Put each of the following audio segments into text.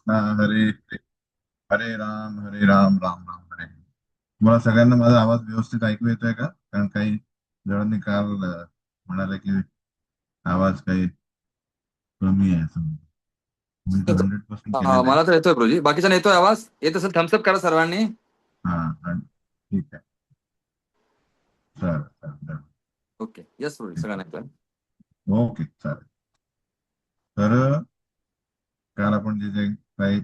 हरे हरे, हरे राम राम राम हरे हरे. तुम्हाला सगळ्यांना माझा आवाज व्यवस्थित ऐकू येतोय का? कारण काही जणांनी काल म्हणाले की आवाज काही कमी आहे असं. मी तर 100% केलेलं आहे. मला तर येतोय प्रभूजी, बाकीचा येतोय आवाज. येत असेल थम्सअप करा सर्वांनी. हा. ठीक आहे. चालेल चालेल चालेल. ओके, यस प्रभूजी, सगळ्यांना येतोय. ओके चालेल. तर काल आपण जे जे काही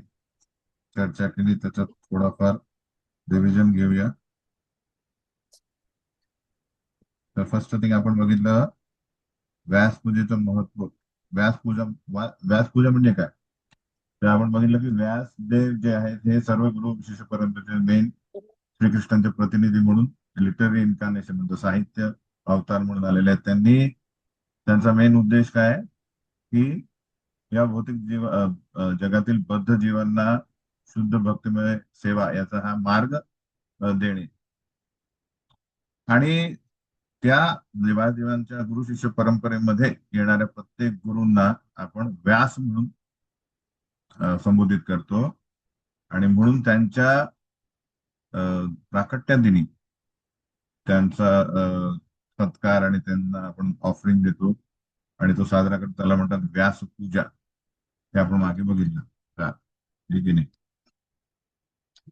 चर्चा केली त्याच्यात थोडाफार रिव्हिजन घेऊया. तर फर्स्ट थिंग आपण बघितलं व्यासपूजेचं महत्व. व्यासपूजा म्हणजे काय? तर आपण बघितलं की व्यासदेव जे आहेत हे सर्व गुरु शिष्य परंपरेचे मेन श्रीकृष्णांचे प्रतिनिधी म्हणून लिटररी इन्कार्नेशन म्हणजे साहित्य अवतार म्हणून आलेले आहेत. त्यांनी त्यांचा मेन उद्देश काय आहे की या भौतिक जगातील बद्ध जीवांना शुद्ध भक्तिमय सेवा याचा हा मार्ग देणे. आणि त्या देवादेवांच्या गुरु शिष्य परंपरेमध्ये येणाऱ्या प्रत्येक गुरूंना आपण व्यास म्हणून संबोधित करतो. आणि म्हणून त्यांच्या प्राकट्या दिनी त्यांचा सत्कार आणि त्यांना आपण ऑफरिंग देतो आणि तो साजरा करतो. त्याला म्हणतात व्यास पूजा. हे आपण मागे बघितलं का? ठीक आहे नाही?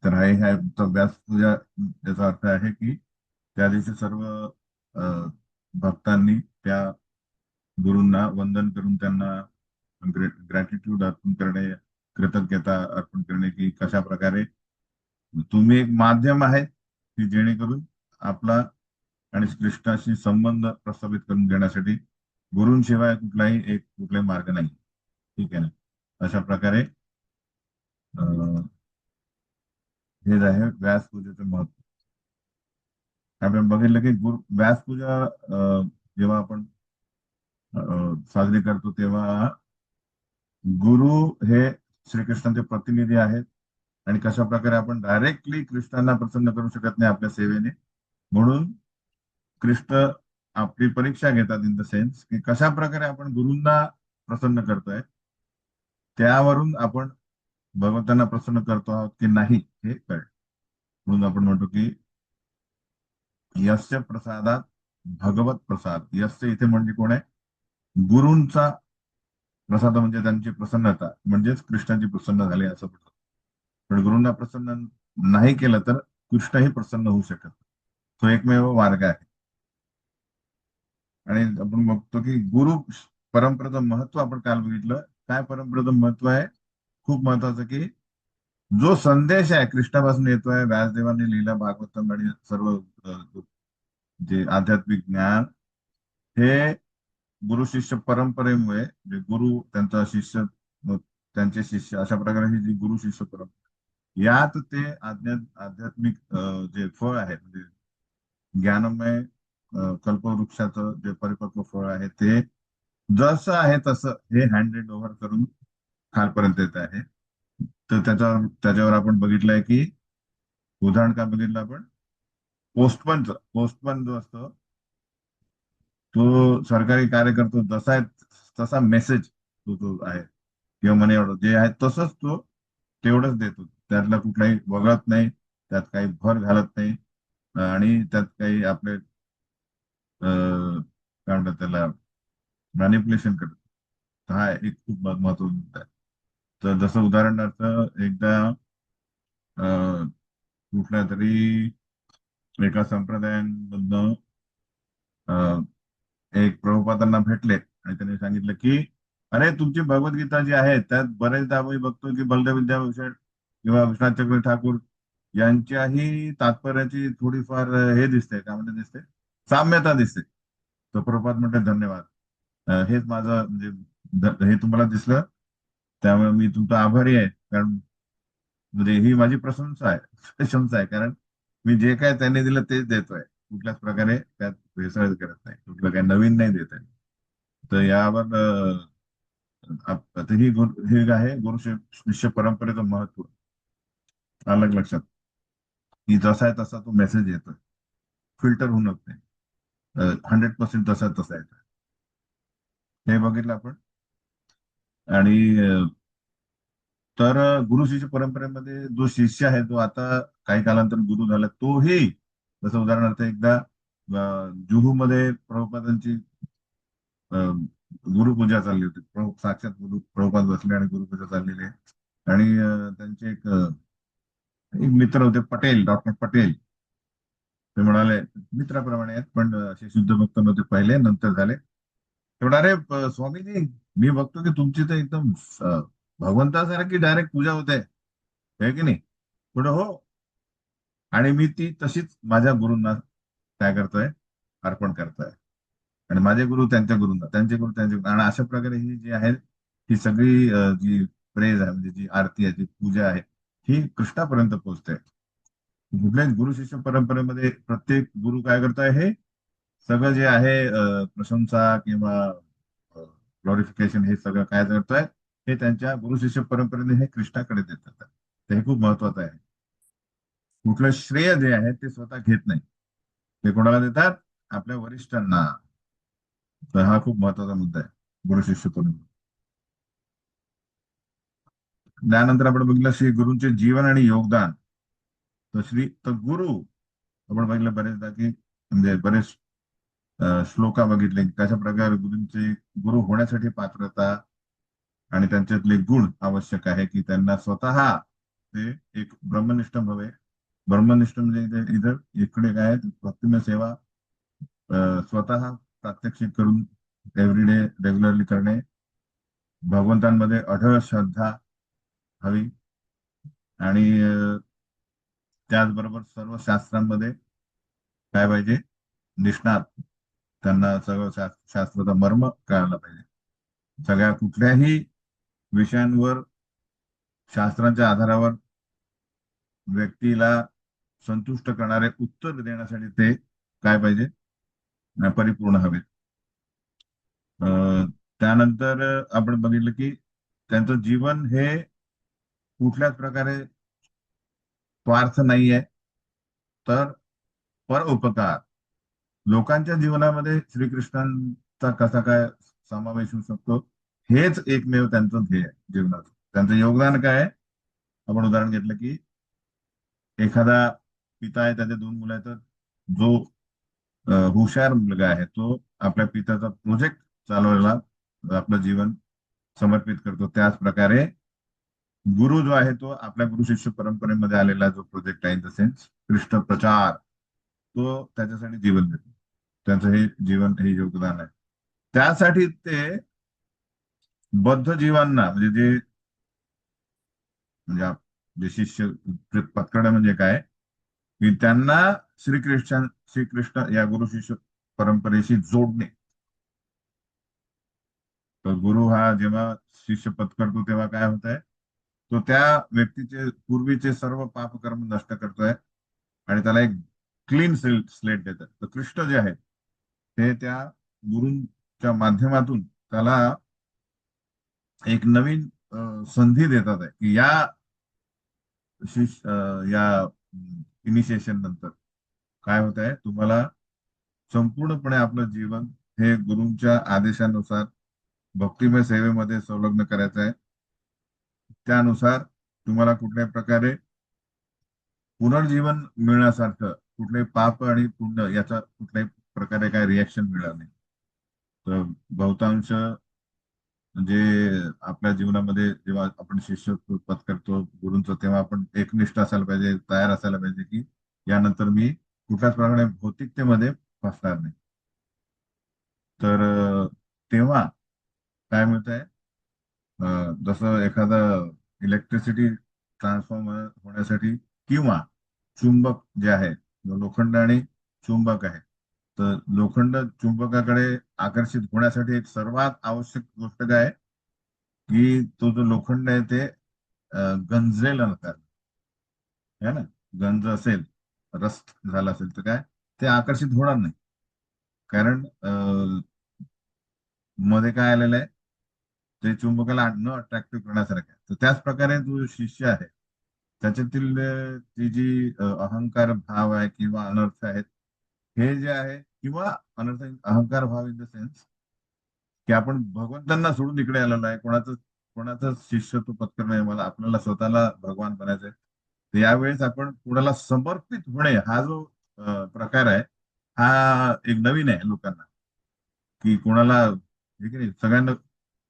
तर हे तर व्यास पूजा याचा अर्थ आहे की त्या दिवशी सर्व भक्तांनी त्या गुरूंना वंदन करून त्यांना ग्रॅटिट्यूड अर्पण करणे, कृतज्ञता अर्पण करणे की कशा प्रकारे तुम्ही एक माध्यम आहे की जेणेकरून आपला आणि कृष्णाशी संबंध प्रस्थापित करून घेण्यासाठी गुरूंशिवाय कुठलाही मार्ग नाही. ठीक आहे ना? अशा प्रकारे हे जे आहे व्यासपूजेचं महत्व. आपण बघितलं की व्यासपूजा जेव्हा आपण साजरी करतो तेव्हा गुरु हे श्रीकृष्णाचे प्रतिनिधी आहेत. आणि कशा प्रकारे आपण डायरेक्टली कृष्णांना प्रसन्न करू शकत नाही आपल्या सेवेने. म्हणून कृष्ण आपली परीक्षा घेतात इन द सेन्स की कशा प्रकारे आपण गुरूंना प्रसन्न करतोय त्यावरून आपण भगवंतांना प्रसन्न करतो आहोत की नाही हे कळेल. म्हणून आपण म्हणतो की यस्य प्रसादात भगवत प्रसाद. यस्य इथे म्हणजे कोण आहे? गुरूंचा प्रसाद म्हणजे त्यांची प्रसन्नता म्हणजेच कृष्णाची प्रसन्न झाली असं म्हणतात. पण गुरूंना प्रसन्न नाही केलं तर कृष्णही प्रसन्न होऊ शकत. तो एकमेव मार्ग आहे. आणि आपण बघतो की गुरु परंपरेचं महत्व आपण काल बघितलं. काय परंपरेचं महत्व आहे? खूप महत्वाचं की जो संदेश आहे कृष्णापासून येतोय, व्यासदेवांनी लिहिला भागवतम आणि सर्व जे आध्यात्मिक ज्ञान हे गुरु शिष्य परंपरेमुळे जे गुरु त्यांचा शिष्य त्यांचे शिष्य अशा प्रकारे ही जी गुरु शिष्य परंपरा यात ते आध्यात्मिक जे फळ आहे म्हणजे ज्ञानमय कल्पवृक्षाचं जे परिपक्व फळ आहे ते जसं आहे तसं हे हँडेड ओव्हर करून खालपर्यंत येत आहे. तर त्याच्यावर आपण बघितलंय की उदाहरण काय बघितलं आपण? पोस्टमन जो असतो तो सरकारी कार्य करतो जसा आहे तसा मेसेज तो आहे किंवा मनी ऑर्डर जे आहे तसंच तो तेवढंच देतो. त्यातला कुठलाही वगळत नाही, त्यात काही भर घालत नाही आणि त्यात काही आपले काय म्हणतात त्याला मॅनिप्युलेशन करत. हा एक खूप महत्वाचा मुद्दा आहे. तर जसं उदाहरणार्थ एकदा कुठल्या तरी एका संप्रदायांमधनं एक प्रभुपादांना भेटले आणि त्यांनी सांगितलं की अरे तुमची भगवद्गीता जी आहे त्यात बरेचदा आम्ही बघतो की बलदेव विद्याभूषण किंवा विश्वनाथ चक्र ठाकूर यांच्याही तात्पर्याची थोडीफार हे दिसते, काय म्हणते दिसते, साम्यता दिसते. तर प्रभुपाद म्हणते धन्यवाद. हेच माझं म्हणजे हे तुम्हाला दिसलं त्यामुळे मी तुमचा आभारी आहे. कारण म्हणजे ही माझी प्रशंसा आहे, प्रशंसा आहे. कारण मी जे काय त्यांनी दिलं तेच देतोय. कुठल्याच प्रकारे त्यात भेसळ करत नाही, कुठलं काही नवीन नाही देत आहे. तर यावर आता हे आहे गुरु शिष्य परंपरेचं महत्व. अलग लक्षात की जसा आहे तसा तो मेसेज येतोय, फिल्टर होऊन होत नाही. 100% तसा तसा येतोय. हे बघितलं आपण. आणि तर गुरु शिष्य परंपरेमध्ये जो शिष्य आहे तो आता काही कालांतर गुरु झाला, तोही जसं उदाहरणार्थ एकदा जुहूमध्ये प्रभुपादांची अ, गुरुपूजा चालली होती. साक्षात गुरु प्रभुपाद बसले आणि गुरुपूजा चाललेली आहे. आणि त्यांचे एक मित्र होते पटेल, डॉक्टर पटेल. ते म्हणाले, मित्राप्रमाणे आहेत पण असे शुद्ध भक्त नव्हते, पहिले नंतर झाले. तेवढा रे स्वामीजी, मी बघतो की तुमची तर एकदम भगवंतासारखी डायरेक्ट पूजा होते, आहे की नाही? थोडं हो. आणि मी ती तशीच माझ्या गुरूंना काय करतोय, अर्पण करतोय. आणि माझे गुरु त्यांच्या गुरूंना, त्यांचे गुरु त्यांचे गुरु. आणि अशा प्रकारे ही जी आहे ही सगळी जी प्रेज आहे, म्हणजे जी आरती आहे, जी पूजा आहे, ही कृष्णापर्यंत पोहोचते. कुठल्याच गुरु शिष्य परंपरेमध्ये प्रत्येक गुरु काय करतोय, हे सगळं जे आहे प्रशंसा किंवा ग्लोरिफिकेशन, हे सगळं काय करतोय, हे त्यांच्या गुरु शिष्य परंपरेने हे कृष्णाकडे देतात. तर हे खूप महत्वाचं आहे. कुठलं श्रेय जे आहे ते स्वतः घेत नाही, ते कोणाला देतात, आपल्या वरिष्ठांना. तर हा खूप महत्वाचा मुद्दा आहे गुरु शिष्य परंपरा. त्यानंतर आपण बघितलं श्री गुरूंचे जीवन आणि योगदान. तर गुरु आपण बघितलं बरेचदा की, म्हणजे बरेच श्लोका बघितले कशा प्रकारे गुरूंचे गुरु होण्यासाठी पात्रता आणि त्यांच्यातले गुण आवश्यक आहे की त्यांना स्वतः ते एक ब्रह्मनिष्ठ हवे. ब्रह्मनिष्ठ म्हणजे इधर इकडे काय आहे, भक्तिमय सेवा स्वतः प्रात्यक्षिक करून एव्हरीडे रेग्युलरली करणे, भगवंतांमध्ये अढळ श्रद्धा हवी. आणि त्याचबरोबर सर्व शास्त्रांमध्ये काय पाहिजे, निष्णात, त्यांना सगळं शास्त्राचा मर्म कळायला पाहिजे. सगळ्या कुठल्याही विषयांवर शास्त्रांच्या आधारावर व्यक्तीला संतुष्ट करणारे उत्तर देण्यासाठी ते काय पाहिजे, परिपूर्ण हवेत. त्यानंतर आपण बघितलं की त्यांचं जीवन हे कुठल्याच प्रकारे स्वार्थ नाहीये, तर परोपकार. लोकांच्या जीवनामध्ये श्रीकृष्णांचा कसा काय समावेश होऊ शकतो, हेच एकमेव त्यांचं ध्येय आहे जीवनाचं. त्यांचं योगदान काय आहे, आपण उदाहरण घेतलं की एखादा पिता आहे, त्याचे दोन मुलं आहेत, तर जो हुशार मुलगा आहे तो आपल्या पित्याचा प्रोजेक्ट चालवायला आपलं जीवन समर्पित करतो. त्याच प्रकारे गुरु जो आहे तो आपल्या गुरु शिष्य परंपरेमध्ये आलेला जो प्रोजेक्ट आहे, इन द सेन्स कृष्ण प्रचार, तो त्याच्यासाठी जीवन देतो. त्यांचं हे जीवन, हे योगदान आहे. त्यासाठी ते बद्ध जीवांना, म्हणजे जे शिष्य पत्करणं म्हणजे काय, की त्यांना श्रीकृष्ण या गुरु शिष्य परंपरेशी जोडणे. तर गुरु हा जेव्हा शिष्य पत्करतो तेव्हा काय होत आहे, तो त्या व्यक्तीचे पूर्वीचे सर्व पापकर्म नष्ट करतोय आणि त्याला एक क्लीन स्लेट देतात. तर कृष्ण जे आहे ते त्या गुरूंच्या माध्यमातून त्याला एक नवीन संधी देतात आहे की या इनिशिएशन नंतर काय होत आहे, तुम्हाला संपूर्णपणे आपलं जीवन हे गुरूंच्या आदेशानुसार भक्तिमय सेवेमध्ये संलग्न करायचं आहे. त्यानुसार तुम्हाला कुठल्याही प्रकारे पुनर्जीवन मिळण्यासारखं कुठले पाप आणि पुण्य याचा कुठल्याही प्रकारे काय रिॲक्शन मिळणार नाही. तर बहुतांश जे आपल्या जीवनामध्ये जेव्हा आपण शिष्य पत्करतो गुरूंचं, तेव्हा आपण एकनिष्ठ असायला पाहिजे, तयार असायला पाहिजे की यानंतर मी कुठल्याच प्रकारे भौतिकतेमध्ये फसणार नाही. तर तेव्हा काय मिळत आहे, जसं एखादा इलेक्ट्रिसिटी ट्रान्सफॉर्म होण्यासाठी किंवा चुंबक जे आहे, लोखंड आणि चुंबक आहे, तर लोखंड चुंबकाकडे आकर्षित होण्यासाठी एक सर्वात आवश्यक गोष्ट काय आहे, की तो जो लोखंड आहे ते गंजेल नसतात, है ना. गंज असेल, रस्ट झाला असेल तर काय, ते आकर्षित होणार नाही. कारण मध्ये काय आलेलं आहे, ते चुंबकाला न अट्रॅक्टिव्ह करण्यासारखं आहे. तर त्याच प्रकारे जो शिष्य आहे त्याच्यातील ती जी अहंकार भाव आहे किंवा अनर्थ आहेत, हे जे आहे, किंवा अनर्थ अहंकार भाव इन द सेन्स की आपण भगवंतांना सोडून इकडे आलेलो आहे, कोणाचं कोणाचं शिष्यत्व पत्करणं आहे, मला आपल्याला स्वतःला भगवान बनायचंय. तर यावेळेस आपण कोणाला समर्पित होणे हा जो प्रकार आहे, हा एक नवीन आहे लोकांना, की कोणाला हे की नाही, सगळ्यांना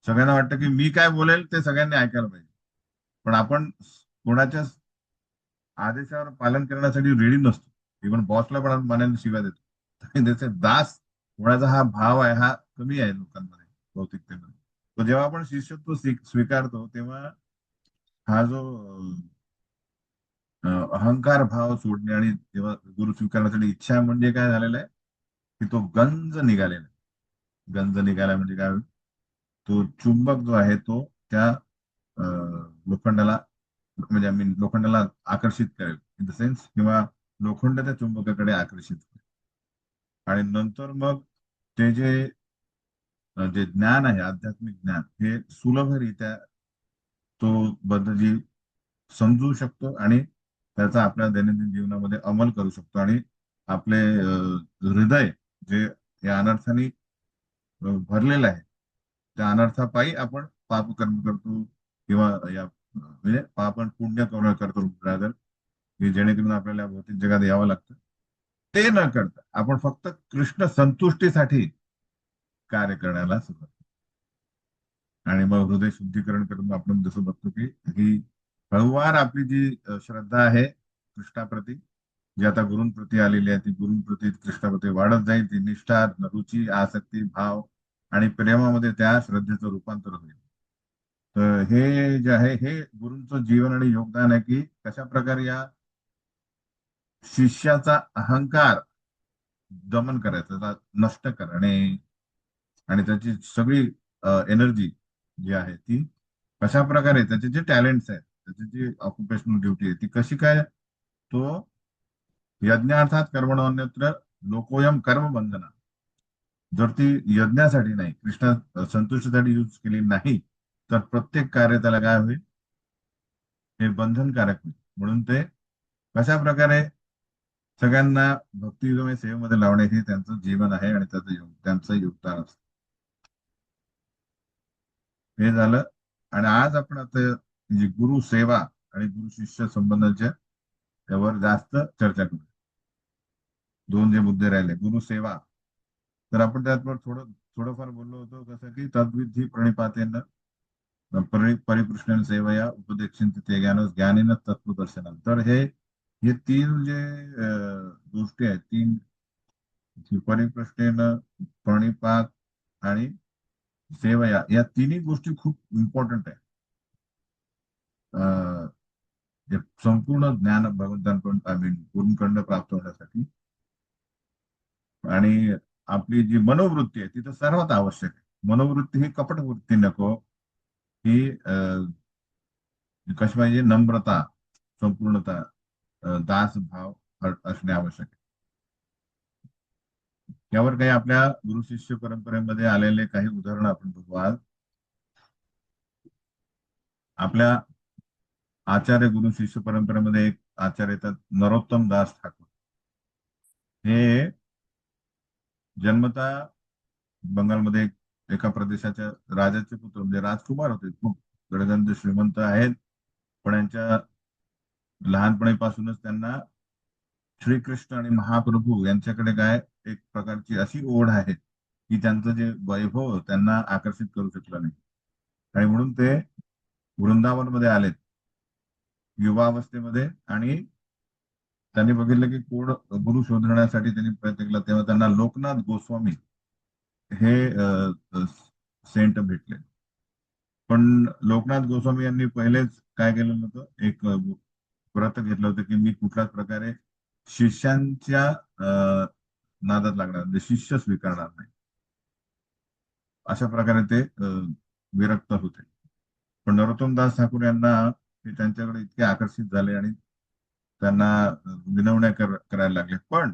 सगळ्यांना वाटतं की मी काय बोलेल ते सगळ्यांनी ऐकायला पाहिजे. पण आपण कोणाच्या आदेशावर पालन करण्यासाठी रेडी नसतो. इव्हन बॉसला पण आपण मनाने शिव्या देतो. त्याचे दास होण्याचा हा भाव आहे, हा कमी आहे लोकांमध्ये, भौतिकतेमध्ये. तर जेव्हा आपण शिष्यत्व स्वीकारतो तेव्हा हा जो अहंकार भाव सोडणे आणि जेव्हा गुरु स्वीकारण्यासाठी इच्छा म्हणजे काय झालेलं आहे, की तो गंज निघालेला आहे. गंज निघाला म्हणजे काय होईल? तो चुंबक जो आहे तो त्या लोखंडाला, म्हणजे आय मीन लोखंडाला आकर्षित करेल इन द सेन्स, किंवा लोखंड त्या चुंबकाकडे आकर्षित करेल. आणि नंतर मग ते जे जे ज्ञान आहे, आध्यात्मिक ज्ञान, हे सुलभरित्या तो बद्धजी समजू शकतो आणि त्याचा आपल्या दैनंदिन जीवनामध्ये अंमल करू शकतो. आणि आपले हृदय जे या अनर्थाने भरलेलं आहे, त्या अनर्थापायी आपण पाप कर्म करतो, किंवा या म्हणजे पाप आणि पुण्य कर्म करतो रादर, की जेणेकरून आपल्याला भौतिक जगात यावं लागतं. ते न करता आपण फक्त कृष्ण संतुष्टीसाठी कार्य करण्याला सुरुवात. आणि मग हृदय शुद्धीकरण करून आपण जसं बघतो की ही हळूवार आपली जी श्रद्धा आहे कृष्णाप्रती, जी आता गुरूंप्रती आलेली आहे, ती गुरूंप्रती कृष्णाप्रती वाढत जाईल. ती निष्ठा, रुची, आसक्ती, भाव आणि प्रेमामध्ये त्या श्रद्धेचं रूपांतर होईल. तर हे जे आहे हे गुरूंचं जीवन आणि योगदान आहे, की कशा प्रकारे या शिष्याचा अहंकार दमन करायचा, नष्ट करणे, आणि त्याची सगळी एनर्जी जी आहे ती कशा प्रकारे, त्याचे जे टॅलेंट्स आहेत, त्याची जी ऑक्युपेशनल ड्युटी आहे ती कशी काय, तो यज्ञार्थात कर्मणोन्यत्र लोकोयम कर्म बंधना, जर ती यज्ञासाठी नाही, कृष्ण संतुष्टीसाठी यूज केली नाही, तर प्रत्येक कार्य त्याला काय होईल, हे बंधनकारक होईल. म्हणून ते कशा प्रकारे सगळ्यांना भक्तिमय सेवेमध्ये लावणे हे त्यांचं जीवन आहे आणि त्यांचं योगदान असतं. हे झालं. आणि आज आपण आता म्हणजे गुरु सेवा आणि गुरु शिष्य संबंधाच्या त्यावर जास्त चर्चा करू. दोन जे मुद्दे राहिले, गुरु सेवा, तर आपण त्यावर थोडंफार बोललो होतो, कसं की तद्विधी प्रणिपातेन परिकृष्ण सेवया उपदेक्षित ते ज्ञानेन तत्वदर्शनम. तर हे तीन जे गोष्टी आहेत, तीन, परिकृष्णेन, प्रणिपात आणि सेवया, या तिन्ही गोष्टी खूप इम्पॉर्टंट आहे. हे संपूर्ण ज्ञान भगवंतांकडून, आय मीन गुरूंकडनं प्राप्त होण्यासाठी. आणि आपली जी मनोवृत्ती आहे ती तर सर्वात आवश्यक आहे. मनोवृत्ती ही कपट वृत्ती नको, ही कशी पाहिजे, नम्रता, संपूर्णता, दास भाव असणे आवश्यक आहे. यावर काही आपल्या गुरु शिष्य परंपरेमध्ये आलेले काही उदाहरणं आपण बघू आज. आपल्या आचार्य गुरु शिष्य परंपरेमध्ये एक आचार्य येतात, नरोत्तम दास ठाकूर. हे जन्मता बंगालमध्ये एका प्रदेशाच्या राजाचे पुत्र, म्हणजे राजकुमार होते. खूप गडगंज श्रीमंत आहेत, पण यांच्या लहानपणीपासूनच त्यांना श्रीकृष्ण आणि महाप्रभू यांच्याकडे काय एक प्रकारची अशी ओढ आहे, की त्यांचं जे वैभव त्यांना आकर्षित करू शकलं नाही. आणि म्हणून ते वृंदावनमध्ये आलेत युवावस्थेमध्ये. आणि त्यांनी बघितलं की कोण गुरु शोधण्यासाठी त्यांनी प्रयत्न केला, तेव्हा त्यांना लोकनाथ गोस्वामी हे सेंट भेटले. पण लोकनाथ गोस्वामी यांनी पहिलेच काय केलेलं होतं, एक व्रत घेतलं होतं, की मी कुठल्याच प्रकारे शिष्यांच्या नादात लागणार, म्हणजे शिष्य स्वीकारणार नाही. अशा प्रकारे ते विरक्त होते. पण नरोत्तमदास ठाकूर यांना ते त्यांच्याकडे इतके आकर्षित झाले आणि त्यांना विनवण्या करायला लागले, पण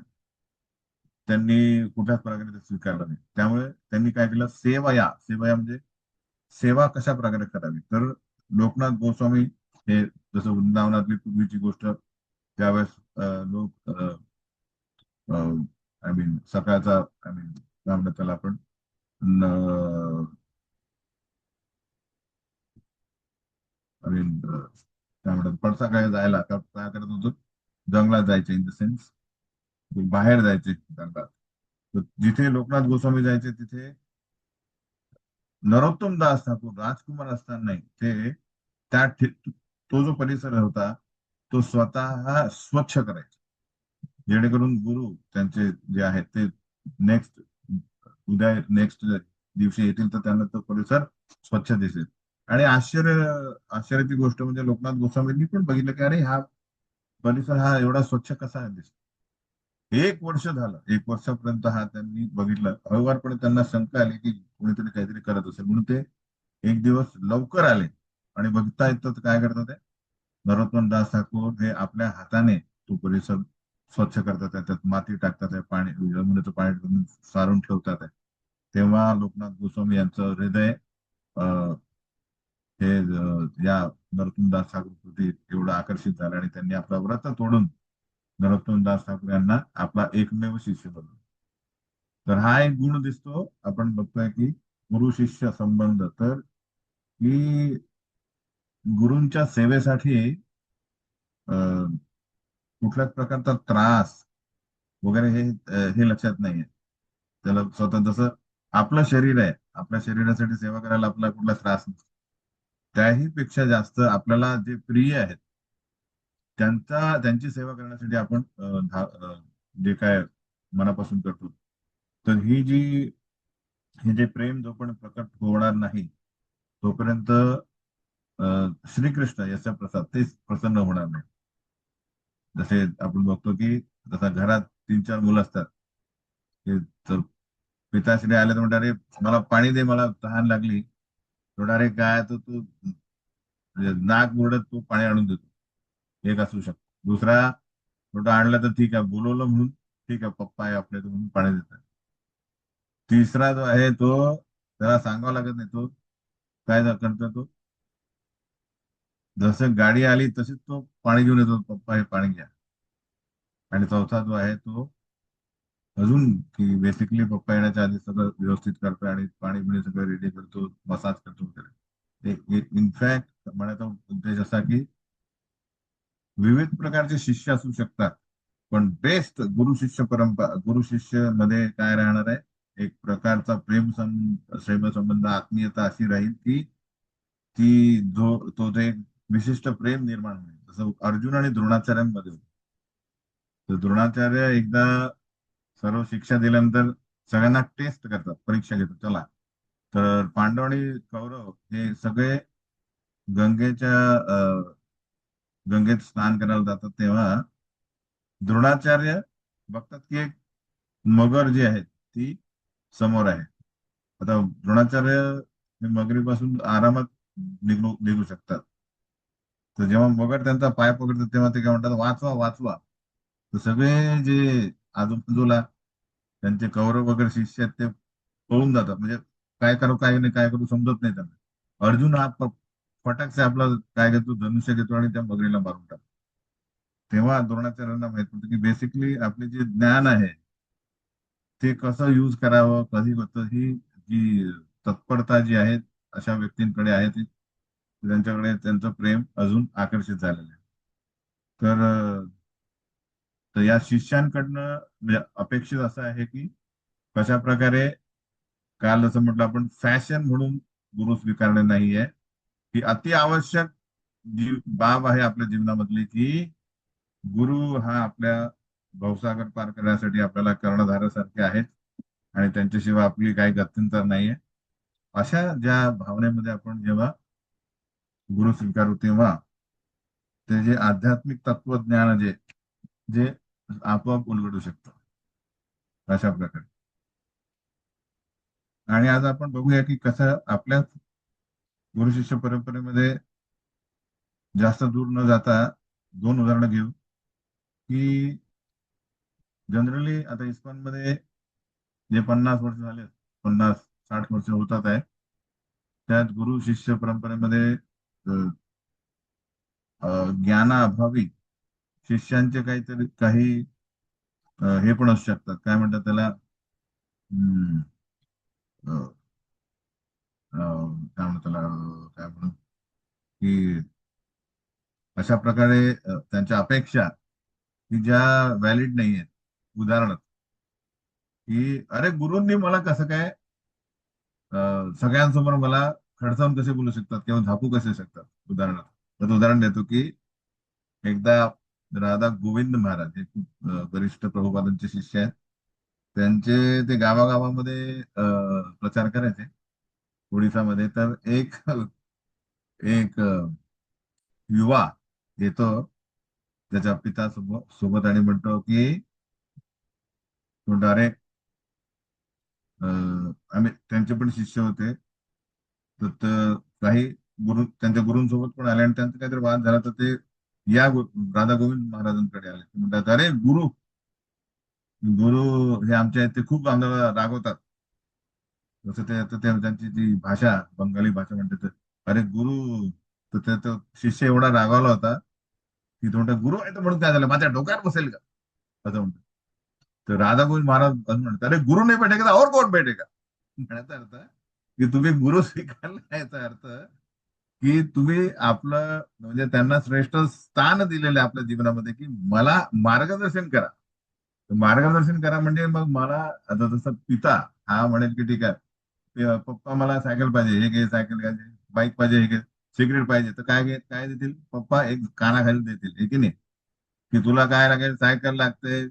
त्यांनी कुठल्याच प्रकारे ते स्वीकारलं नाही. त्यामुळे त्यांनी काय केलं, सेवया, सेवया म्हणजे सेवा कशा प्रकारे करावी. तर लोकनाथ गोस्वामी हे, जसं वृंदावनातली पूर्वीची गोष्ट, त्यावेळेस लोक आय मीन सकाळचा, आय मीन काय म्हणतात त्याला आपण, आणि काय म्हणतात पडसा काय जायला काय करत होतो, जंगलात जायचे इन द सेन्स बाहेर जायचे जंगलात. तर जिथे लोकनाथ गोस्वामी जायचे तिथे नरोत्तम दास ठाकूर राजकुमार असताना ते तो जो परिसर होता तो स्वतः स्वच्छ करायचा, जेणेकरून गुरु त्यांचे जे आहेत ते नेक्स्ट नेक्स्ट दिवशी येतील तर त्यांना तो परिसर स्वच्छ दिसेल. आणि आश्चर्याची गोष्ट म्हणजे लोकनाथ गोस्वामींनी पण बघितलं की अरे हा परिसर हा एवढा स्वच्छ कसा दिसतो. 1 वर्ष झालं, 1 वर्षापर्यंत हा त्यांनी बघितलं. हळूवारपणे त्यांना शंका आली की कोणीतरी काहीतरी करत असेल, म्हणून ते एक दिवस लवकर आले आणि बघता येतं तर काय करतात ते नरोत्तम दास ठाकूर हे आपल्या हाताने तो परिसर स्वच्छ करतात आहे, त्यात माती टाकतात आहे, पाणी जमिनीचं पाणी टाकून सारून ठेवतात आहे. तेव्हा लोकनाथ गोस्वामी यांचं हृदय हे या नरोत्तम दास ठाकूर प्रती एवढं आकर्षित झालं आणि त्यांनी आपला व्रत तोडून नरोत्तम दास ठाकूर यांना आपला एकमेव शिष्य बनवला. तर हा एक गुण दिसतो, आपण बघतोय की गुरु शिष्य संबंध. तर ही गुरूंच्या सेवेसाठी अं, कुठल्याच प्रकारचा त्रास वगैरे हे लक्षात नाहीये. त्याला स्वतः जसं आपलं शरीर आहे, आपल्या शरीरासाठी सेवा करायला आपला कुठला त्रास नसतो. त्याही पेक्षा जास्त आपल्याला जे प्रिय आहेत त्यांची सेवा करण्यासाठी आपण जे काय मनापासून करतो. तर हे जे प्रेम जोपर्यंत प्रकट होणार नाही तोपर्यंत श्रीकृष्ण याचा प्रसाद तेच प्रसन्न होणार नाही. जसे आपण बघतो की जसा घरात 3-4 मुलं असतात, ते तर पिताश्री आले तर म्हणतात, अरे मला पाणी दे, मला तहान लागली. थोडा रे काय तर तू म्हणजे नाक मुरडत तो पाणी आणून देतो, एक असू शकतो. दुसरा थोडं आणलं तर ठीक आहे, बोलवलं म्हणून ठीक आहे, पप्पा आहे आपले तर म्हणून पाणी देतात. तिसरा जो आहे तो त्याला सांगावं लागत नाही, तो काय करतो तो जसं गाडी आली तशीच तो पाणी घेऊन येतो, पप्पा हे पाणी घ्या. आणि चौथा जो आहे तो अजून की बेसिकली पप्पा येण्याच्या आधी सगळं व्यवस्थित करतो आणि पाणी पिणे सगळं रेडी करतो, मसाज करतो वगैरे. इनफॅक्ट म्हणायचा उद्देश असा की विविध प्रकारचे शिष्य असू शकतात, पण बेस्ट गुरु शिष्य मध्ये काय राहणार आहे, एक प्रकारचा प्रेम संबंध, आत्मीयता अशी राहील की ती तो जे एक विशिष्ट प्रेम निर्माण होईल. जसं अर्जुन आणि द्रोणाचार्यांमध्ये होतं. तर द्रोणाचार्य एकदा सर्व शिक्षा दिल्यानंतर सगळ्यांना टेस्ट करतात, परीक्षा घेतात, चला. तर पांडव आणि कौरव हे सगळे गंगेच्या गंगेत स्नान करायला जातात तेव्हा द्रोणाचार्य बघतात की एक मगर जी आहे ती समोर आहे. आता द्रोणाचार्य हे मगरीपासून आरामात निघू शकतात. तर जेव्हा मगर त्यांचा पाय पकडतात तेव्हा ते काय म्हणतात, वाचवा वाचवा. तर सगळे जे आजूबाजूला त्यांचे कौरव वगैरे शिष्य आहेत ते पळून जातात, म्हणजे काय करू काय नाही काय करू समजत नाही त्यांना. अर्जुन हा फटाकसे आपला काय घेतो, धनुष्य घेतो आणि त्या मगरीला मारून टाकतो. तेव्हा द्रोणाचार्यांना माहित होतं की बेसिकली आपले जे ज्ञान आहे ते कसं यूज करावं, कधी होतं, ही जी तत्परता जी आहे अशा व्यक्तींकडे आहे, ती त्यांच्याकडे त्यांचं प्रेम अजून आकर्षित झालेलं आहे. तर तर या शिष्यांकडनं म्हणजे अपेक्षित असं आहे की कशा प्रकारे, काल जसं म्हटलं आपण, फॅशन म्हणून गुरु स्वीकारणे नाहीये, ही अति आवश्यक जी बाब आहे आपल्या जीवनामधली की गुरु हा आपल्या भवसागर पार करण्यासाठी आपल्याला कर्णधारासारखे आहेत आणि त्यांच्याशिवाय आपली काही गत्यंतर नाहीये. अशा ज्या भावनेमध्ये आपण जेव्हा गुरु स्वीकारू तेव्हा ते जे आध्यात्मिक तत्वज्ञान जे जे आपोआप उलगडू शकतं अशा प्रकारे. आणि आज आपण बघूया की कसं आपल्या गुरु शिष्य परंपरेमध्ये जास्त दूर न जाता 2 उदाहरणं घेऊ की जनरली आता इस्कॉन मध्ये जे 50 वर्ष झाले, 50-60 वर्ष होतात आहे, त्यात गुरु शिष्य परंपरेमध्ये अ, ज्ञानाअभावी शिष्यांचे काहीतरी काही हे पण असू शकतात, काय म्हणतात त्याला, हम्म, अ, काय म्हणतात त्याला, काय म्हणू, की अशा प्रकारे त्यांच्या अपेक्षा की ज्या व्हॅलिड नाही आहेत. उदाहरणार्थ की अरे गुरूंनी मला कसं काय सगळ्यांसमोर मला खडसावून कसे बोलू शकतात किंवा झापू कसे शकतात. उदाहरणार्थ तर उदाहरण देतो की एकदा राधा गोविंद महाराज हे खूप वरिष्ठ प्रभुपादांचे शिष्य आहेत. त्यांचे ते गावागावामध्ये प्रचार करायचे ओडिसामध्ये. तर एक एक युवा येतो त्याच्या पिता सोबत आणि म्हणतो की म्हणतो अरे आम्ही त्यांचे पण शिष्य होते. तर काही त्यांच्या गुरूंसोबत पण आले आणि त्यांचा काहीतरी वाद झाला. तर ते या राधा गोविंद महाराजांकडे आले. ते म्हणतात अरे गुरु गुरु हे आमच्या इथे खूप आम्हाला रागवतात. जसं ते आता त्यांची जी भाषा बंगाली भाषा म्हणते तर अरे गुरु. तर तो शिष्य एवढा रागावला होता की तो म्हणतो गुरु आहे तर म्हणून काय झालं माझ्या डोक्यावर बसेल का असं म्हणतो. तर राधा गोविंद महाराज असं म्हणतात अरे गुरु नाही बैठेगा तर और कोण बैठेगा. म्हणण्याचा अर्थ की तुम्ही गुरु स्वीकारला याचा अर्थ की तुम्ही आपलं म्हणजे त्यांना श्रेष्ठ स्थान दिलेलं आहे आपल्या जीवनामध्ये की मला मार्गदर्शन करा. मार्गदर्शन करा म्हणजे मग मला आता जसं पिता हा म्हणेल की ठीक आहे पप्पा मला सायकल पाहिजे हे घे सायकल घ्यायची बाईक पाहिजे हे घे सिगरेट पाहिजे तर काय देतील पप्पा एक कानाखाली देतील हे की नाही की तुला काय लागेल सायकल लागते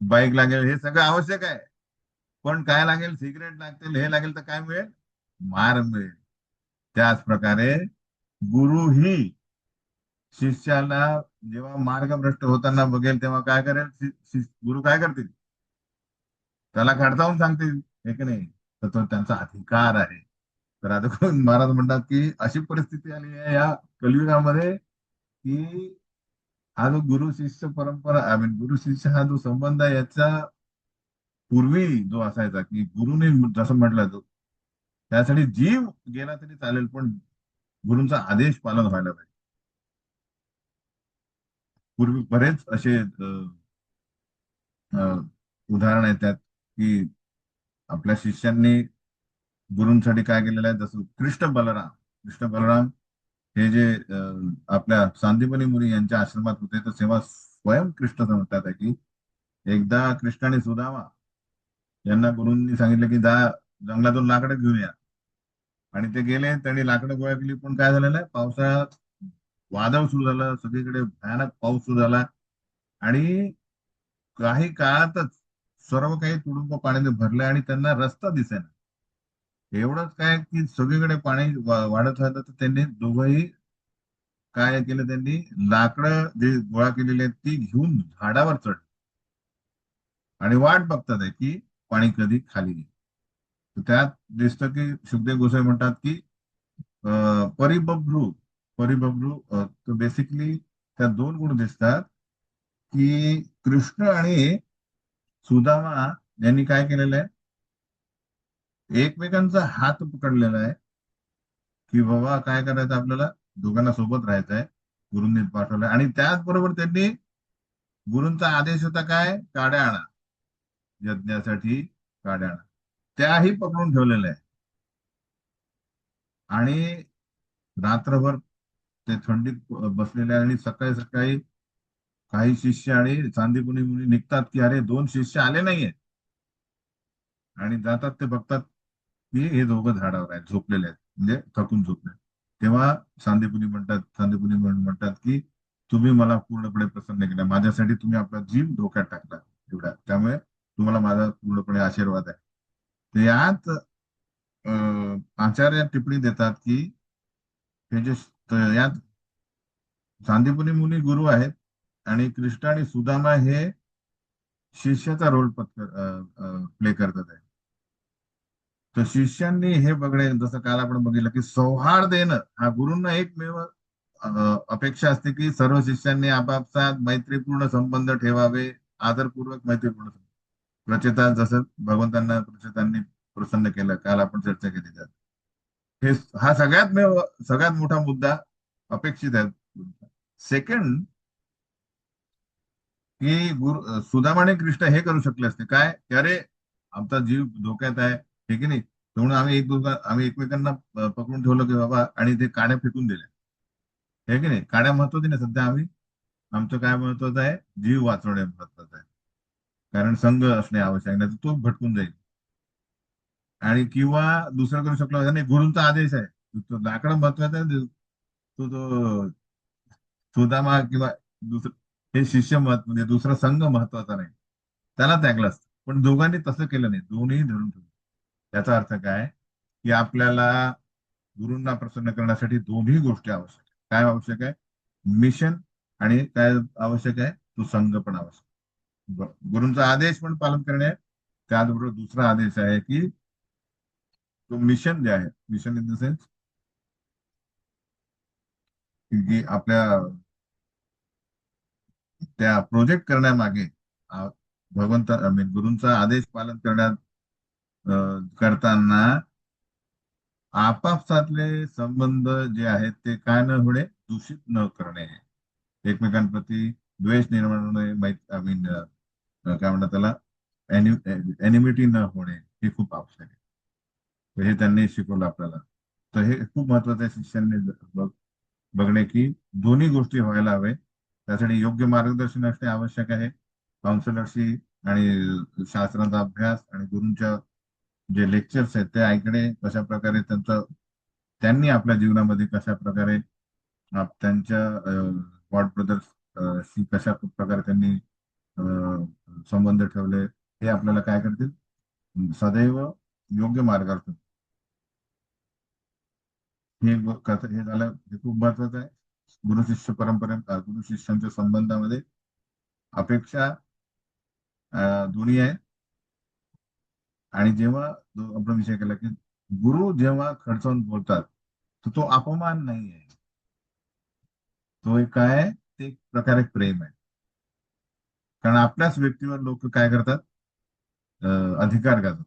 बाईक लागेल हे सगळं आवश्यक आहे. पण काय लागेल सिगरेट लागतील हे लागेल तर काय मिळेल मार्ग मिळेल. त्याच प्रकारे गुरु ही शिष्याला जेव्हा मार्गभ्रष्ट होताना बघेल तेव्हा काय करेल गुरु काय करतील त्याला खडसावून सांगतील हे की नाही. तर तो त्यांचा अधिकार आहे. तर आता कोण महाराज म्हणतात की अशी परिस्थिती आली आहे या कलियुगामध्ये की हा जो गुरु शिष्य परंपरा आय मीन गुरु शिष्य हा जो संबंध आहे याचा पूर्वी जो असायचा की गुरुने जसं म्हटलं तो त्यासाठी जीव गेला तरी चालेल पण गुरूंचा आदेश पालन व्हायला पाहिजे. पूर्वी बरेच असे अ, उदाहरण आहेत त्यात की आपल्या शिष्यांनी गुरूंसाठी काय केलेलं आहे जसं कृष्ण बलराम हे जे आपल्या सांदीपनी मुनी यांच्या आश्रमात होते तर तेव्हा स्वयं कृष्ण सांगतात आहे की एकदा कृष्ण आणि सुदामा यांना गुरूंनी सांगितलं की जा जंगलातून लाकडं घेऊन या. आणि ते गेले त्यांनी लाकडं गोळा केली पण काय झालेलं आहे पावसाळ्यात वादळ सुरू झालं सगळीकडे भयानक पाऊस सुरू झाला. आणि काही काळातच सर्व काही तुडुंब पाण्याने भरले आणि त्यांना रस्ता दिसेना. एवढंच काय की सगळीकडे पाणी वाढत राहतं तर त्यांनी दोघंही काय केलं त्यांनी लाकडं जे गोळा केलेली आहेत ती घेऊन झाडावर चढ आणि वाट बघतात आहे की पाणी कधी खाली येईल. तर त्यात दिसतं की सुखदेव गोसाई म्हणतात की परिबब्रू परिबब्रू तर बेसिकली त्या दोन गुण दिसतात की कृष्ण आणि सुदामा यांनी काय केलेलं आहे एकमेकांचा हात पकडलेला आहे की बाबा काय करायचं आपल्याला दोघांना सोबत राहायचं आहे. गुरूंनी पाठवलंय आणि त्याचबरोबर त्यांनी गुरूंचा आदेश होता काय काड्या आणा यज्ञासाठी काड्या आणा त्याही पकडून ठेवलेल्या आहे. आणि रात्रभर ते थंडीत बसलेले आहे आणि सकाळी सकाळी काही शिष्य आणि चांदीपुनी मुली निघतात की अरे दोन शिष्य आले नाहीये. आणि जातात ते बघतात की हे दोघं झाडावर आहेत झोपलेले आहेत म्हणजे थकून झोपले. तेव्हा सांदीपुनी म्हणतात की तुम्ही मला पूर्णपणे प्रसन्न केलं माझ्यासाठी तुम्ही आपला जीव धोक्यात टाकला एवढा त्यामुळे तुम्हाला माझा पूर्णपणे आशीर्वाद आहे. तर यात आचार्य टिप्पणी देतात की हे जे यात सांदीपुनी मुनी गुरु आहेत आणि कृष्ण आणि सुदामा हे शिष्याचा रोल प्ले करतात आहे. तर शिष्यांनी हे बघणे जसं काल आपण बघितलं की सौहार्द येणं हा गुरूंना एकमेव अपेक्षा असते की सर्व शिष्यांनी आपापसात मैत्रीपूर्ण संबंध ठेवावे. आदरपूर्वक मैत्रीपूर्ण प्रचेता जसं भगवंतांना प्रचेतांनी प्रसन्न केलं काल आपण चर्चा केली त्यात हे हा सगळ्यात मोठा मुद्दा अपेक्षित आहे. सेकंड की सुदामा आणि कृष्ण हे करू शकले असते काय की अरे आमचा जीव धोक्यात आहे हे की नाही म्हणून आम्ही एकमेकांना पकडून ठेवलं की बाबा, आणि ते काड्या फेकून दिल्या, हे की नाही. काड्या महत्वाची नाही सध्या. आमचं काय महत्वाचं आहे, जीव वाचवणे महत्वाचं आहे. कारण संघ असणे आवश्यक नाही, तर तो भटकून जाईल. आणि किंवा दुसरं करू शकलो नाही, गुरूंचा आदेश आहे, तो लाकडं महत्वाचा आहे. तो सुदामा किंवा दुसरं हे शिष्य म्हणजे दुसरा संघ महत्वाचा नाही, त्याला त्यागलं असतं. पण दोघांनी तसं केलं नाही, दोन्ही धरून ठेवलं. याचा अर्थ काय, की आपल्याला गुरूंना प्रसन्न करण्यासाठी दोन्ही गोष्टी आवश्यक आहे. काय आवश्यक आहे, मिशन, आणि काय आवश्यक आहे, तो संघ पण आवश्यक आहे. गुरूंचा आदेश पण पालन करणे आहे. त्याचबरोबर दुसरा आदेश आहे की तो मिशन जे आहे, मिशन इन द सेन्स की आपल्या त्या प्रोजेक्ट करण्यामागे अ, भगवंत आय मीन गुरूंचा आदेश पालन करताना आपापसातले संबंध जे आहेत ते काय न होणे, दूषित न करणे, एकमेकांप्रती द्वेष निर्माण होणे, आय मीन काय म्हणतात त्याला, एनिमिटी न होणे, हे खूप आवश्यक आहे. तर हे त्यांनी शिकवलं आपल्याला. तर हे खूप महत्वाचं आहे शिष्यांनी बघणे की दोन्ही गोष्टी व्हायला हवे. त्यासाठी योग्य मार्गदर्शन असणे आवश्यक आहे, काउन्सिलरशी, आणि शास्त्राचा अभ्यास, आणि गुरूंच्या जे लेक्चर्स आहेत ते ऐकणे, कशा प्रकारे त्यांनी आपल्या जीवनामध्ये कशा प्रकारे त्यांच्या गॉड ब्रदर्स शी कशा प्रकारे त्यांनी संबंध ठेवले, हे आपल्याला काय करतील, सदैव योग्य मार्गावर. हे झालं, हे खूप महत्वाचं आहे. गुरु शिष्य परंपरेत गुरु शिष्यांच्या संबंधामध्ये अपेक्षा दोन्ही आहे. आणि जेव्हा आपण विषय केला की गुरु जेव्हा खडसावून बोलतात, तर तो अपमान नाही आहे, तो एक काय आहे, ते एक प्रकारे प्रेम आहे. कारण आपल्याच व्यक्तीवर लोक काय करतात, अधिकार करतात,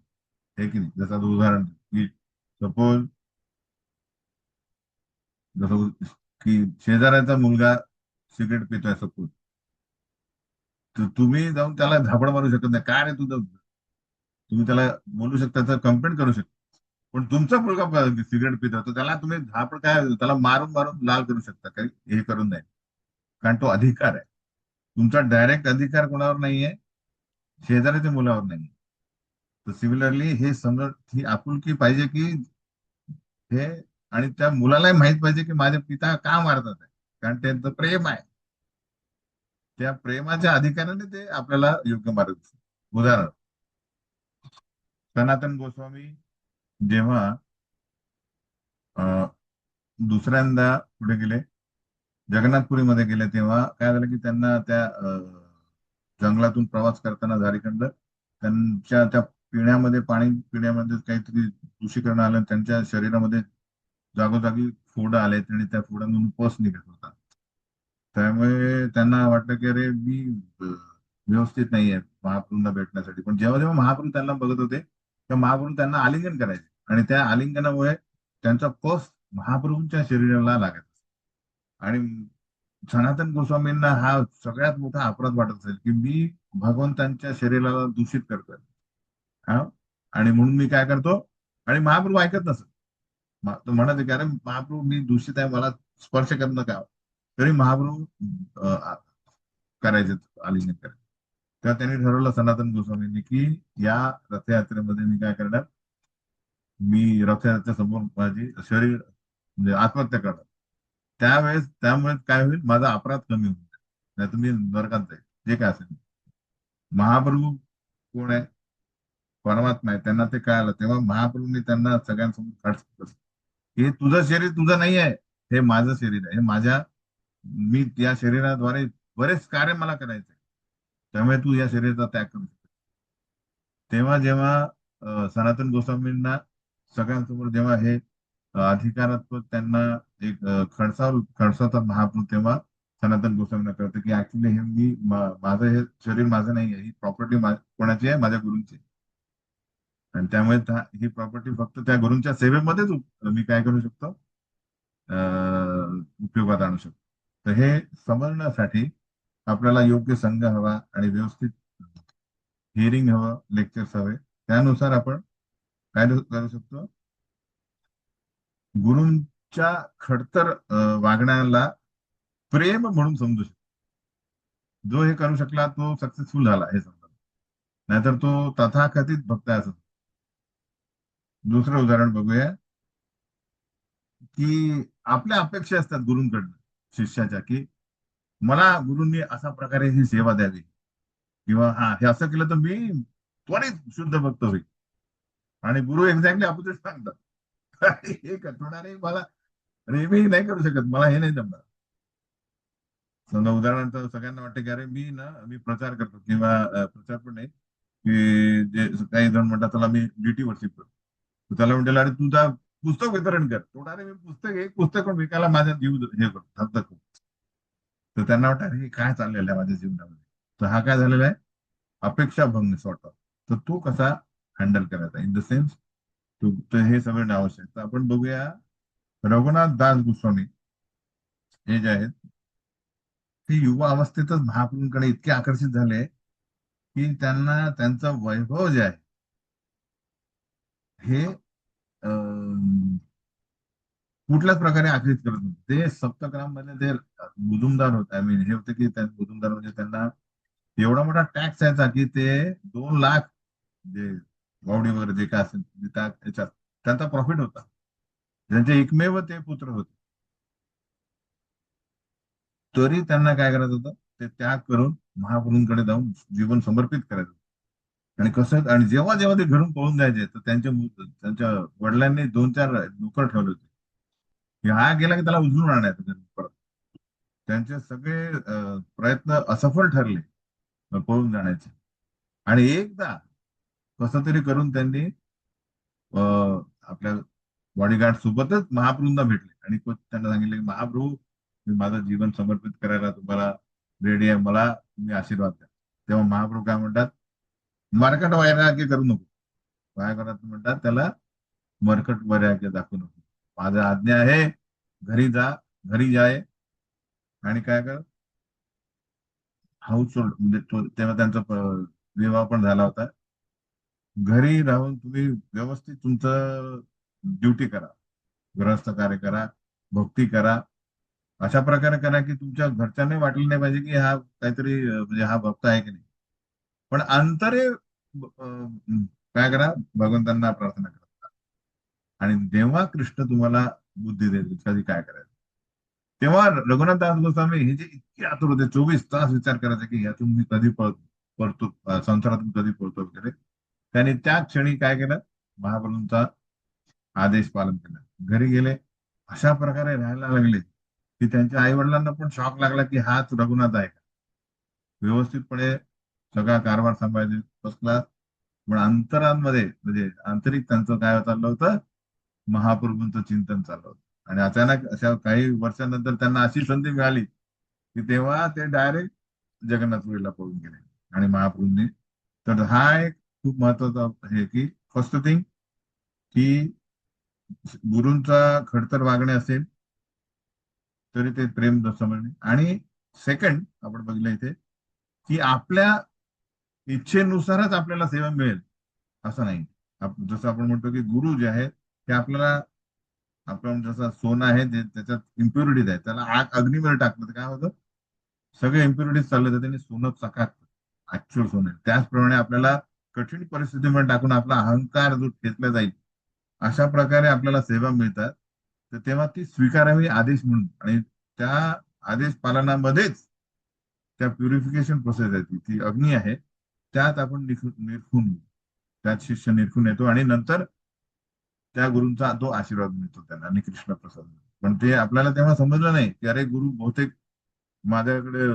हे की नाही. जसं आता उदाहरण की सपोज, जसं की शेजाऱ्याचा मुलगा सिगरेट पितोय सपोज, तर तुम्ही जाऊन त्याला झापड मारू शकत नाही, काय रे तुझं. तुम्ही त्याला बोलू शकता, तर कंप्लेंट करू शकता. पण तुमचा मुलगा सिगरेट पितो, तर त्याला तुम्ही झापड काय, त्याला मारून मारून लाल करू शकता, काही हे करून नाही. कारण तो अधिकार आहे. तुमचा डायरेक्ट अधिकार कोणावर नाहीये, शेजाऱ्याच्या मुलावर नाही. तर सिमिलरली हे समज, ही आपुलकी पाहिजे की हे, आणि त्या मुलालाही माहित पाहिजे की माझे पिता का मारतात आहे, कारण त्यांचं प्रेम आहे. त्या प्रेमाच्या अधिकाराने ते आपल्याला योग्य मार्ग दिसतात. उदाहरण, सनातन गोस्वामी जेव्हा अं, दुसऱ्यांदा पुढे गेले, जगन्नाथपुरीमध्ये गेले, तेव्हा काय झालं की त्यांना त्या जंगलातून प्रवास करताना झारीखंड, त्यांच्या त्या पाणी पिण्यामध्ये काहीतरी दूषीकरण आलं, त्यांच्या शरीरामध्ये जागोजागी फोड आलेत, आणि त्या फोडांमधून पस निघत होता. त्यामुळे त्यांना वाटलं की अरे मी व्यवस्थित नाहीये महाप्रभूंना भेटण्यासाठी. पण जेव्हा जेव्हा महाप्रभू त्यांना बघत होते, तेव्हा महाप्रभू त्यांना आलिंगन करायचे, आणि त्या आलिंगनामुळे त्यांचा पस महाप्रभूंच्या शरीराला लागत. आणि सनातन गोस्वामींना हा सगळ्यात मोठा अपराध वाटत असेल की मी भगवंतांच्या शरीराला दूषित करतोय. हा, आणि म्हणून मी काय करतो, आणि महाप्रभू ऐकत नसत. तो म्हणत की अरे महाप्रभू मी दूषित आहे, मला स्पर्श करणं का. तरी महाप्रभू अ, करायचे, आलिंगन करायचे. तेव्हा त्यांनी ठरवलं सनातन गोस्वामींनी की या रथयात्रेमध्ये मी काय करणार, मी रथयात्रेच्या समोर माझी शरीर म्हणजे आत्महत्या करणार. त्यामुळे काय होईल, माझा अपराध कमी होईल, नाही तुम्ही नरकात जाईल, जे काय असेल. महाप्रभू कोण आहे, परमात्मा आहे. त्यांना ते कळालं, तेव्हा महाप्रभूंनी त्यांना सगळ्यांसमोर खडस, हे तुझं शरीर तुझं नाही आहे, हे माझं शरीर आहे, हे मी या शरीराद्वारे बरेच कार्य मला करायचे, त्यामुळे तू या शरीराचा त्याग करू शकतो. तेव्हा जेव्हा सनातन गोस्वामींना सगळ्यांसमोर जेव्हा हे अधिकारात्मक त्यांना एक खडसावता महाप्रभू, तेव्हा सनातन गोस्वामींना कळतं की ऍक्च्युली हे माझं हे शरीर माझं नाही आहे, ही प्रॉपर्टी कोणाची आहे, माझ्या गुरूंची. आणि त्यामुळे ही प्रॉपर्टी फक्त त्या गुरूंच्या सेवेमध्येच मी काय करू शकतो, उपयोगात आणू शकतो. तर हे समजण्यासाठी आपल्याला योग्य संघ हवा, आणि व्यवस्थित हिअरिंग हवं, लेक्चर्स हवे, त्यानुसार आपण काय करू शकतो? गुरूंच्या खडतर वागण्याला प्रेम म्हणून समजू शकतो. जो हे करू शकला तो सक्सेसफुल झाला हे समजा, नाहीतर तो तथाकथित भक्त आहे असं. दुसरं उदाहरण बघूया, की आपल्या अपेक्षा असतात गुरूंकडनं, शिष्याच्या, की मला गुरूंनी अशा प्रकारे ही सेवा द्यावी, किंवा हा हे असं केलं तर मी त्वरित शुद्ध भक्त होईल. आणि गुरु एक्झॅक्टली अपोजिट सांगतात. हे कटवणारे मला, अरे मी नाही करू शकत, मला हे नाही जमणार. समजा उदाहरणार्थ सगळ्यांना वाटतं की अरे मी प्रचार करतो, किंवा प्रचार पण नाही, की जे काही जण म्हणतात चला मी ड्युटी वर्शिप करतो, तर त्याला म्हणतील अरे तू जा पुस्तक वितरण कर. तो अरे मी एक पुस्तक पण विकायला माझ्या जीव हे करतो, धगधगतो. तर त्यांना वाटतं अरे हे काय चाललेलं आहे माझ्या जीवनामध्ये. तर हा काय झालेला आहे, अपेक्षा भंग सॉर्ट ऑफ. तर तो कसा हँडल करायचा इन द सेन्स, तर हे सगळं आवश्यक. तर आपण बघूया, रघुनाथ दास गोस्वामी हे जे आहेत, ते युवा अवस्थेतच महाप्रभूंकडे इतके आकर्षित झाले, की त्यांना त्यांचं वैभव जे आहे हे कुठल्याच प्रकारे आकर्षित करत नव्हते. ते सप्तग्राम मध्ये ते मुजुमदार होते, आय मीन हे होते की मुजुमदार म्हणजे त्यांना एवढा मोठा टॅक्स यायचा की ते 2 लाख जे गावडी वगैरे जे काय असेल ते त्याच्यात त्यांचा प्रॉफिट होता. त्यांचे एकमेव ते पुत्र होते. तरी त्यांना काय करायचं होतं, ते त्याग करून महाप्रभूंकडे जाऊन जीवन समर्पित करायचं. आणि कसं, आणि जेव्हा जेव्हा ते घरून पळून जायचे तर त्यांच्या वडिलांनी 2-4 नोकर ठेवले होते, की हा गेला की त्याला उचलून आणायचं घरी परत. त्यांचे सगळे प्रयत्न असफल ठरले पळून जाण्याचे. आणि एकदा कसं तरी करून त्यांनी आपल्या बॉडीगार्ड सोबतच महाप्रभूंना भेटले, आणि त्यांना सांगितले की महाप्रभू, मी माझं जीवन समर्पित करायला तुम्हाला रेडी आहे, मला तुम्ही आशीर्वाद द्या. तेव्हा महाप्रभू काय म्हणतात, मरकट वैराग्य करू नको. काय करत म्हणतात त्याला, मरकट वैराग्य दाखवू नको. माझा आज्ञा आहे, घरी जा, घरी जाय. आणि काय कर, हाऊस होल्ड म्हणजे तेव्हा त्यांचा विवाह पण झाला होता. घरी राहून तुम्ही व्यवस्थित तुमचं ड्युटी करा, गृहस्थ कार्य करा, भक्ती करा. अशा प्रकारे करा की तुमच्या घरच्यांना वाटलं नाही पाहिजे की हा काहीतरी म्हणजे हा भक्त आहे की नाही. पण अंतरे काय करा, भगवंतांना प्रार्थना करा. आणि जेव्हा कृष्ण तुम्हाला बुद्धी देईल कधी काय करायचं, तेव्हा रघुनाथ दास गोस्वामी हे जे इतके आतुर होते, 24 तास विचार करायचे की यातून मी कधी पळतो, संसारातून कधी पळतो वगैरे. त्यांनी त्या क्षणी काय केलं, महाप्रभूंचा आदेश पालन केला, घरी गेले. अशा प्रकारे राहायला लागले की त्यांच्या आई वडिलांना पण शॉक लागला की हाच रघुनाथ आहे का, व्यवस्थितपणे सगळा कारभार सांभाळायचे बसला. पण अंतरांमध्ये म्हणजे आंतरिक त्यांचं काय चाललं होतं, महाप्रभूंचं चिंतन चाललं होतं. आणि अचानक अशा काही वर्षानंतर त्यांना अशी संधी मिळाली की तेव्हा ते डायरेक्ट जगन्नाथपुरीला पळून गेले आणि महाप्रभूंनी. तर हा एक खूप महत्वाचा हे की फर्स्ट थिंग, की गुरूंचा खडतर वागणे असेल तरी ते प्रेम समजणे. आणि सेकंड आपण बघितलं इथे, की आपल्या इच्छेनुसारच आपल्याला सेवा मिळेल असं नाही. जसं आपण म्हणतो की गुरु जे आहे ते आपल्याला, आपण जसं सोनं आहे त्याच्यात इम्प्युरिटीज आहे, त्याला आग अग्नीमध्ये टाकलं तर काय होतं, सगळे इम्प्युरिटीज चालले तर त्यांनी सोनं चकाकतं, ऍक्च्युअल सोनं आहे. त्याचप्रमाणे आपल्याला कठीण परिस्थितीमध्ये टाकून आपला अहंकार जो ठेचला जाईल अशा प्रकारे आपल्याला सेवा मिळतात. तर तेव्हा ती स्वीकारावी आदेश म्हणून, आणि त्या आदेश पालनामध्येच त्या प्युरिफिकेशन प्रोसेस आहे, ती अग्नी आहे, त्यात आपण निरखून येऊ. त्यात शिष्य निरखून येतो आणि नंतर त्या गुरूंचा तो आशीर्वाद मिळतो त्यांना आणि कृष्ण प्रसाद मिळतो. पण ते आपल्याला तेव्हा समजलं नाही की अरे गुरु बहुतेक माझ्याकडे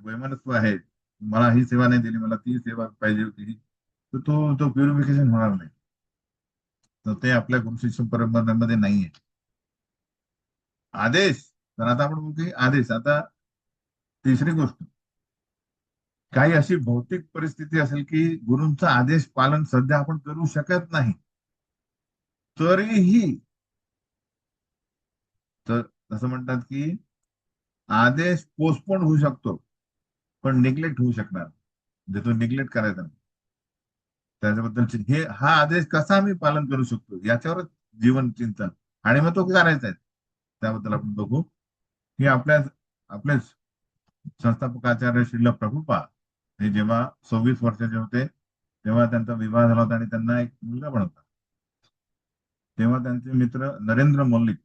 वैमनत्व आहे, मला ही सेवा नाही दिली, मला ती सेवा पाहिजे होती ही. तर तो तो प्युरिफिकेशन होणार नाही. तर ते आपल्या गुरु शिष्य परंपरांमध्ये नाहीये. आदेश, तर आता आपण बघू की आदेश. आता तिसरी गोष्ट, काही अशी भौतिक परिस्थिती असेल की गुरूंचा आदेश पालन सध्या आपण करू शकत नाही, तरीही, तर असं म्हणतात की आदेश पोस्टपोन होऊ शकतो पण निग्लेक्ट होऊ शकणार, म्हणजे तो निग्लेक्ट करायचा नाही. त्याच्याबद्दलचे हा आदेश कसा आम्ही पालन करू शकतो याच्यावरच जीवन चिंतन, आणि मग तो करायचा आहे. त्याबद्दल आपण बघू की आपले संस्थापकाचार्य श्रील प्रभुपाद हे जेव्हा 26 वर्षाचे होते तेव्हा त्यांचा विवाह झाला होता आणि त्यांना एक मुलगा पण होता. तेव्हा त्यांचे मित्र नरेंद्र मौलिक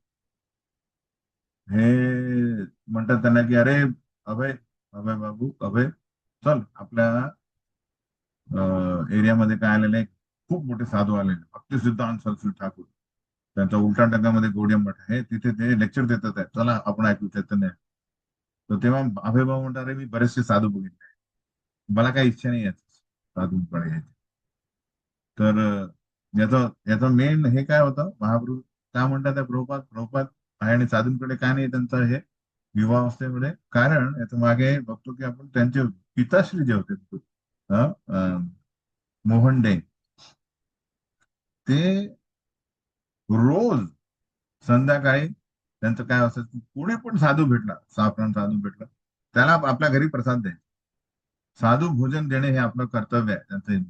हे म्हणतात त्यांना की अरे अभय, अभय बाबू, अभय चल आपल्या एरियामध्ये काय आलेले खूप मोठे साधू आलेले भक्ती सिद्धांत सरस्वती ठाकूर, त्यांचा उलटा टंगामध्ये गोडिया मठ आहे, तिथे ते लेक्चर देतात आहे, चला आपण ऐकू चैतन्य. तर तेव्हा अभय बाबू म्हणतात अरे मी बरेचसे साधू बघितले, मला काही इच्छा नाही याची साधूंकडे यायची. तर याचं याचं मेन हे काय होतं, महाप्रभू काय म्हणतात त्या प्रभुपाद प्रभुपाद आहे आणि साधूंकडे काय नाही त्यांचं हे विवाहावस्थेमध्ये. कारण याच्या मागे बघतो की आपण त्यांचे पिताश्री जे होते मोहन डे, ते रोज संध्याकाळी त्यांचं काय असं कोणी पण साधू भेटला, साफरान साधू भेटला, त्याला आपल्या घरी प्रसाद द्यायचे. साधू भोजन देणे हे आपलं कर्तव्य आहे त्यांचं.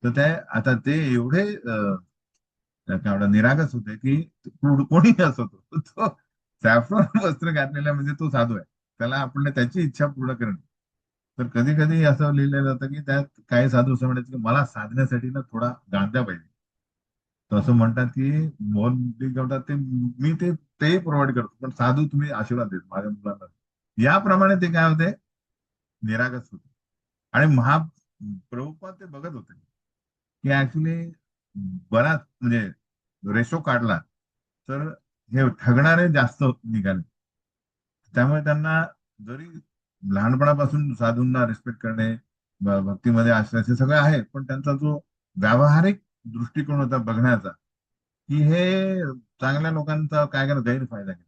तर ते आता ते एवढे काय म्हणतात निरागस होते की कोणी असो तो सॅफ्रॉन वस्त्र घातलेला म्हणजे तो साधू आहे, त्याला आपण त्याची इच्छा पूर्ण करणे. तर कधी कधी असं लिहिलेलं जातं की त्यात काही साधू असं म्हणतात की मला साधण्यासाठी ना थोडा गांजा पाहिजे. तर असं म्हणतात की मोहन म्हणतात ते मी ते प्रोव्हाइड करतो, पण साधू तुम्ही आशीर्वाद देत माझ्या मुलांना. याप्रमाणे ते काय होते, निरागस होते. आणि प्रभुपाद ते बघत होते की ऍक्च्युली बराच म्हणजे रेशो काढला तर हे ठगणारे जास्त निघाले. त्यामुळे त्यांना जरी लहानपणापासून साधूंना रिस्पेक्ट करणे, भक्तीमध्ये असण्याचे सगळं आहे, पण त्यांचा जो व्यावहारिक दृष्टिकोन होता बघण्याचा, की हे चांगल्या लोकांचा काय करा गैरफायदा घ्या,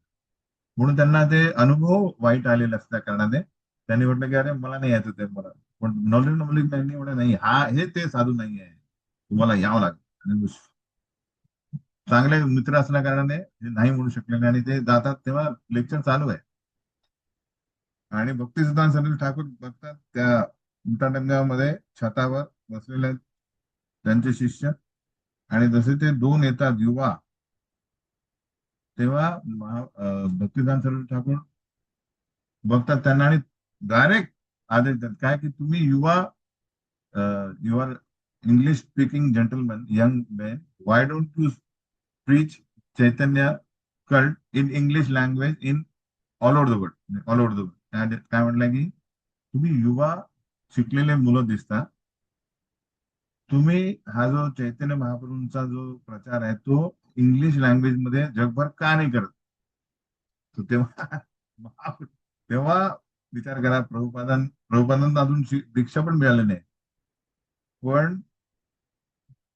म्हणून त्यांना ते अनुभव वाईट आलेले असल्या कारणाने त्यांनी म्हटलं की अरे मला नाही यायचं ते मला. पण नॉलेज नॉलेज त्यांनी म्हटलं नाही, हे ते साधू नाही आहे, तुम्हाला यावं लागेल. आणि चांगले मित्र असल्या कारणाने ते नाही म्हणू शकले नाही आणि ते जातात तेव्हा लेक्चर चालू आहे. आणि भक्तिसिद्धांत सरस्वती ठाकूर बघतात त्या उलटाटंगामध्ये छतावर बसलेले आहेत त्यांचे शिष्य, आणि जसे ते दोन येतात युवा, तेव्हा भक्तिसिद्धांत सरस्वती ठाकूर बघतात त्यांना आणि डायरेक्ट आदेश देतात काय की तुम्ही युवा, you're English speaking gentleman young man, why don't you preach Chaitanya cult in English language in all over the world, all over the world. काय म्हटलंय की तुम्ही युवा शिकलेले मुलं दिसता, तुम्ही हा जो चैतन्य महाप्रभूंचा जो प्रचार आहे तो इंग्लिश लँग्वेज मध्ये जगभर का नाही करत. तर तेव्हा तेव्हा विचार करा, प्रभुपादांना अजून दीक्षा पण मिळाली नाही, पण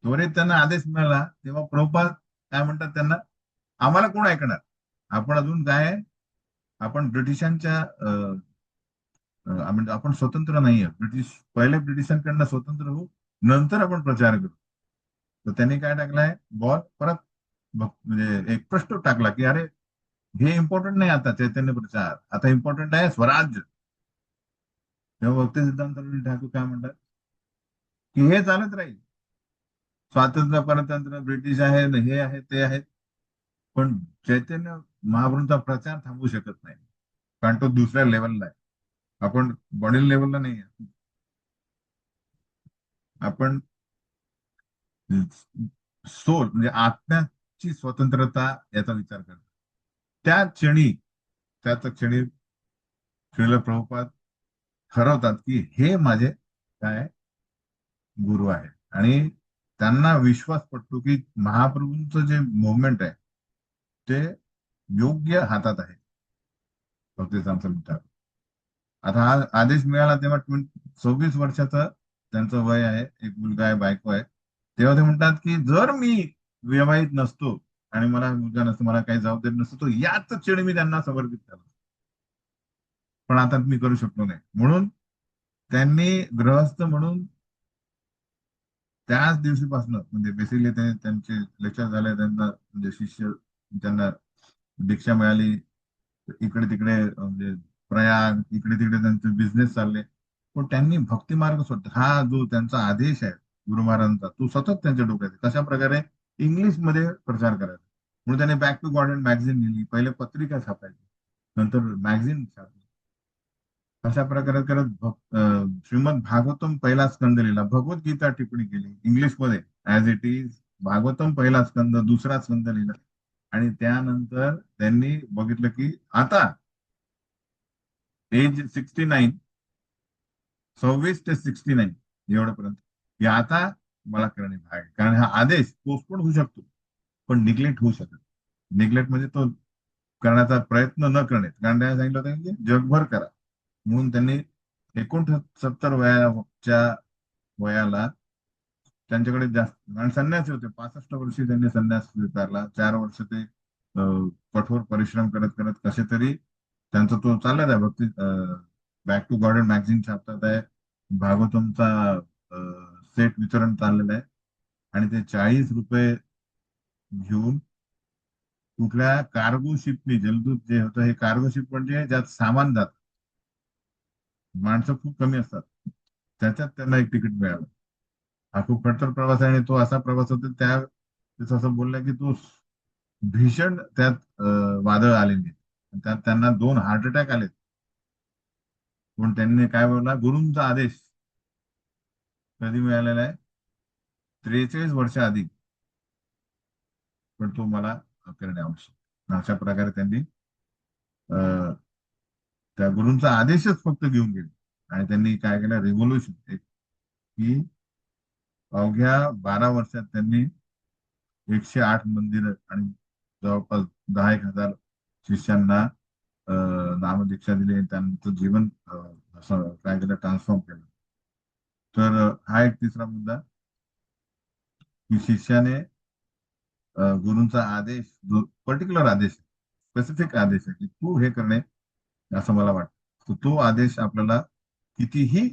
त्वरित त्यांना आदेश मिळाला तेव्हा प्रभुपाद काय म्हणतात त्यांना, आम्हाला कोण ऐकणार, आपण अजून काय आहे, आपण ब्रिटिशांच्या म्हणजे आपण स्वतंत्र नाहीये, पहिले ब्रिटिशांकडनं स्वतंत्र होऊ, नंतर आपण प्रचार करू. तर त्यांनी काय टाकलाय बॉल परत म्हणजे एक प्रश्न टाकला की अरे हे इम्पॉर्टंट नाही आता चैतन्य प्रचार, आता इम्पॉर्टंट आहे स्वराज्य. तेव्हा भक्ती सिद्धांत ठाकूर काय म्हणतात की हे चालत राहील, स्वातंत्र्य परतंत्र ब्रिटिश आहे हे आहे ते आहे, पण चैतन्य महाप्रभूंचा प्रचार थांबू शकत नाही, कारण तो दुसऱ्या लेवलला आहे, आपण बॉडी लेवलला नाही आहे. आपण सोल म्हणजे आत्म्याची स्वतंत्रता याचा विचार करतो. त्या क्षणी त्याच क्षणी श्रील प्रभुपाद ठरवतात की हे माझे काय गुरु आहे, आणि त्यांना विश्वास पडतो की महाप्रभूंचं जे मुवमेंट आहे ते योग्य हातात आहे. भक्ती सांगतात आता हा आदेश मिळाला तेव्हा 26 वर्षाचं त्यांचं वय आहे, एक मुलगा आहे, बायको आहे. तेव्हा ते म्हणतात की जर मी विवाहित नसतो आणि मला मुलगा नसतो, मला काही जबाबदारी नसतो, तो याच क्षणी मी त्यांना समर्पित केलं, पण आता मी करू शकलो नाही. म्हणून त्यांनी गृहस्थ म्हणून त्याच दिवशीपासून म्हणजे बेसिकली त्यांचे लेक्चर झाले, त्यांना म्हणजे शिष्य त्यांना दीक्षा मिळाली, इकडे तिकडे म्हणजे प्रयाग इकडे तिकडे त्यांचे बिझनेस चालले, पण त्यांनी भक्ती मार्ग सोडला. हा जो त्यांचा आदेश आहे गुरु महाराजांचा तो सतत त्यांच्या डोक्यात आहे. कशा प्रकारे इंग्लिशमध्ये प्रचार करायचा. म्हणून त्याने बॅक टू गॉड मॅगझिन लिहिली. पहिले पत्रिका छापायची, नंतर मॅगझिन छापली. अशा प्रकारे करत श्रीमद भागवतम पहिला स्कंद लिहिला. भगवद्गीता टिप्पणी केली इंग्लिशमध्ये ऍज इट इज. भागवतम पहिला स्कंद, दुसरा स्कंद लिहिला. आणि त्यानंतर त्यांनी बघितलं की आता एज 69, 26 ते 69 एवढ्यापर्यंत हे आता मला करणे भाग आहे. कारण हा आदेश पोस्टपोन होऊ शकतो, पण निग्लेक्ट होऊ शकत. निग्लेक्ट म्हणजे तो करण्याचा प्रयत्न न करणे. कारण त्याने सांगितलं होतं की जगभर करा. म्हणून त्यांनी 69 वयाच्या वयाला त्यांच्याकडे जास्त, आणि संन्यासी होते. 65 वर्षी त्यांनी संन्यास स्वीकारला. 4 वर्ष ते कठोर परिश्रम करत करत कसे तरी त्यांचा तो चाललाच आहे भक्ती. बॅक टू गॉड मॅगझिन छापतात आहे. भागवतमचा सेट वितरण चाललेलं आहे. आणि ते 40 रुपये घेऊन कुठल्या कार्गो शिपनी, जलदूत जे होतं हे कार्गो शिप म्हणजे ज्यात सामान जात, माणसं खूप कमी असतात, त्याच्यात त्यांना एक तिकीट मिळालं. हा खूप खडतर प्रवास आहे. आणि तो असा प्रवास होता त्याचं असं बोललं की तो भीषण त्यात वादळ आलेली. त्यात त्यांना 2 हार्ट अटॅक आले. पण त्यांनी काय बोलला, गुरूंचा आदेश कधी मिळालेला आहे, 43 वर्ष आधी, पण तो मला करणे आवश्यक. अशा प्रकारे त्यांनी अं, त्या गुरूंचा आदेशच फक्त घेऊन गेले. आणि त्यांनी काय केलं, रिव्होल्युशन, की अवघ्या 12 वर्षात त्यांनी 108 मंदिर आणि जवळपास 10,000 शिष्यांना नामदीक्षा दिली. आणि त्यांचं जीवन असं काय केलं, ट्रान्सफॉर्म केलं. तर हा एक तिसरा मुद्दा, की शिष्याने गुरूंचा आदेश, जो पर्टिक्युलर आदेश, स्पेसिफिक आदेश आहे की तू हे करणे, असं मला वाटतं. तर तो आदेश आपल्याला कितीही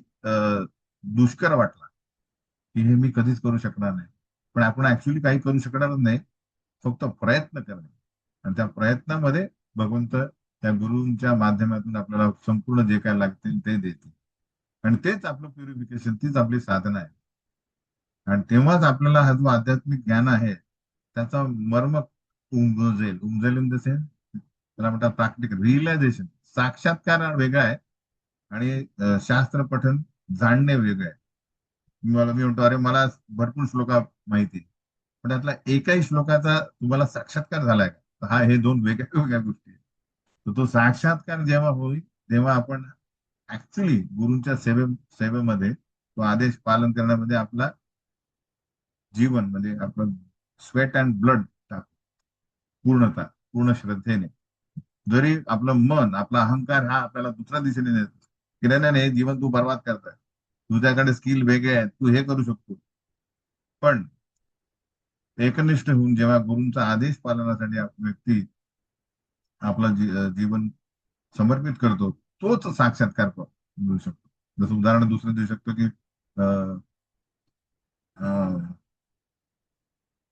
दुष्कर वाटला, की हे मी कधीच करू शकणार नाही, पण आपण ऍक्च्युली काही करू शकणारच नाही, फक्त प्रयत्न करणे. आणि त्या प्रयत्नामध्ये भगवंत त्या गुरूंच्या माध्यमातून आपल्याला संपूर्ण जे काय लागतील ते देतील. आणि तेच आपलं प्युरिफिकेशन, तीच आपली साधना आहे. आणि तेव्हाच आपल्याला हा जो आध्यात्मिक ज्ञान आहे त्याचा मर्म उमजेल. उमजेल इन द सेन्स, त्याला म्हणतात प्रॅक्टिकल रिअलायझेशन. साक्षात्कार वेगळा आहे आणि शास्त्र पठन, जाणणे वेगळं आहे. मी म्हणतो अरे मला भरपूर श्लोका माहिती, पण त्यातला एकाही श्लोकाचा तुम्हाला साक्षात्कार झालाय का? तर हा, हे दोन वेगळ्या वेगळ्या गोष्टी आहेत. तर तो साक्षात्कार जेव्हा होईल तेव्हा आपण ऍक्च्युली गुरूंच्या सेवेमध्ये, तो आदेश पालन करण्यामध्ये आपला जीवन म्हणजे आपलं स्वेट अँड ब्लड टाकू, पूर्णता, पूर्ण श्रद्धेने. जरी आपलं मन, आपला अहंकार हा आपल्याला दुसऱ्या दिशेने नेतो की नाही नाही नाही, हे जीवन तू बर्बाद करताय, तुझ्याकडे स्किल वेगळे आहेत, तू हे करू शकतो. पण एकनिष्ठ होऊन जेव्हा गुरूंचा आदेश पालनासाठी व्यक्ती आपलं जीवन समर्पित करतो, तोच साक्षात्कार मिळू शकतो. जसं उदाहरण दुसरं देऊ शकतो की अं, अं,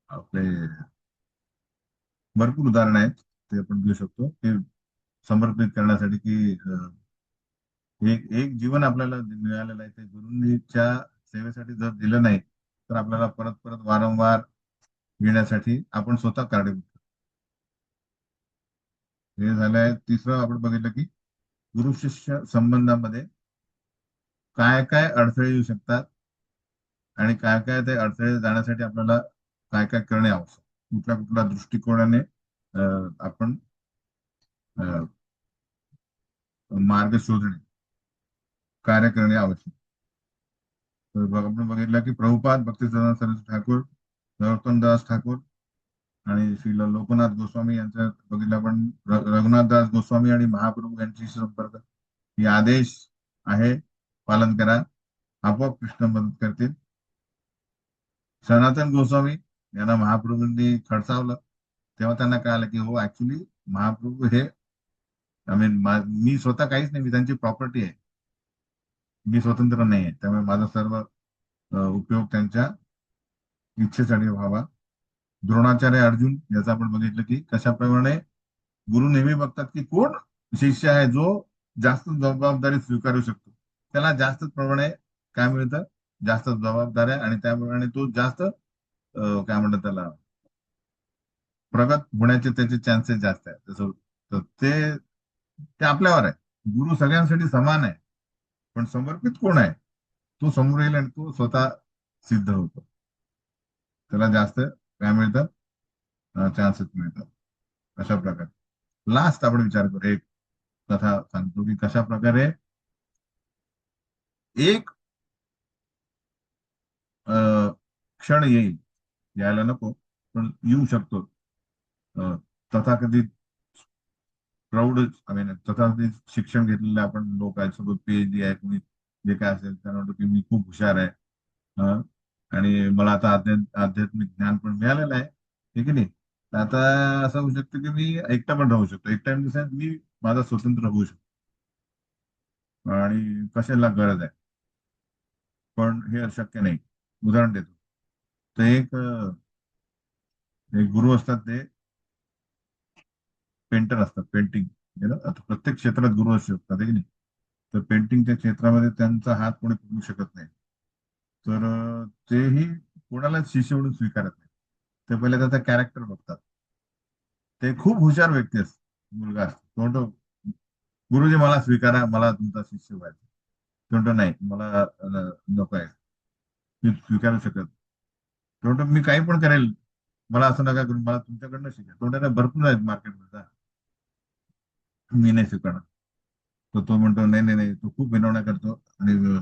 आपले भरपूर उदाहरण आहेत, ते आपण देऊ शकतो ते समर्पित करण्यासाठी की एक एक जीवन आपल्याला मिळालेलं आहे, ते गुरूंच्या सेवेसाठी जर दिलं नाही तर आपल्याला परत परत वारंवार घेण्यासाठी आपण स्वतः कारणीभूत. हे झालंय. तिसरं आपण बघितलं की गुरु शिष्य संबंधामध्ये काय काय अडथळे येऊ शकतात, आणि काय काय ते अडथळे जाण्यासाठी आपल्याला काय काय करणे आवश्यक, कुठल्या कुठल्या दृष्टिकोनाने आपण मार्ग शोधणे, कार्य करणे आवश्यक. तर आपण बघितलं की प्रभुपाद भक्तिसिद्धांत सरस्वती ठाकूर, नरोत्तम दास ठाकूर आणि श्री लोकनाथ गोस्वामी यांच्या बघितलं आपण. रघुनाथ दास गोस्वामी आणि महाप्रभू यांची संपर्क, ही आदेश आहे, पालन करा, आपोआप कृष्ण मदत करतील. सनातन गोस्वामी यांना महाप्रभूंनी खडसावलं, तेव्हा त्यांना कळालं की हो ऍक्च्युली महाप्रभू हे, आय मीन, मी स्वतः काहीच नाही, मी त्यांची प्रॉपर्टी आहे, मी स्वतंत्र नाही आहे. त्यामुळे माझा सर्व उपयोग त्यांच्या इच्छेसाठी व्हावा. द्रोणाचार्य अर्जुन याचं आपण बघितलं की कशाप्रमाणे गुरु नेहमी बघतात की कोण शिष्य आहे जो जास्त जबाबदारी स्वीकारू शकतो, त्याला जास्त प्रमाणे काय मिळतं, जास्त जबाबदार आहे आणि त्यामुळे तो जास्त काय म्हणतात त्याला प्रगत होण्याचे त्याचे चान्सेस जास्त आहेत. तसं तर ते ते आपल्यावर आहे. गुरु सगळ्यांसाठी समान आहे, पण समर्पित कोण आहे तो समोर येईल आणि तो स्वतः सिद्ध होतो. त्याला जास्त काय मिळतात, चान्सेस मिळतात. अशा प्रकारे लास्ट आपण विचार करू, एक कथा सांगतो की कशा प्रकारे एक अ, क्षण येईल, यायला नको पण येऊ शकतो. अ, तथाकथित प्रौढ आय मीन तथाकथित शिक्षण घेतलेले आपण लोक आहेत, सोबत पीएचडी आहे, कुणी जे काय असेल त्यांना वाटतं की मी खूप हुशार आहे. हं. आणि मला आता आध्यात्मिक ज्ञान पण मिळालेलं आहे, ठीक आहे नाही. तर आता असं होऊ शकतं की मी एकटा पण राहू शकतो, एकटा इन द सेन्स मी माझा स्वतंत्र होऊ शकतो आणि कशाला गरज आहे. पण हे अशक्य नाही. उदाहरण देतो. तर एक गुरु असतात, ते पेंटर असतात, पेंटिंग. आता प्रत्येक क्षेत्रात गुरु असू शकतात, आहे की नाही. तर पेंटिंगच्या क्षेत्रामध्ये त्यांचा हात कोणी पकडू शकत नाही. तर तेही कोणालाच शिष्य म्हणून स्वीकारत नाही. ते पहिले त्याचा कॅरेक्टर बघतात. ते खूप हुशार व्यक्ती असते, मुलगा असतो, तो म्हणतो गुरुजी मला स्वीकारा, मला तुमचा शिष्य व्हायचं. तो म्हणतो नाही, मला नको आहे, मी स्वीकारू शकत. तो म्हणतो मी काही पण करेल, मला असं नका करून, मला तुमच्याकडनं शिका. तो म्हणतो भरपूर आहेत मार्केटमध्ये, मी नाही स्वीकारणार. तर तो म्हणतो नाही नाही नाही, तो खूप विनवण्या करतो आणि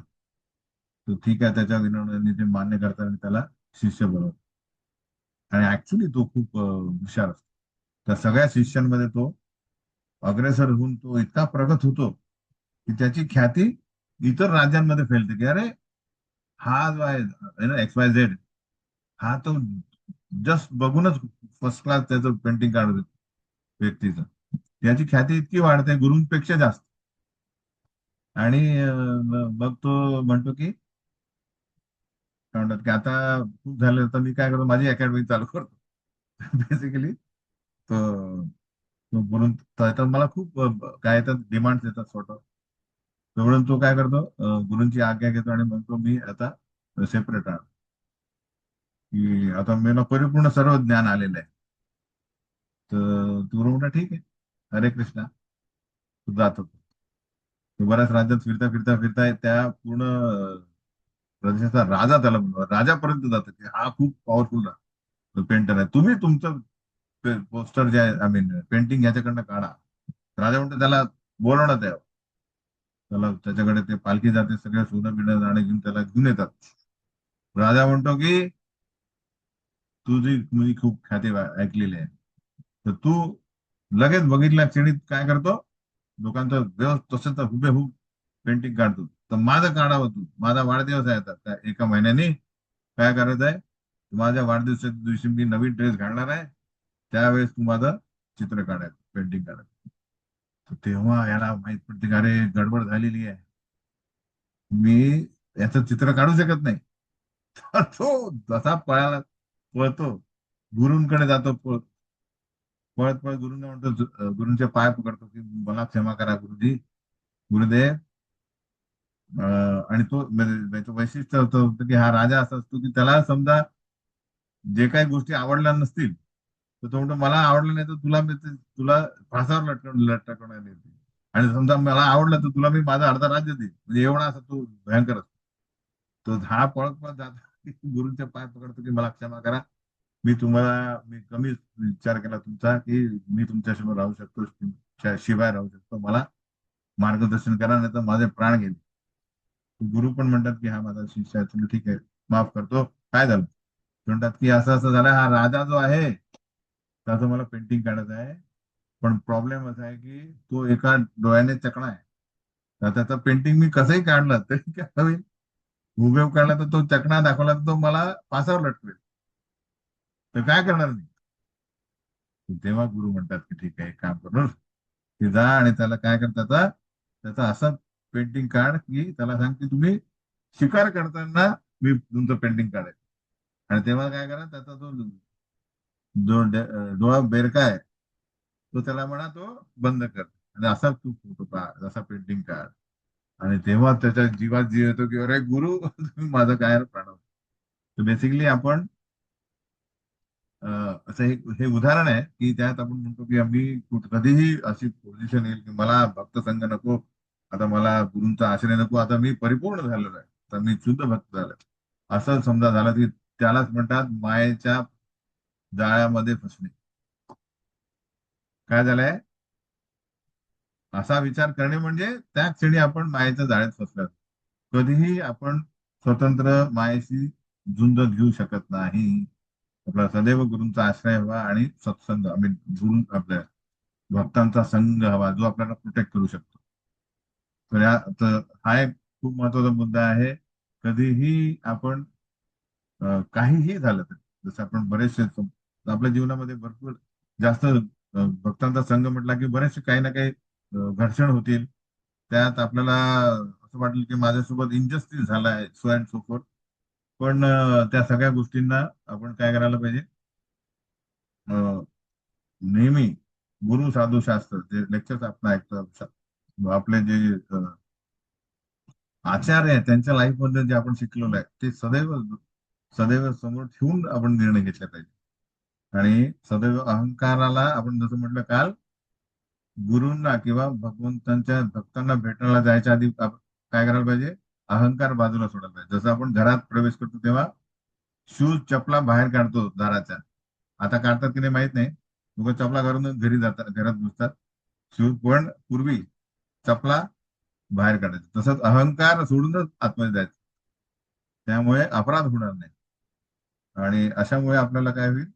तो ठीक आहे, त्याच्या विनवण्याने ते मान्य करतात आणि त्याला शिष्य बनवतो. आणि ऍक्च्युली तो खूप हुशार असतो. त्या सगळ्या शिष्यांमध्ये तो अग्रेसर होऊन तो इतका प्रगत होतो की त्याची ख्याती इतर राज्यांमध्ये फैलते की अरे, हा जो आहे ना XYZ, हा तो जस्ट बघूनच फर्स्ट क्लास त्याचं पेंटिंग काढत व्यक्तीचं. त्याची ख्याती इतकी वाढते गुरूंपेक्षा जास्त. आणि मग तो म्हणतो की काय म्हणतात की आता खूप झालं, तर मी काय करतो, माझी अकॅडमी चालू करतो. बेसिकली तो तो म्हणून तर मला खूप काय तर डिमांड्स येतात स्वतः. म्हणून तो काय करतो, गुरूंची आज्ञा घेतो आणि म्हणतो मी आता सेपरेट आहे, की आता मला परिपूर्ण सर्व ज्ञान आलेलं आहे. तर गुरु म्हणता ठीक आहे, हरे कृष्णा, तू जातो. तो बऱ्याच राज्यात फिरता फिरता फिरता त्या पूर्ण प्रदेशाचा राजा त्याला म्हणतो, राजापर्यंत जातो की हा खूप पॉवरफुल पेंटर आहे, तुम्ही तुमचं पोस्टर जे आहे, आय मीन पेंटिंग याच्याकडनं काढा. राजा म्हणतो त्याला बोलवण्यात यावं. त्याला त्याच्याकडे ते पालखी जाते, सगळ्या सोनं बिनं नाणे घेऊन त्याला घेऊन येतात. राजा म्हणतो की तुझी मी खूप ख्याती ऐकलेली आहे, तर तू लगेच बघितल्या क्षणी काय करतो, लोकांचं व्यवस्थित तसं तर हुबेहूब पेंटिंग काढतो. तर माझं काढावं, तू माझा वाढदिवस आहे आता एका महिन्याने, काय करायचं आहे, माझ्या वाढदिवसाच्या दिवशी मी नवीन ड्रेस घालणार आहे, त्यावेळेस तू माझं चित्र काढायचं, पेंटिंग काढायचं. तर तेव्हा याला माहित पडते का अरे गडबड झालेली आहे, मी याचं चित्र काढू शकत नाही. तर तो जसा पळाला पळतो, गुरूंकडे जातो, पळत पळत गुरुंना म्हणतो, गुरूंचे पाय पकडतो की मला क्षमा करा गुरुजी, गुरुदेव. आणि तो म्हणजे तो वैशिष्ट्य होतं की हा राजा असा असतो की त्याला समजा जे काही गोष्टी आवडल्या नसतील, तर तो म्हणतो मला आवडलं नाही तर तुला मी तुला फासावर लटकवण्यात येते. आणि समजा मला आवडलं तर तुला मी माझं अर्ध राज्य देईन, म्हणजे एवढा असा तो भयंकर असतो. तो हा पळत पळत जातो गुरुंचे पाय पकडतो की मला क्षमा करा, मी कमी विचार केला तुमचा की मी तुमच्यासमोर राहू शकतो, तुमच्या शिवाय राहू शकतो, मला मार्गदर्शन करा नाही तर माझे प्राण घेईल. गुरु पण म्हणतात की हा माझा शिष्य आहे, तुम्ही ठीक आहे, माफ करतो. काय झालं, म्हणतात की असं असं झालं, हा राजा जो आहे त्याचं मला पेंटिंग काढायचं आहे, पण प्रॉब्लेम असा आहे की तो एका डोळ्याने चकणा आहे. तर त्याचं पेंटिंग मी कसंही काढलं तरी काय होईल, हुबेहूब काढला तर तो चकणा दाखवला तर तो मला फासावर लटकवेल. तर काय करणार मी. तेव्हा गुरु म्हणतात की ठीक आहे, एक काम करू, की जा आणि त्याला काय करतात, त्याचा असं पेंटिंग काढ की त्याला सांग की तुम्ही शिकार करताना मी तुमचं पेंटिंग काढेल. आणि तेव्हा काय करा, त्याचा जो जो डोळा बेरका आहे, तो त्याला म्हणा तो बंद कर आणि असा तू फोटो काढ, असा पेंटिंग काढ. आणि तेव्हा त्याच्या जीवात जीव येतो की अरे गुरु तुम्ही माझं काय प्राण. तर बेसिकली आपण असं हे उदाहरण आहे की त्यात आपण म्हणतो की आम्ही कधीही अशी पोझिशन येईल की मला भक्त संघ नको, आता मला गुरूंचा आश्रय नको, आता मी परिपूर्ण झालेलो आहे, तर मी शुद्ध भक्त झालोय, असं समजा झालं की त्यालाच म्हणतात मायेच्या जाळ्यामध्ये फसणे. काय झालंय, असा विचार करणे म्हणजे त्या क्षणी आपण मायेच्या जाळ्यात फसलो. कधीही आपण स्वतंत्र मायेशी झुंज घेऊ शकत नाही. आपला सदैव गुरूंचा आश्रय हवा आणि सत्संग, आय मीन गुरु आपल्या भक्तांचा संघ हवा जो आपल्याला प्रोटेक्ट करू शकतो. तर हा एक खूप महत्वाचा मुद्दा आहे. कधीही आपण काहीही झालं तरी, जसं आपण बरेचसे आपल्या जीवनामध्ये भरपूर जास्त भक्तांचा संघ म्हटला की बरेचसे काही ना काही घर्षण होतील. त्यात आपल्याला असं वाटेल की माझ्यासोबत इनजस्टिस झालाय, सो अँड सो फोर्थ. पण त्या सगळ्या गोष्टींना आपण काय करायला पाहिजे, अ, नेहमी गुरु साधू शास्त्र जे लेक्चर्स आपण ऐकतो, आपले जे आचार्य आहेत त्यांच्या लाईफ मध्ये जे आपण शिकलेलो आहे ते सदैव सदैव समोर ठेवून आपण निर्णय घेतले पाहिजे. आणि सदैव अहंकाराला आपण जसं म्हटलं काल, गुरूंना किंवा भगवंतांच्या भक्तांना भेटायला जायच्या आधी आपण काय करायला पाहिजे, अहंकार बाजूला सोडायला पाहिजे. जसं आपण घरात प्रवेश करतो तेव्हा शूज चपला बाहेर काढतो दाराच्या, आता काढतात की नाही माहित नाही, लोक चपला घालून घरी जातात, घरात घुसतात. शूज पण पूर्वी चपला बाहेर काढायचं, तसंच अहंकार सोडूनच आतमध्ये जायचं. त्यामुळे अपराध होणार नाही. आणि अशामुळे आपल्याला काय होईल,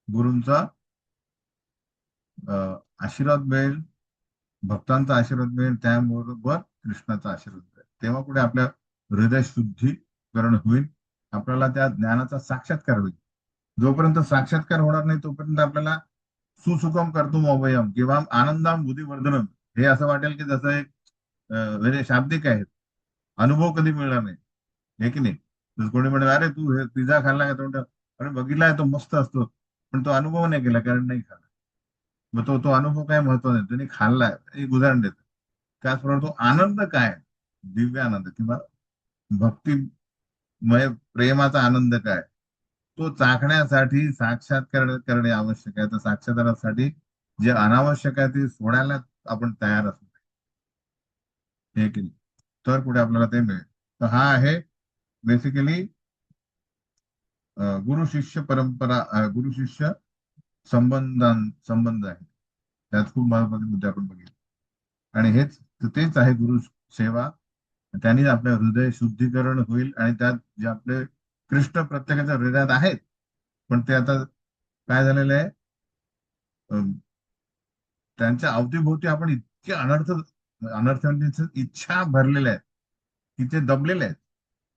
गुरूंचा आशीर्वाद मिळेल, भक्तांचा आशीर्वाद मिळेल, त्याबरोबर कृष्णाचा आशीर्वाद मिळेल. तेव्हा पुढे आपल्या हृदय शुद्धीकरण होईल, आपल्याला त्या ज्ञानाचा साक्षात्कार होईल. जोपर्यंत साक्षात्कार होणार नाही तोपर्यंत आपल्याला सुसुखम कर्तुम अभयम किंवा आनंदाम बुद्धिवर्धनम हे असं वाटेल की जसं एक म्हणजे शाब्दिक आहे, अनुभव कधी मिळणार नाही. हे की नाही. जर कोणी म्हणेल अरे तू हे पिझ्झा खाल्ला का, तो म्हणतो, अरे बघितलाय तो मस्त असतो, पण तो अनुभव नाही केला कारण नाही खाल्ला. मग तो तो अनुभव काय महत्वाचा नाही, त्यांनी खाल्लाय, एक उदाहरण देतो. त्याचप्रमाणे तो आनंद काय, दिव्य आनंद किंवा भक्तिमय प्रेमाचा आनंद काय, तो चाखण्यासाठी साक्षात्कार करणे आवश्यक आहे. तर साक्षात्कारासाठी जे अनावश्यक आहे ते सोडायला आपण तयार असतो, हे की नाही, तर पुढे आपल्याला ते मिळेल. तर हा आहे बेसिकली गुरु शिष्य परंपरा, गुरु शिष्य संबंध आहे. त्यात खूप महत्वाचे मुद्दे आपण बघितले. आणि तेच आहे गुरु सेवा. त्यांनी आपल्या हृदय शुद्धीकरण होईल आणि त्यात जे आपले कृष्ण प्रत्येकाच्या हृदयात आहेत, पण ते आता काय झालेलं आहे, अं, त्यांच्या अवतीभोवती आपण इतके अनर्थांची इच्छा भरलेल्या आहेत की ते दबलेले आहेत,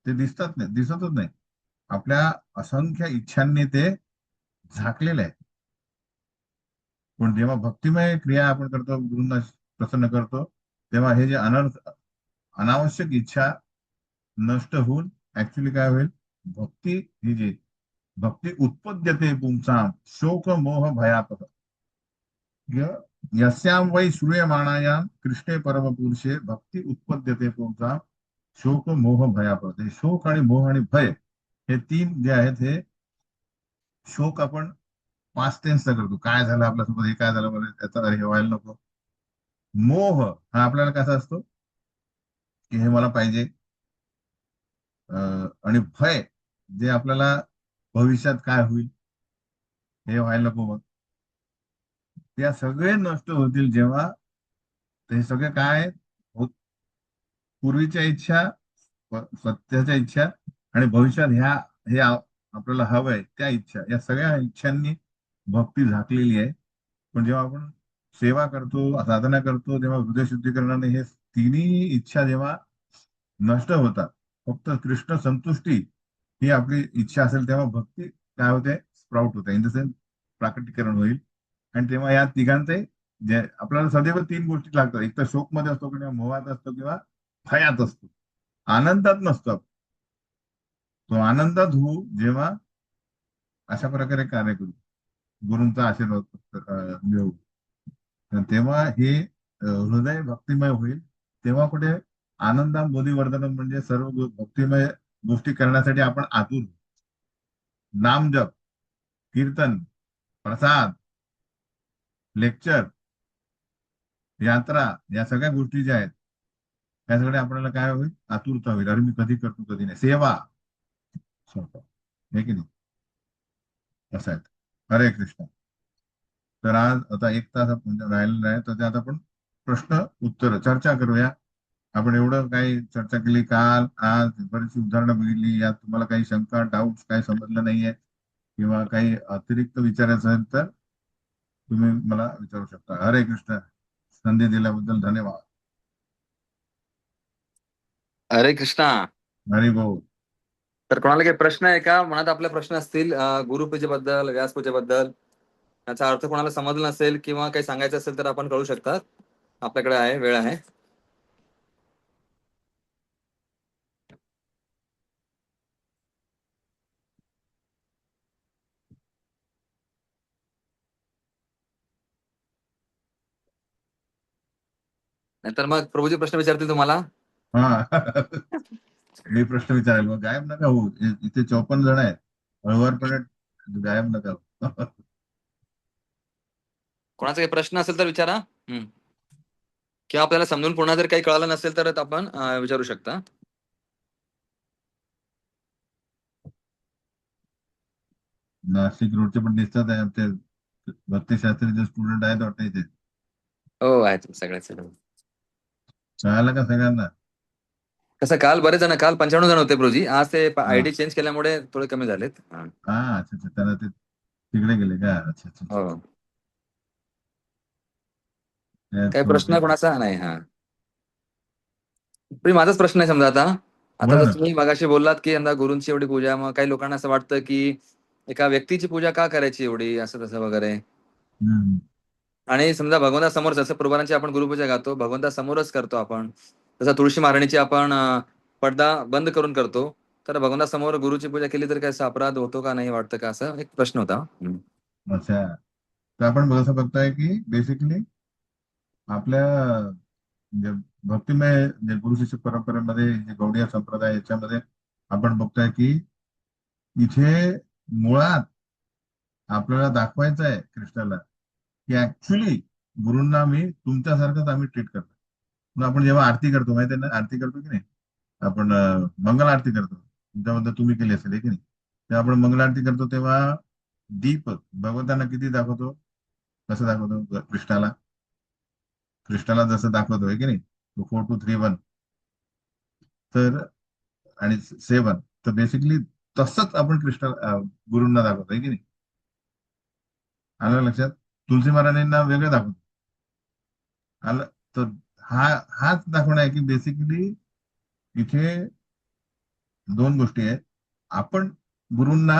ते दिसतच नाही. आपल्या असंख्य इच्छांनी ते झाकलेले आहेत. पण जेव्हा भक्तिमय क्रिया आपण करतो, गुरूंना प्रसन्न करतो, तेव्हा हे जे अनावश्यक इच्छा नष्ट होऊन ऍक्च्युली काय होईल, भक्ती ही जी भक्ती उत्पद्यते पुंसाम शोक मोह भयापह, यस्याम वै श्रूयमाणायाम कृष्णे परमपुरुषे भक्ती उत्पद्यते पुंसाम शोक मोह भयापह. हे शोक आणि मोह आणि भय हे तीन जे आहेत, हे शोक आपण पास्ट टेन्सचा करतो, काय झालं आपल्यासोबत, हे काय झालं मला त्याचा हे व्हायला नको. मोह हा आपल्याला कसा असतो की हे मला पाहिजे. आणि भय जे आपल्याला भविष्यात काय होईल हे व्हायला नको मग. त्या सगळे नष्ट होतील जेव्हा ते सगळे काय आहेत? पूर्वीच्या इच्छा, सत्याच्या इच्छा आणि भविष्यात आपल्याला हवंय त्या इच्छा, या सगळ्या इच्छांनी भक्ती झाकलेली आहे. पण जेव्हा आपण सेवा करतो, साधना करतो, तेव्हा हृदय शुद्धीकरणाने हे तिन्ही इच्छा जेव्हा नष्ट होतात, फक्त कृष्ण संतुष्टी ही आपली इच्छा असेल, तेव्हा भक्ती काय होते, स्प्राउट होते, इन द सेन्स प्राकटीकरण होईल. आणि तेव्हा या तिघांचे जे आपल्याला सदैव तीन गोष्टी लागतात, एक तर शोक मध्ये असतो किंवा मोहात असतो किंवा भयात असतो, आनंदात नसतो आपण. तो आनंदात होऊ जेव्हा अशा प्रकारे कार्य करू, गुरूंचा आशीर्वाद मिळवू, तेव्हा हे हृदय भक्तिमय होईल. तेव्हा कुठे आनंदाम बोधिवर्धनम म्हणजे सर्व भक्तिमय गोष्टी करण्यासाठी आपण आतुर. नाम जप, कीर्तन, प्रसाद, लेक्चर, यात्रा, या सगळ्या गोष्टी ज्या आहेत त्यासाठी आपल्याला काय होईल, आतुरता होईल. अरे मी कधी करतो कधी नाही. सेवा स्वतः, हे की नाही, असं आहे. हरे कृष्ण. तर आज आता 1 तास म्हणजे राहिलेला आहे, तर त्यात आपण प्रश्न उत्तर चर्चा करूया. आपण एवढं काही चर्चा केली काल आज, बरीचशी उदाहरणं बघितली. यात तुम्हाला काही शंका, डाऊट, काही समजलं नाहीये किंवा काही अतिरिक्त विचारायचं असेल तर तुम्ही मला विचारू शकता. हरे कृष्ण. संधी दिल्याबद्दल धन्यवाद. हरे कृष्णा. हरी भाऊ. तर कोणाला काही प्रश्न आहे का, मनात आपले प्रश्न असतील गुरुपूजेबद्दल, व्यासपूजेबद्दल, त्याचा अर्थ कोणाला समजला नसेल किंवा काही सांगायचं असेल तर आपण कळू शकतात. आपल्याकडे आहे, वेळ आहे. नाहीतर मग प्रभूजी प्रश्न विचारतील तुम्हाला. हा. मी प्रश्न विचारायला मग गायब नका होऊ. इथे 54 जण आहेत. हळुवारपणे गायब नका होऊ. कोणाचा काही प्रश्न असेल तर विचारा. किंवा आपल्याला समजून पुन्हा जर काही कळालं नसेल तर आपण विचारू शकता. नाशिक रोडचे पण दिसतात आहे आमचे भक्तिशास्त्रीचे स्टुडंट आहेत वाटतं इथे. हो, आहेत सगळ्याच. कळालं का सगळ्यांना? कसं काल बरेच जण, काल 95 जण होते प्रभूजी. आज ते हा आयडी चेंज केल्यामुळे थोडे कमी झालेत. हा, अच्छा अच्छा, त्यांना ते तिकडे गेले का? अच्छा अच्छा अच्छा. हो. त्यात काही प्रश्न थोडंसं कोणाचा नाही. पण माझाच प्रश्न आहे समजा आता. आता बोला जर ना. तुम्ही मगाशी बोललात की यंदा गुरूंची एवढी पूजा, मग काही लोकांना असं वाटतं की एका व्यक्तीची पूजा का करायची एवढी, असं तसं वगैरे. हम्म. आणि समजा भगवंतासमोर, जसं प्रभुरांची आपण गुरुपूजा गातो, भगवंतासमोरच करतो आपण. जसं तुळशी महाराणीची आपण पडदा बंद करून करतो. तर भगवंतासमोर गुरुची पूजा केली तर काय असा अपराध होतो का, नाही वाटतं का, असं एक प्रश्न होता. अच्छा. तर आपण असं बघताय की बेसिकली आपल्या म्हणजे भक्तिमय जे गुरु शिष्य परंपरेमध्ये जे गौडीय संप्रदाय याच्यामध्ये आपण बघतोय की इथे मुळात आपल्याला दाखवायचं आहे कृष्णाला की ऍक्च्युली गुरूंना मी तुमच्यासारखंच आम्ही ट्रीट करतो. मग आपण जेव्हा आरती करतो माहिती आहे ना, आरती करतो की नाही आपण, मंगल आरती करतो, तुमच्याबद्दल तुम्ही केली असेल हे की नाही. तेव्हा आपण मंगल आरती करतो तेव्हा दीप भगवंतांना किती दाखवतो, कसं दाखवतो कृष्णाला, कृष्णाला जसं दाखवतो की नाही, 4 2 3 1, तर आणि 7, तर बेसिकली तसंच आपण कृष्णा गुरूंना दाखवतो की नाही. आलं लक्षात? तुलसी महाराजांना वेगळं दाखवतो. आलं. तर हा हाच दाखवणं आहे की बेसिकली इथे 2 गोष्टी आहेत. आपण गुरूंना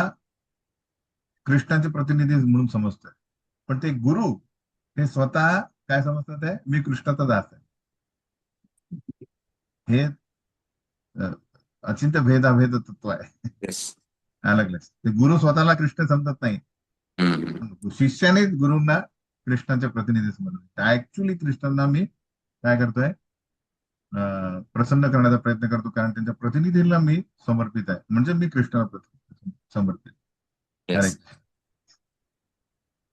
कृष्णाचे प्रतिनिधी म्हणून समजतोय, पण ते गुरु हे स्वतः काय समजतात आहे, मी कृष्णाचा दास आहे. हे अ, अचिंत्य भेदाभेद तत्व आहे. येस. आलं लक्षात? ते गुरु स्वतःला कृष्ण समजत नाही, शिष्यानेच गुरूंना कृष्णाचे प्रतिनिधी समजले. ऍक्च्युली कृष्णांना मी काय करतोय, प्रसन्न करण्याचा प्रयत्न करतो, कारण त्यांच्या प्रतिनिधींना मी समर्पित आहे, म्हणजे मी कृष्णाला समर्पित. अरे येस.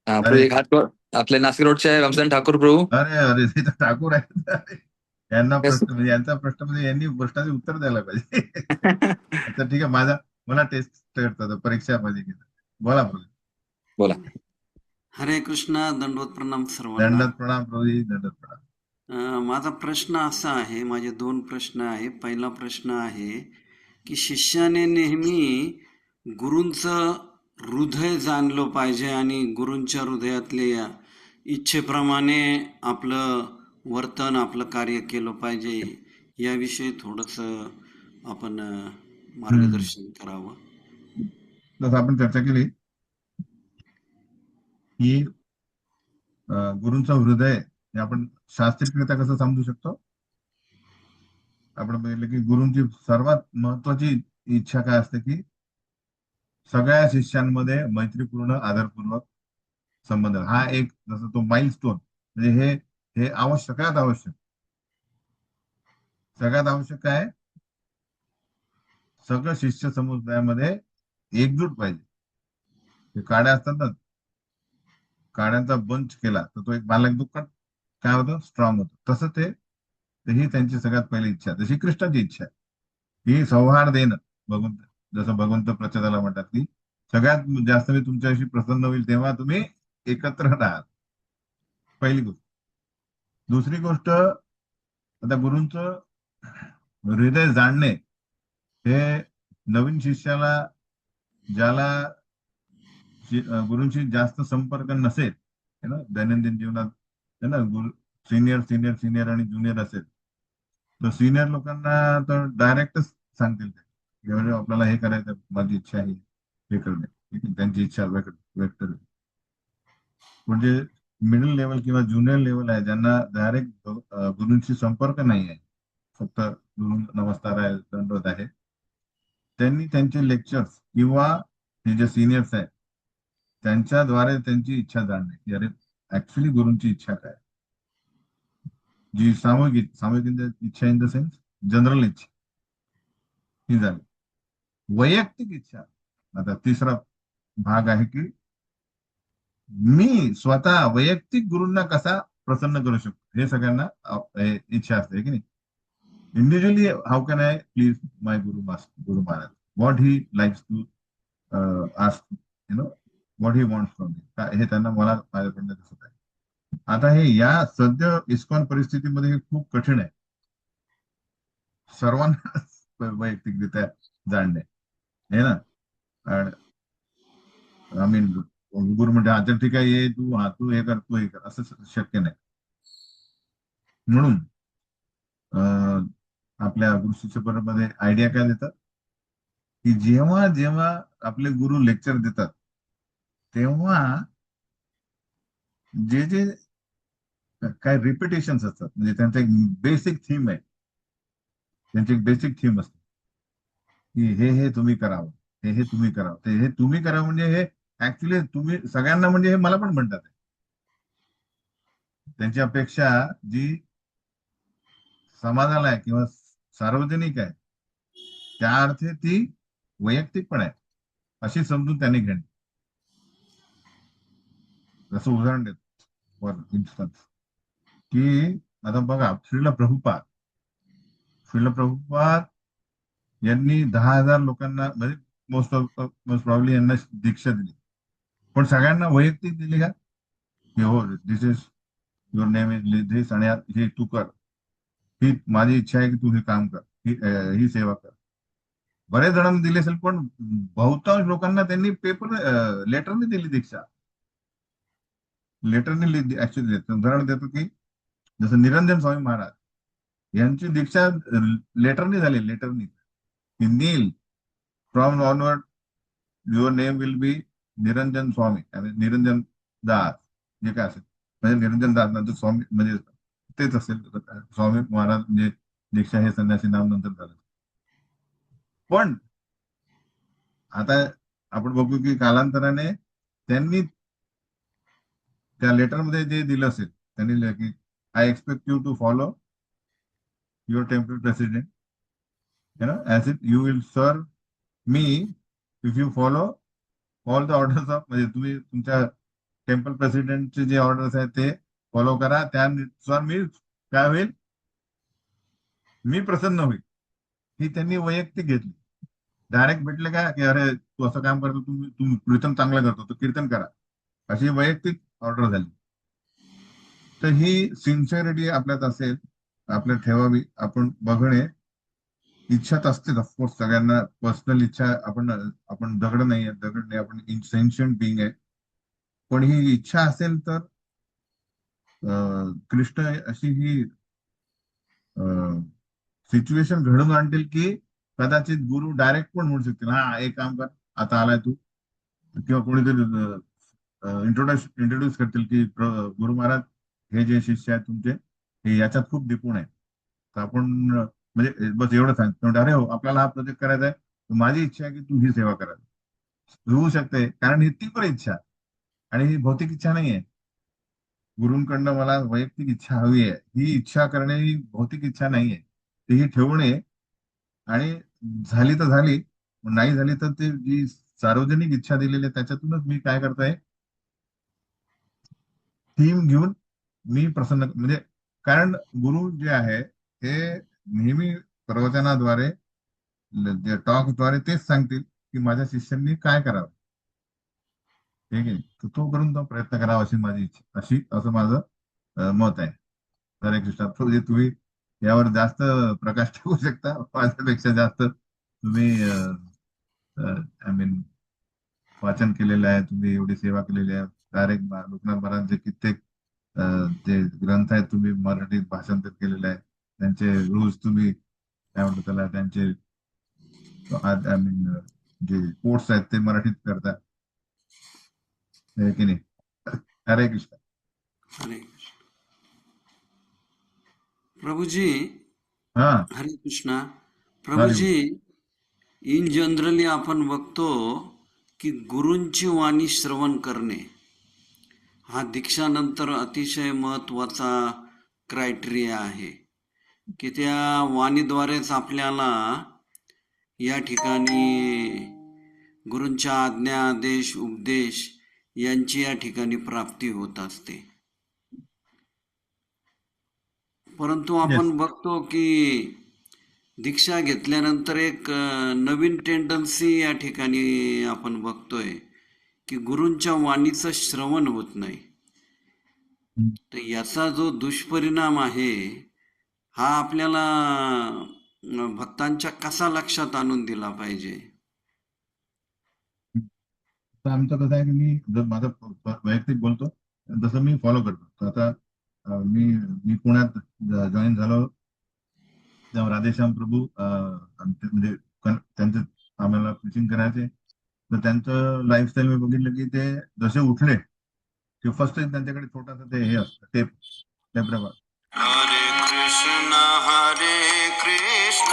प्रभू अरे एक हात वर. आपले नाशिक रोडचे वंशधन ठाकूर प्रभू. अरे अरे ते तर ठाकूर आहेत. अरे, यांना येस. प्रश्न म्हणजे यांचा प्रश्न म्हणजे यांनी प्रश्नाचे उत्तर द्यायला पाहिजे. अच्छा ठीक आहे, मला टेस्ट करतात परीक्षा पाहिजे की. बोला प्रभू. बोला. हरे कृष्णा. दंडवत प्रणाम सर्वांना. दंडवत प्रणाम प्रभूजी, दंडवत प्रणाम. माझा प्रश्न असा आहे, माझे 2 प्रश्न आहे. पहिला प्रश्न आहे की शिष्याने नेहमी गुरूंचं हृदय जाणलं पाहिजे आणि गुरूंच्या हृदयातल्या इच्छेप्रमाणे आपलं वर्तन, आपलं कार्य केलं पाहिजे. याविषयी थोडंसं आपण हम्म. मार्गदर्शन करावं. जसं आपण चर्चा केली की गुरूंचं हृदय हे आपण शास्त्रीयरित्या कसं समजू शकतो. आपण बघितलं की गुरूंची सर्वात महत्वाची इच्छा काय असते की सगळ्या शिष्यांमध्ये मैत्रीपूर्ण आदरपूर्वक संबंध. हा एक जसं तो माइलस्टोन म्हणजे हे हे आवश्यक, सगळ्यात आवश्यक. सगळ्यात आवश्यक काय आहे? सगळं शिष्य समुदायामध्ये एकजूट पाहिजे. ते काड्या असतात ना, काड्यांचा बंच केला तर तो एक बालक दुःखात काय होतं, स्ट्रॉंग होतो. तसं ते ही त्यांची सगळ्यात पहिली इच्छा, जशी कृष्णाची इच्छा आहे ही सौहार्द येणं. भगवंत, जसं भगवंत प्रचोदाला म्हणतात की सगळ्यात जास्त मी तुमच्याशी प्रसन्न होईल तेव्हा तुम्ही एकत्र राहाल. पहिली गोष्ट. दुसरी गोष्ट, आता गुरूंचं हृदय जाणणे हे नवीन शिष्याला, ज्याला गुरूंशी जास्त संपर्क नसेल है ना दैनंदिन जीवनात, है ना, गुरु सिनियर सिनियर सिनियर आणि ज्युनियर असेल तर सिनियर लोकांना तर डायरेक्टच सांगतील ते की म्हणजे आपल्याला हे करायचं, माझी इच्छा आहे हे करणे, ठीक आहे, त्यांची इच्छा व्यक्त व्यक्त करणे. म्हणजे मिडल लेवल किंवा ज्युनियर लेवल आहे ज्यांना डायरेक्ट गुरूंशी संपर्क नाही आहे, फक्त गुरु नमस्कार आहे, दंडवत आहे, त्यांनी त्यांचे लेक्चर्स किंवा हे जे सिनियर्स आहेत त्यांच्याद्वारे त्यांची इच्छा जाणणे की अरे ऍक्च्युली गुरूंची इच्छा काय, जी सामूहिक सामूहिक इच्छा इन द सेन्स जनरल इच्छा ही झाली. वैयक्तिक इच्छा, आता तिसरा भाग आहे की मी स्वतः वैयक्तिक गुरूंना कसा प्रसन्न करू शकतो, हे सगळ्यांना इच्छा असते की नाही. Individually how can I please my guru Maharaj, what he likes to ask, you know, what he wants from me, हे त्यांना मला माझ्याकडनं दिसत आहे. आता हे या सद्य इस्कॉन परिस्थितीमध्ये हे खूप कठीण आहे सर्वांना वैयक्तिकरित्या जाणणे, हे ना. आय मीन गुरु म्हणजे आता ठीक आहे, ये तू, हा तू हे कर, तू हे कर, असं शक्य नाही. म्हणून अं, आपल्या गुरु शिष्य परंपरेमध्ये आयडिया काय देतात की जेव्हा जेव्हा आपले गुरु लेक्चर देतात तेव्हा जे जे काय रिपिटेशन्स असतात, म्हणजे त्यांचा एक बेसिक थीम आहे, त्यांची एक बेसिक थीम असते की हे तुम्ही करावं, हे तुम्ही करावं, ते हे तुम्ही करावं, म्हणजे हे ऍक्च्युली तुम्ही सगळ्यांना, म्हणजे हे मला पण म्हणतात आहे. त्यांची अपेक्षा जी समाजाला आहे किंवा सार्वजनिक आहे त्या अर्थी ती वैयक्तिक पण आहे, अशी समजून त्यांनी घेणे. जसं उदाहरण देतो फॉर इन्स्टन्स की आता बघा श्रील प्रभुपाद यांनी 10,000 लोकांना, म्हणजे मोस्ट प्रॉब्ली यांना दीक्षा दिली, पण सगळ्यांना वैयक्तिक दिली का की हो दिस इज युअर नेम इज दिस आणि हे तू कर, ही माझी इच्छा आहे की तू हे काम कर, ही सेवा कर. बरेच जणांना दिली असेल पण बहुतांश लोकांना त्यांनी पेपर लेटरने दिली दीक्षा, लेटरने ऍक्च्युली उदाहरण देतो की जसं निरंजन स्वामी महाराज यांची दीक्षा लेटरनी झाली, लेटरनी की नील from onward your name will be Niranjan Swami आणि निरंजन दास, जे काय असेल, म्हणजे निरंजन दास नंतर स्वामी म्हणजे तेच असेल, स्वामी महाराज म्हणजे दीक्षा हे संन्यासी नाम नंतर झालं. पण आता आपण बघू की कालांतराने त्यांनी त्या लेटरमध्ये जे दिलं असेल, त्यांनी लिहिलं की I expect you to follow your temple president, as it you will serve me if you follow all the orders of, म्हणजे तुम्ही तुमच्या टेम्पल प्रेसिडेंटचे जे ऑर्डर्स आहेत ते फॉलो करा, त्यानुसार मी काय होईल, मी प्रसन्न होईल. ही त्यांनी वैयक्तिक घेतली. डायरेक्ट भेटले का की अरे तू असं काम करतो, तुम्ही तू कीर्तन चांगलं करतो तर कीर्तन करा, अशी वैयक्तिक ऑर्डर झाली. तर ही सिन्सिअरिटी आपल्यात असेल, आपल्यात ठेवावी. आपण बघणे इच्छाच असते ऑफकोर्स सगळ्यांना, पर्सनल इच्छा, आपण आपण दगड नाही आहे, दगड नाही, आपण सेन्शियंट बिंग आहे. पण ही इच्छा असेल तर कृष्ण अशी ही सिच्युएशन घडून आणतील की कदाचित गुरु डायरेक्ट पण म्हणू शकतील, हा एक काम कर, आता आलाय तू, किंवा कोणीतरी इंट्रोड्यूस करतील की गुरु महाराज हे जे शिष्य आहेत तुमचे हे याच्यात खूप निपुण आहे, तर आपण म्हणजे बस एवढं सांगतो, अरे हो आपल्याला हा प्रोजेक्ट करायचा आहे, तर माझी इच्छा आहे की तू ही सेवा करावी. होऊ शकते, कारण ही तीव्र इच्छा आणि ही भौतिक इच्छा नाही आहे. गुरूंकडनं मला वैयक्तिक इच्छा हवी आहे, ही इच्छा करणे ही भौतिक इच्छा नाही आहे. तीही ठेवणे, आणि झाली तर झाली, नाही झाली तर ते जी सार्वजनिक इच्छा दिलेली आहे त्याच्यातूनच मी काय करतोय, थीम घेऊन मी प्रसन्न, म्हणजे कारण गुरु जे आहे हे नेहमी प्रवचनाद्वारे, टॉकद्वारे तेच सांगतील की माझ्या शिष्यांनी काय करावं. ठीक आहे, तर तो करून तो प्रयत्न करावा अशी माझी इच्छा, असं माझं मत आहे. हरे कृष्ण. म्हणजे तुम्ही यावर जास्त प्रकाश ठेवू शकता, माझ्यापेक्षा जास्त तुम्ही आय मीन वाचन केलेलं आहे, तुम्ही एवढी सेवा केलेली आहे. डायरेक्ट लोकनाथ महाराजांचे कित्येक जे ग्रंथ आहेत तुम्ही मराठीत भाषांतर केलेलं आहे. त्यांचे रोज तुम्ही काय म्हणतो त्याला, त्यांचे आय मीन जे कोर्स आहेत ते मराठीत करता, है की नाही? हरे कृष्ण. हरे कृष्ण. प्रभूजी, हा. हरे कृष्णा. हरे. प्रभूजी, इन जनरली आपण बघतो की गुरूंची वाणी श्रवण करणे हा दीक्षानंतर अतिशय महत्वाचा क्रायटेरिया आहे, की त्या वाणीद्वारेच आपल्याला या ठिकाणी गुरूंच्या आज्ञा, आदेश, उपदेश यांची या ठिकाणी प्राप्ती होत असते. परंतु येस. आपण बघतो की दीक्षा घेतल्यानंतर एक नवीन टेंडन्सी या ठिकाणी आपण बघतोय की गुरूंच्या वाणीचं श्रवण होत नाही. तर याचा जो दुष्परिणाम आहे हा आपल्याला भक्तांच्या कसा लक्षात आणून दिला पाहिजे? तर आमचं कसं आहे की मी जर माझं वैयक्तिक बोलतो, जसं मी फॉलो करतो. तर आता मी मी पुण्यात जॉईन झालो तेव्हा राधेश्याम प्रभू म्हणजे त्यांचं आम्हाला प्रिचिंग करायचे. तर त्यांचं लाईफस्टाईल मी बघितलं की ते जसे उठले की फर्स्ट त्यांच्याकडे छोटासा ते हे असतं, टेप टेप रेकॉर्ड. हरे कृष्ण हरे कृष्ण.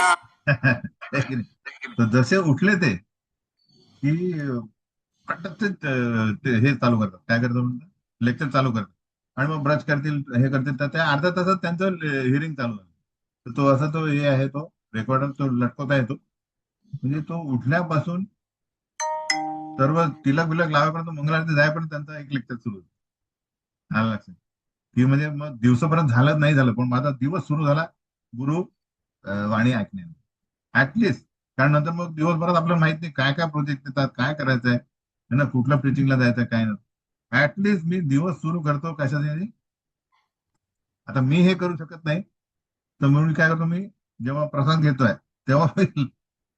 तर जसे उठले ते की पटकन ते हे चालू करतात, काय करतात म्हणतात, लेक्चर चालू करतात. आणि मग ब्रश करतील, हे करतील, तर त्या अर्ध्या तासात त्यांचं हिअरिंग चालू झालं. तर तो असा तो हे आहे, तो रेकॉर्डर तो लटकवता येतो. म्हणजे तो उठल्यापासून सर्व तिलक बिलक लावेपर्यंत, मंगलारती जायपर्यंत त्यांचा एक लेक्चर सुरू होतो. आलं लक्षात की म्हणजे मग दिवसापर्यंत झालं नाही झालं, पण माझा दिवस सुरू झाला गुरु वाणी ऐकण्याने ऍटलिस्ट. कारण नंतर मग दिवसभरात आपल्याला माहित नाही काय काय प्रोजेक्ट येतात, काय करायचंय है ना, कुठल्या प्रिचिंगला जायचं काय ना. ऍटलिस्ट मी दिवस सुरू करतो कशासाठी. आता मी हे करू शकत नाही, तर म्हणून काय करतो, मी जेव्हा प्रसाद घेतोय तेव्हा मी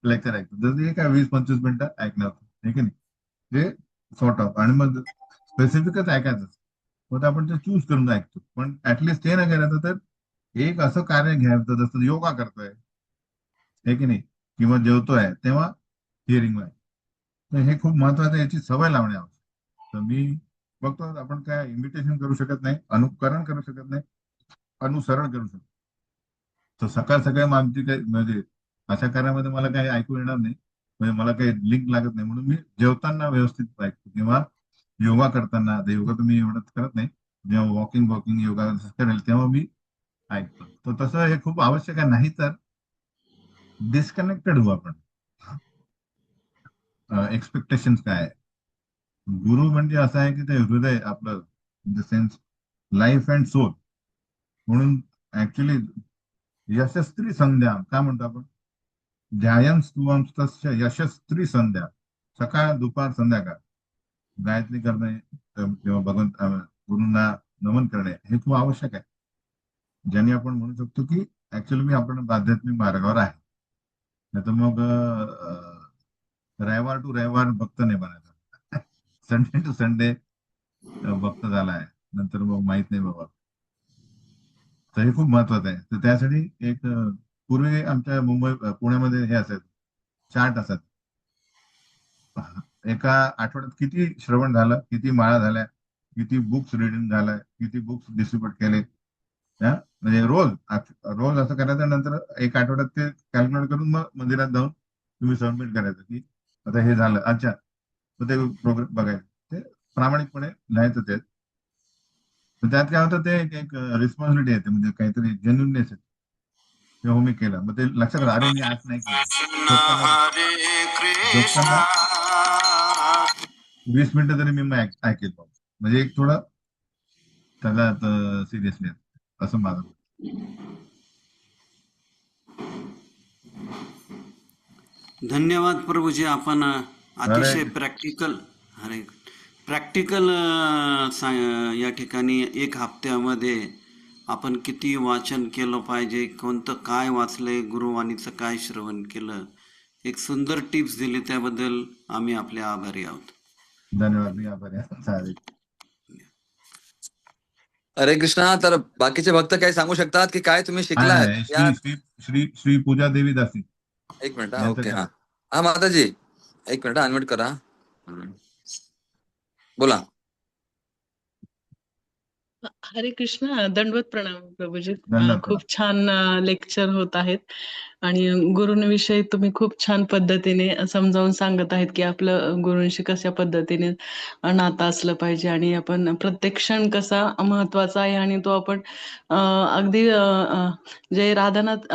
लेक्चर ऐकतो. जर काय 20-25 मिनिटं ऐकणार होतं, हे की नाही, ते सॉर्ट ऑफ. आणि मग स्पेसिफिकच ऐकायचं, मग आपण ते चूज करून ऐकतो. पण ऍटलिस्ट ते नाही करायचं तर एक असं कार्य घ्यायचं जसं योगा करतोय, हे की नाही, किंवा जेवतोय तेव्हा हिअरिंग आहे. तर हे खूप महत्वाचं आहे, याची सवय लावणे आवश्यक. तर मी बघतो, आपण काय इमिटेशन करू शकत नाही, अनुकरण करू शकत नाही, अनुसरण करू शकतो. तर सकाळ सकाळी मग आमची काही म्हणजे अशा कार्यामध्ये मला काही ऐकू येणार नाही, म्हणजे मला काही लिंक लागत नाही, म्हणून मी जेवताना व्यवस्थित ऐकतो, किंवा योगा करताना. आता योगा तुम्ही एवढं करत नाही, जेव्हा वॉकिंग योगा करेल तेव्हा मी ऐकतो. तर तसं हे खूप आवश्यक आहे, नाही तर डिस्कनेक्टेड होऊ आपण. एक्सपेक्टेशन काय आहे. गुरु म्हणजे असं आहे की ते हृदय आपलं, in the sense life and soul. म्हणून ऍक्च्युली यशस्त्री संध्या काय म्हणतो आपण, ध्यायन स्तुवंस्तस्य यशस्त्री संध्या. सकाळ दुपार संध्याकाळ गायत्री करणे, किंवा भगवंत गुरूंना नमन करणे, हे खूप आवश्यक आहे. ज्याने आपण म्हणू शकतो की ऍक्च्युअली मी आपण आध्यात्मिक मार्गावर आहे. नाही तर मग रविवार टू रविवार भक्त नाही बनायचा, संडे टू संडे भक्त झालाय, नंतर मग माहित नाही बाबा. तर हे खूप महत्वाचं आहे. तर त्यासाठी एक पूर्वी आमच्या मुंबई पुण्यामध्ये हे असायचं, चार्ट असत, एका आठवड्यात किती श्रवण झालं, किती माळा झाल्या, किती बुक्स रिडिंग झालाय, किती बुक्स डिस्ट्रीब्युट केले. हा, म्हणजे रोज रोज असं करायचं. नंतर एक आठवड्यात ते कॅल्क्युलेट करून मग मंदिरात जाऊन तुम्ही सबमिट करायचं की आता हे झालं, अच्छा. तर ते प्रोग्रेस बघायचं, ते प्रामाणिकपणे लिहायचं ते. तर त्यात काय होतं, ते एक रिस्पॉन्सिबिलिटी येते, म्हणजे काहीतरी जेन्युननेस येते. तेव्हा मी केलं. मग ते लक्षात आलं, अरे मी आज नाही केलं. झोपताना हरे कृष्णा. झोपताना 20 मिनिटं तरी मी मग ऐकेल बाबा. म्हणजे एक थोडं त्याला सिरियसली असं माझं. धन्यवाद प्रभूजी. आपण अरे अतिशय प्रॅक्टिकल, अरे प्रॅक्टिकल या ठिकाणी एक हप्त्यामध्ये आपण किती वाचन केलं पाहिजे, कोणतं काय वाचलंय, गुरुवाणीचं काय श्रवण केलं, एक सुंदर टिप्स दिली, त्याबद्दल आम्ही आपले आभारी आहोत. धन्यवाद. मी आभारी आहे. चालेल. हरे कृष्णा. तर बाकीचे भक्त काही सांगू शकतात की काय तुम्ही शिकलात आहे या? श्री श्री श्री श्री पूजा देवी दासी एक मिनिट. हा, यांचं ओके. हा केलं. हा माताजी, एक मिनिट अनम्यूट करा. बोला. हरे कृष्ण. दंडवत प्रणाम प्रभूजी. धन्यवाद. खूप छान लेक्चर होत आहेत आणि गुरूंविषयी तुम्ही खूप छान पद्धतीने समजावून सांगत आहेत की आपलं गुरूंशी कशा पद्धतीने नातं असलं पाहिजे आणि आपण प्रत्येक क्षण कसा महत्वाचा आहे आणि तो आपण अगदी जे राधानाथ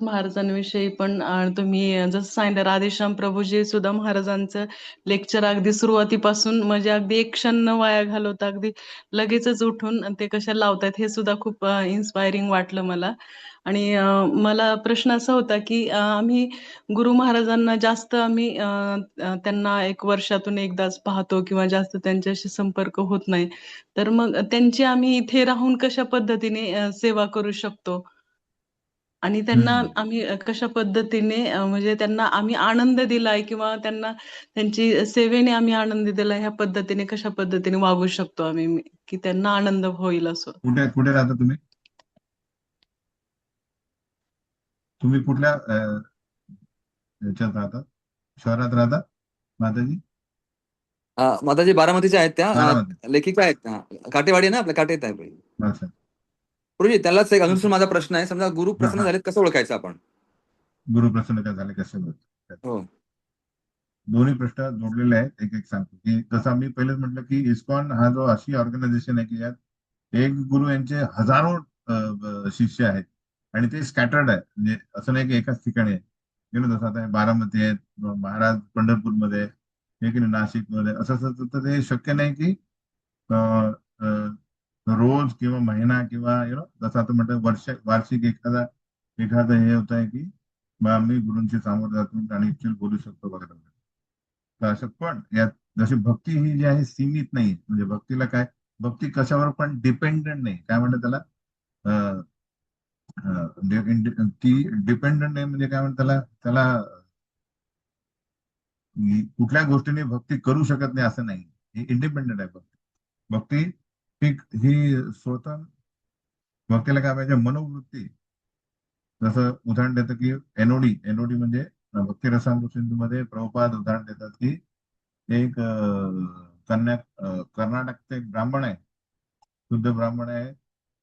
महाराजांविषयी पण तुम्ही जसं सांगितलं, राधेश्याम प्रभूजी सुद्धा महाराजांचं लेक्चर अगदी सुरुवातीपासून म्हणजे अगदी एक क्षण न वाया घालवता अगदी लगेचच उठून ते कशा लावतायत हे सुद्धा खूप इन्स्पायरिंग वाटलं मला. आणि मला प्रश्न असा होता की आम्ही गुरु महाराजांना जास्त आम्ही त्यांना एक वर्षातून एकदाच पाहतो किंवा जास्त त्यांच्याशी संपर्क होत नाही. तर मग त्यांची आम्ही इथे राहून कशा पद्धतीने सेवा करू शकतो आणि त्यांना हम्म. आम्ही कशा पद्धतीने म्हणजे त्यांना आम्ही आनंद दिलाय किंवा त्यांना त्यांची सेवेने आम्ही आनंद दिलाय, ह्या पद्धतीने कशा पद्धतीने वागू शकतो आम्ही की त्यांना आनंद होईल असं. कुठे कुठे राहता तुम्ही? तुम्ही कुठल्या ह्याच्यात राहतात? शहरात राहता माताजी? माताजी बारामतीच्या आहेत त्या. बारामती. लेखिका आहेत. काटेवाडी आहे ना, आपल्या काटेत आहे. अच्छा. गुरुजी, त्यालाच एक अजून माझा प्रश्न आहे. समजा गुरु हा प्रसन्न हा. झालेत, कसं ओळखायचं आपण? गुरु प्रसन्न काय झाले कसे होत? हो. दोन्ही प्रश्न जोडलेले आहेत. एक एक सांगतो की जसं मी पहिलेच म्हटलं की इस्कॉन हा जो अशी ऑर्गनायझेशन आहे की यात एक गुरु यांचे हजारो शिष्य आहेत आणि ते स्कॅटर्ड आहे. म्हणजे असं नाही की एकाच ठिकाणी आहे. जसं आता बारामती आहेत, महाराज पंढरपूरमध्ये, हे की नाही नाशिकमध्ये, असं तर ते शक्य नाही की अं, अं, रोज किंवा महिना किंवा जसं आता म्हटलं वार्षिक एखादं हे होत आहे की बा मी गुरूंची सामोरं जातो आणि ऍक्च्युअली बोलू शकतो वगैरे. तर असं पण यात जशी भक्ती ही जी आहे सीमित नाही. म्हणजे भक्तीला काय, भक्ती कशावर पण डिपेंडंट नाही. काय म्हणतात त्याला, अं, ती डिपेंडंट नाही. म्हणजे काय म्हणतात त्याला त्याला कुठल्या गोष्टीने भक्ती करू शकत नाही असं नाही. ही इंडिपेंडंट आहे भक्ती. भक्ती ही ही स्वतः भक्तीला काय पाहिजे, मनोवृत्ती. जसं उदाहरण देतं की एनओडी म्हणजे भक्ती रसामृत सिंधूमध्ये प्रभुपाद उदाहरण देतात की एक कर्नाटकचे एक ब्राह्मण आहे, शुद्ध ब्राह्मण आहे,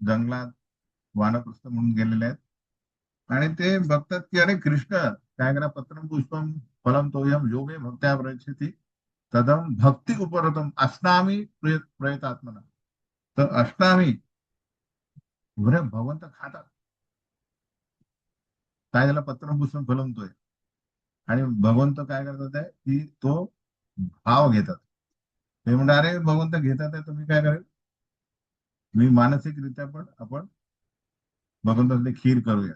जंगलात वानप्रस्थ म्हणून गेलेले आहेत आणि ते बघतात की अरे कृष्ण काय करा, पत्रम पुष्पम फलम तोयम योगे भक्त्या प्रयच्छति तदम भक्ती उपरतम अष्टामी प्रयत आत्मना. तर अष्टामी बरे भगवंत खातात काय, त्याला पत्रम पुष्पम फलम तोय. आणि भगवंत काय करतात आहे की तो भाव घेतात. ते म्हणतात अरे भगवंत घेतात आहे, तुम्ही काय करेल, मी मानसिकरित्या पण आपण भगवंताची खीर करूया.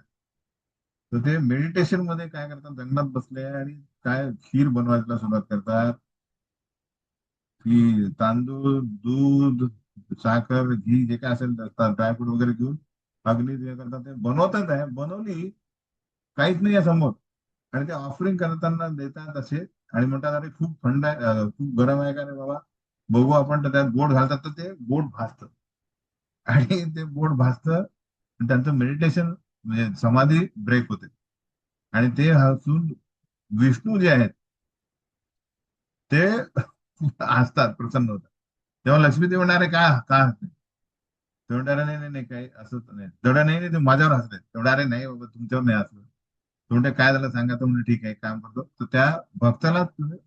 तर ते मेडिटेशन मध्ये काय करतात, जंगलात बसले आणि काय खीर बनवायला सुरुवात करतात की तांदूळ, दूध, साखर, घी जे काय असेल ड्रायफ्रूट वगैरे घेऊन अग्नी जे करतात ते बनवतात आहे. बनवली काहीच नाही आहे समोर आणि ते ऑफरिंग करताना देतात असे आणि म्हणतात अरे खूप थंड आहे, खूप गरम आहे का रे बाबा, बघू आपण. तर त्यात गोड घालतात तर ते गोड भाजतं आणि ते गोड भाजतं. त्यांचं मेडिटेशन म्हणजे समाधी ब्रेक होते आणि ते हसून विष्णू जे आहेत ते हसतात, प्रसन्न होतात. तेव्हा लक्ष्मी ते म्हणणारे का का हसते, ते म्हणणार नाही नाही नाही काही असंच नाही, तेवढं नाही नाही ते माझ्यावर हसले, तेवढं अरे नाही बाबा तुमच्यावर नाही हसलं. तो म्हणते काय झालं सांगा. तो म्हणजे ठीक आहे काम करतो. तर त्या भक्ताला तुम्ही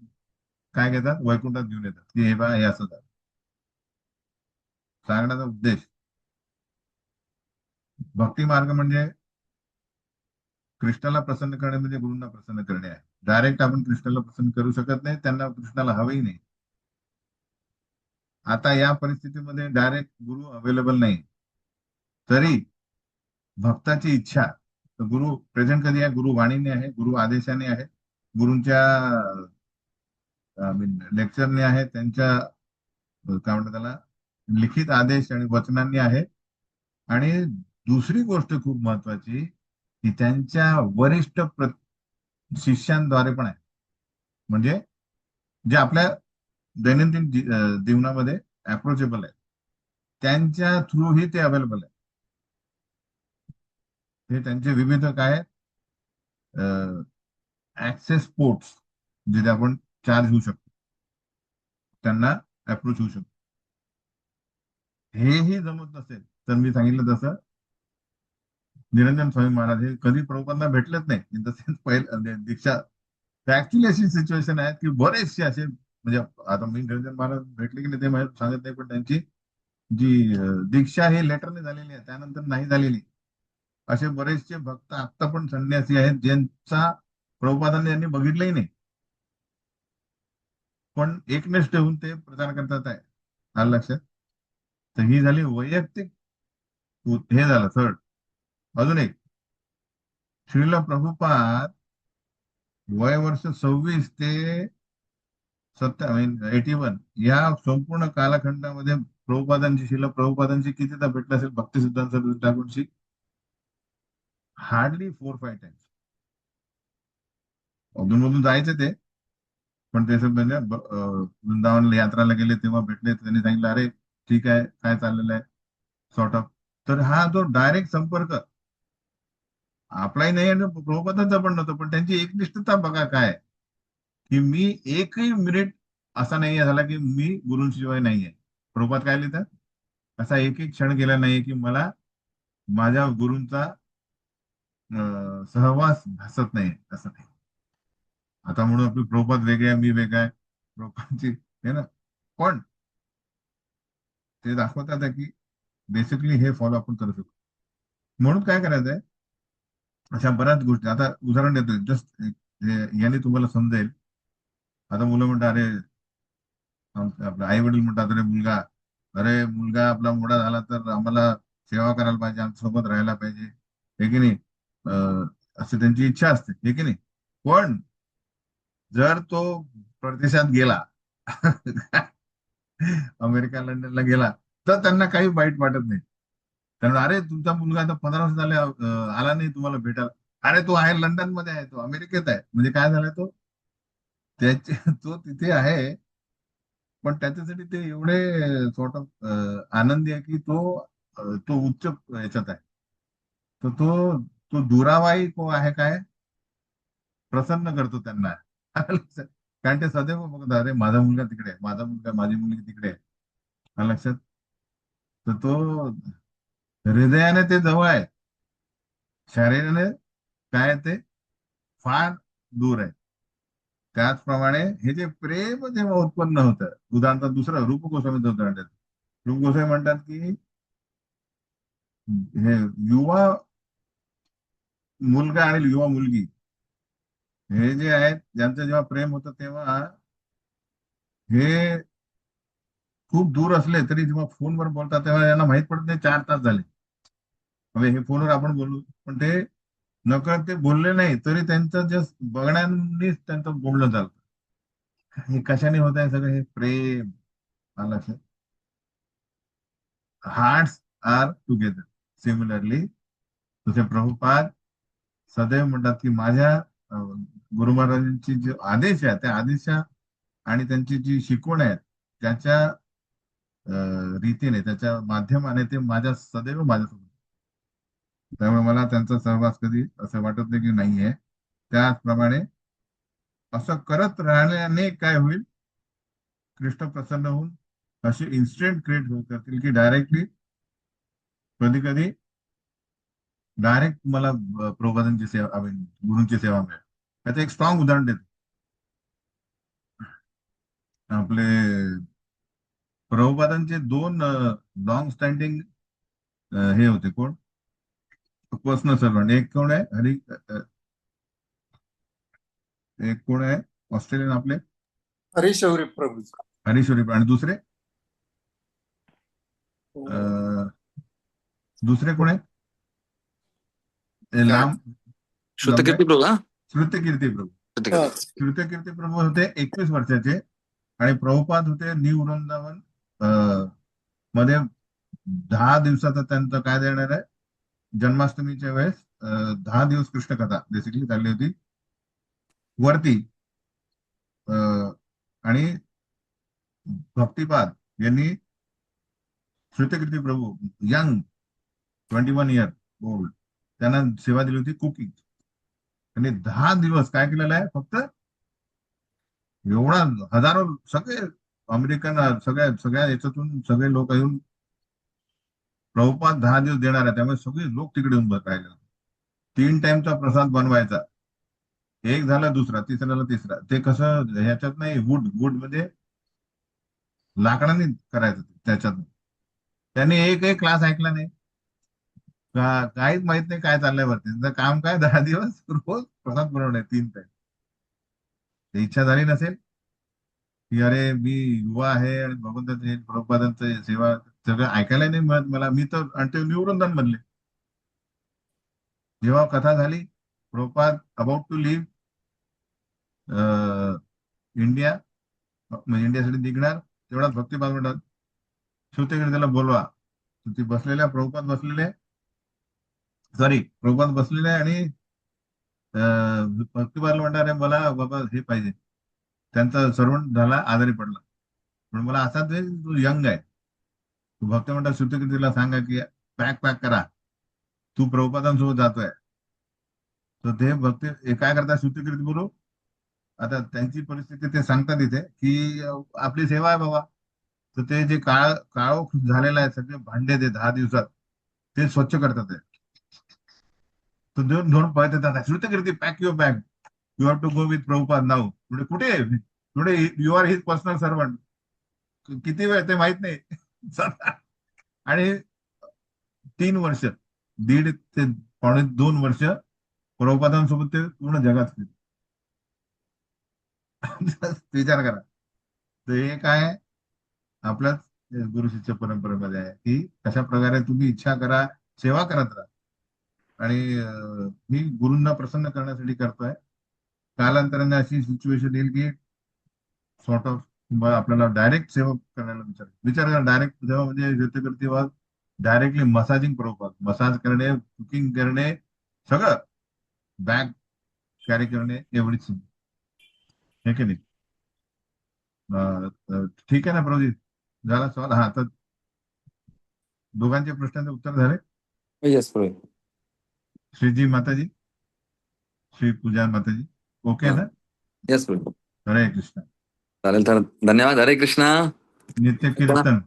काय घेतात, वैकुंठात घेऊन येतात की हे बा हे असं झालं. सांगण्याचा उद्देश भक्ती मार्ग म्हणजे कृष्णाला प्रसन्न करणे म्हणजे गुरूंना प्रसन्न करणे आहे. डायरेक्ट आपण कृष्णाला प्रसन्न करू शकत नाही, त्यांना कृष्णाला हवंही नाही. आता या परिस्थितीमध्ये डायरेक्ट गुरु अवेलेबल नाही, तरी भक्ताची इच्छा, तर गुरु प्रेझेंट कधी आहे? गुरु वाणीने आहे, गुरु आदेशाने आहे, गुरूंच्या लेक्चरने आहे, त्यांच्या काय म्हणतात त्याला लिखित आदेश आणि वचनांनी आहे. आणि दुसरी गोष्ट खूप महत्वाची की त्यांच्या वरिष्ठ शिष्यांद्वारे पण आहे. म्हणजे जे आपल्या दैनंदिन जीवनामध्ये अप्रोचेबल आहे, त्यांच्या थ्रू ही ते अवेलेबल आहे. हे त्यांचे विविध काय ऍक्सेस पोर्ट्स, जिथे आपण चार्ज होऊ शकतो, त्यांना अप्रोच होऊ शकतो. हेही जमत नसेल तर मी सांगितलं तसं निरंजन स्वामी महाराज हे कधी प्रभुपादांना भेटलेच नाही. इन द सेन्स पहिले दीक्षा ऍक्च्युली अशी सिच्युएशन आहे की बरेचसे असे, म्हणजे आता मी निरंजन महाराज भेटले की नाही ते मला सांगत नाही, पण त्यांची जी दीक्षा ही लेटरने झालेली आहे, त्यानंतर नाही झालेली. असे बरेचसे भक्त आता पण संन्यासी आहेत ज्यांचा प्रभुपादांनी यांनी बघितलंही नाही, पण एकनिष्ठ होऊन ते प्रचार करतात आहे. आलं लक्षात? तर ही झाली वैयक्तिक, हे झालं थर्ड. अजून एक, श्रील प्रभुपाद वय वर्ष 26 ते 81 या संपूर्ण कालखंडामध्ये प्रभुपादांची, श्रील प्रभुपादांची कितीदा भेटलं असेल भक्ती सिद्धांत सरस्वती ठाकूरशी? Hardly 4-5 times. अधूनमधून जायचे ते, पण ते म्हणजे वृंदावनला यात्राला गेले तेव्हा भेटले, त्यांनी सांगितलं अरे ठीक आहे, काय चाललेलं आहे सॉर्ट ऑफ. तर हा जो डायरेक्ट संपर्क आपलाही नाही आणि प्रभुपादांचा पण नव्हतं, पण त्यांची एकनिष्ठता बघा काय, की मी एकही मिनिट असा नाही झाला की मी गुरूंशिवाय नाहीये. प्रभुपाद काय लिहितात, असा एकही क्षण गेला नाही की मला माझ्या गुरूंचा सहवास भासत नाही, असं नाही. आता म्हणून आपली प्रभुपाद वेगळे आहे, मी वेगळा आहे, प्रभुपादची हे ना, पण ते दाखवतात आहे की बेसिकली हे फॉलो आपण करू शकतो. म्हणून काय करायचंय, अशा बऱ्याच गोष्टी, आता उदाहरण देतोय जस्ट, याने तुम्हाला समजेल. आता मुलं म्हणतात अरे, आपले आई वडील म्हणतात अरे मुलगा आपला मोठा झाला तर आम्हाला सेवा करायला पाहिजे, आमच्यासोबत राहायला पाहिजे, हे की नाही, असं त्यांची इच्छा असते, हे की नाही. पण जर तो परदेशात गेला अमेरिका लंडनला गेला, तर त्यांना काही वाईट वाटत नाही. कारण अरे तुमचा मुलगा आता 15 वर्ष झाले आला नाही तुम्हाला भेटायला. अरे तो आहे लंडन मध्ये आहे, तो अमेरिकेत आहे, म्हणजे काय झालं, तो त्याचे तो तिथे आहे, पण त्याच्यासाठी ते एवढे सॉर्ट ऑफ आनंदी आहे की तो उच्च याच्यात आहे. तर तो तो दुरावाई को आहे काय, प्रसन्न करतो त्यांना. कारण ते सदैव बघतात अरे माझा मुलगा तिकडे आहे, माझा मुलगा, माझी मुलगी तिकडे आहे. आलं लक्षात? तर तो हृदयाने ते जवळ आहे, शरीराने काय ते फार दूर आहे. त्याचप्रमाणे हे जे प्रेम जेव्हा उत्पन्न होतं, उदाहरणार्थ दुसरं रूप गोस्वामीचं उदाहरण देतो. रूप गोस्वामी म्हणतात की हे युवा मुलगा आणि युवा मुलगी हे जे आहेत, ज्यांचं जेव्हा प्रेम होतं तेव्हा हे खूप दूर असले तरी जेव्हा फोनवर बोलतात तेव्हा यांना माहित पडत नाही 4 तास झाले. म्हणजे हे फोनवर आपण बोलू, पण ते नकळत ते बोलले नाही तरी त्यांचं जे बघण्यानेच त्यांचं बोलणं चालतं. हे कशाने होत आहे सगळं? हे प्रेम. आलं लक्षात? Hearts R together. सिमिलरली तुझे प्रभुपाद सदैव म्हणतात की माझ्या गुरु महाराजांची जे आदेश आहे त्या आदेशा आणि त्यांची जी शिकवण आहे त्याच्या रीतीने, त्याच्या माध्यमाने ते सदैव माझ्यासोबत. त्यामुळे मला त्यांचा सहवास कधी असं वाटत नाही की नाहीये. त्याचप्रमाणे असं करत राहण्याने काय होईल, कृष्ण प्रसन्न होऊन असे इन्सिडेंट क्रिएट होत करतील की डायरेक्टली कधी कधी डायरेक्ट मला प्रभुपादांची सेवा, गुरूंची सेवा मिळेल. त्याचं एक स्ट्रॉंग उदाहरण देतो. आपले प्रभुपादांचे 2 लॉंग स्टँडिंग हे होते, कोण पर्सनल सर्वंट. एक कोण आहे, एक कोण आहे ऑस्ट्रेलियन आपले हरीशौरी प्रभू. हरीश्वरी आणि दुसरे दुसरे कोण आहे ते लांब श्रुतकीर्ती प्रभू हा श्रुतकीर्ती प्रभू. श्रुतकीर्ती. श्रुतकीर्ती प्रभू होते 21 वर्षाचे आणि प्रभुपाद होते न्यू वृंदावन मध्ये 10 दिवसाचा त्यांचं काय देणार आहे जन्माष्टमीच्या वेळेस 10 दिवस कृष्ण कथा बेसिकली चालली होती वरती. आणि भक्तिपाद यांनी श्रुतकीर्ती प्रभू यंग 21 इयर ओल्ड त्यांना सेवा दिली होती कुकिंग. आणि 10 दिवस काय केलेलं आहे फक्त एवढा हजारो सगळे अमेरिकन सगळ्या याच्यातून सगळे लोक येऊन प्रभुपाद 10 दिवस देणार आहे त्यामुळे सगळे लोक तिकडे येऊन राहिले. 3 टाइमचा प्रसाद बनवायचा. एक झाला दुसरा तिसऱ्याला तिसरा. ते कसं ह्याच्यात नाही वूड म्हणजे लाकडाने करायचं त्याच्यात. त्यांनी एक क्लास ऐकला नाही काहीच माहित नाही काय चाललंय वरती. त्यांचं काम काय 10 दिवस रोज प्रसाद बनवणे 3 टाइम. इच्छा झाली नसेल की अरे मी युवा आहे आणि भगवंताचे प्रभुपादांचं सेवा सगळं ऐकायला नाही मिळत मला. मी तर अंतिम निवृंदन बनले. जेव्हा कथा झाली Prabhupada about to leave India म्हणजे इंडियासाठी निघणार तेवढाच भक्तिपाद म्हणतात श्रुतकीर्ती त्याला बोलवा. ती बसलेल्या प्रभुपाद बसलेले प्रभुपाद बसलेले आणि भक्तिपादला म्हणणार आहे मला बाबा हे पाहिजे. त्यांचा सर्वंट झाला आजारी पडला पण मला असाच आहे तू यंग आहे. तू भक्त म्हणतात श्रुतकीर्तीला सांगा की पॅक करा तू प्रभुपादांसोबत जातोय. तर ते भक्ती काय करतात श्रुतकीर्ती बोलू आता त्यांची परिस्थिती ते सांगतात इथे की आपली सेवा आहे बाबा. तर ते जे काळोख झालेला आहे सगळे भांडे ते 10 दिवसात ते स्वच्छ करतात. तर दोन पळत येतात Shrutakirti pack your bag you have to go with Prabhupada now. पुढे कुठे पुढे you are his personal servant. किती वेळ ते माहित नाही. आणि 3 वर्ष 1.5 ते 2 वर्ष प्रभुपादांसोबत ते पूर्ण जगात फिरले. विचार करा. तर हे काय आपल्याच गुरु शिष्य परंपरेमध्ये आहे की कशा प्रकारे तुम्ही इच्छा करा सेवा करत राहा. आणि मी गुरूंना प्रसन्न करण्यासाठी करतोय. कालांतराने अशी सिच्युएशन येईल की सॉर्ट ऑफ आपल्याला डायरेक्ट सेवा करायला विचार करा. डायरेक्ट सेवा म्हणजे श्रुतकीर्ती वाद डायरेक्टली मसाजिंग प्रभुपाद मसाज करणे कुकिंग करणे सगळं बॅग कॅरी करणे एव्हरीथिंग हे की नाही. ठीक आहे ना प्रभूजी झाला सवाल. हा तर दोघांचे प्रश्नांचे उत्तर झाले. येस प्रभू. श्रीजी माताजी श्री पूजा माताजी ओके ना. येस प्रभू. हरे कृष्ण. चालेल तर धन्यवाद. हरे कृष्णा. नित्य कीर्तन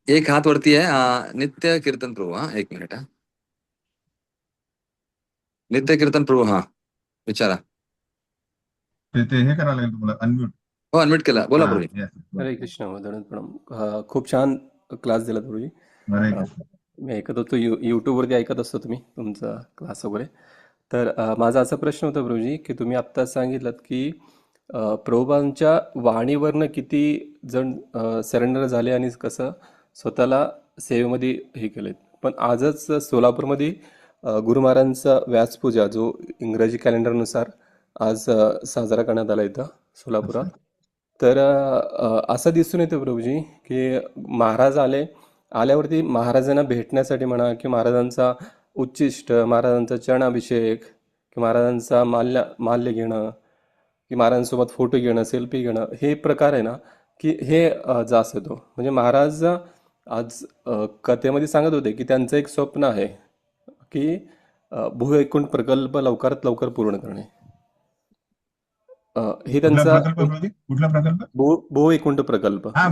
एक हात वरती आहे नित्य कीर्तन प्रभू. हा 1 मिनिट. हा नित्य कीर्तन प्रभू. हा विचारा. ते हे करावं लागेल तुम्हाला अनम्यूट. हो अनम्यूट केला. बोला प्रभू. हरे कृष्ण वंदन प्रणाम. खूप छान क्लास दिला गुरुजी. हरे कृष्ण. मी ऐकत होतो यूट्यूबवरती ऐकत असतो तुम्ही तुमचा क्लास वगैरे. तर माझा असा प्रश्न होता गुरुजी की तुम्ही आत्ताच सांगितलं की प्रभुपादांच्या वाणीवरनं किती जण सरेंडर झाले आणि कसं स्वतःला सेवेमध्ये हे केलेत. पण आजच सोलापूरमध्ये गुरु महाराजांचा व्यासपूजा जो इंग्रजी कॅलेंडरनुसार आज साजरा करण्यात आला इथं सोलापुरात. तर असं दिसून येतं प्रभूजी की महाराज आल्यावरती महाराजांना भेटण्यासाठी म्हणा की महाराजांचा उच्चिष्ट महाराजांचा चरणाभिषेक की महाराजांचा माल्य घेणं की महाराजांसोबत फोटो घेणं सेल्फी घेणं हे प्रकार आहे ना की हे जास्त येतो. म्हणजे महाराज आज कथेमध्ये सांगत होते की त्यांचं एक स्वप्न आहे की भूवैकुंठ प्रकल्प लवकरात लवकर पूर्ण करणे. हे त्यांचा कुठला प्रकल्प भूवैकुंठ प्रकल्प हा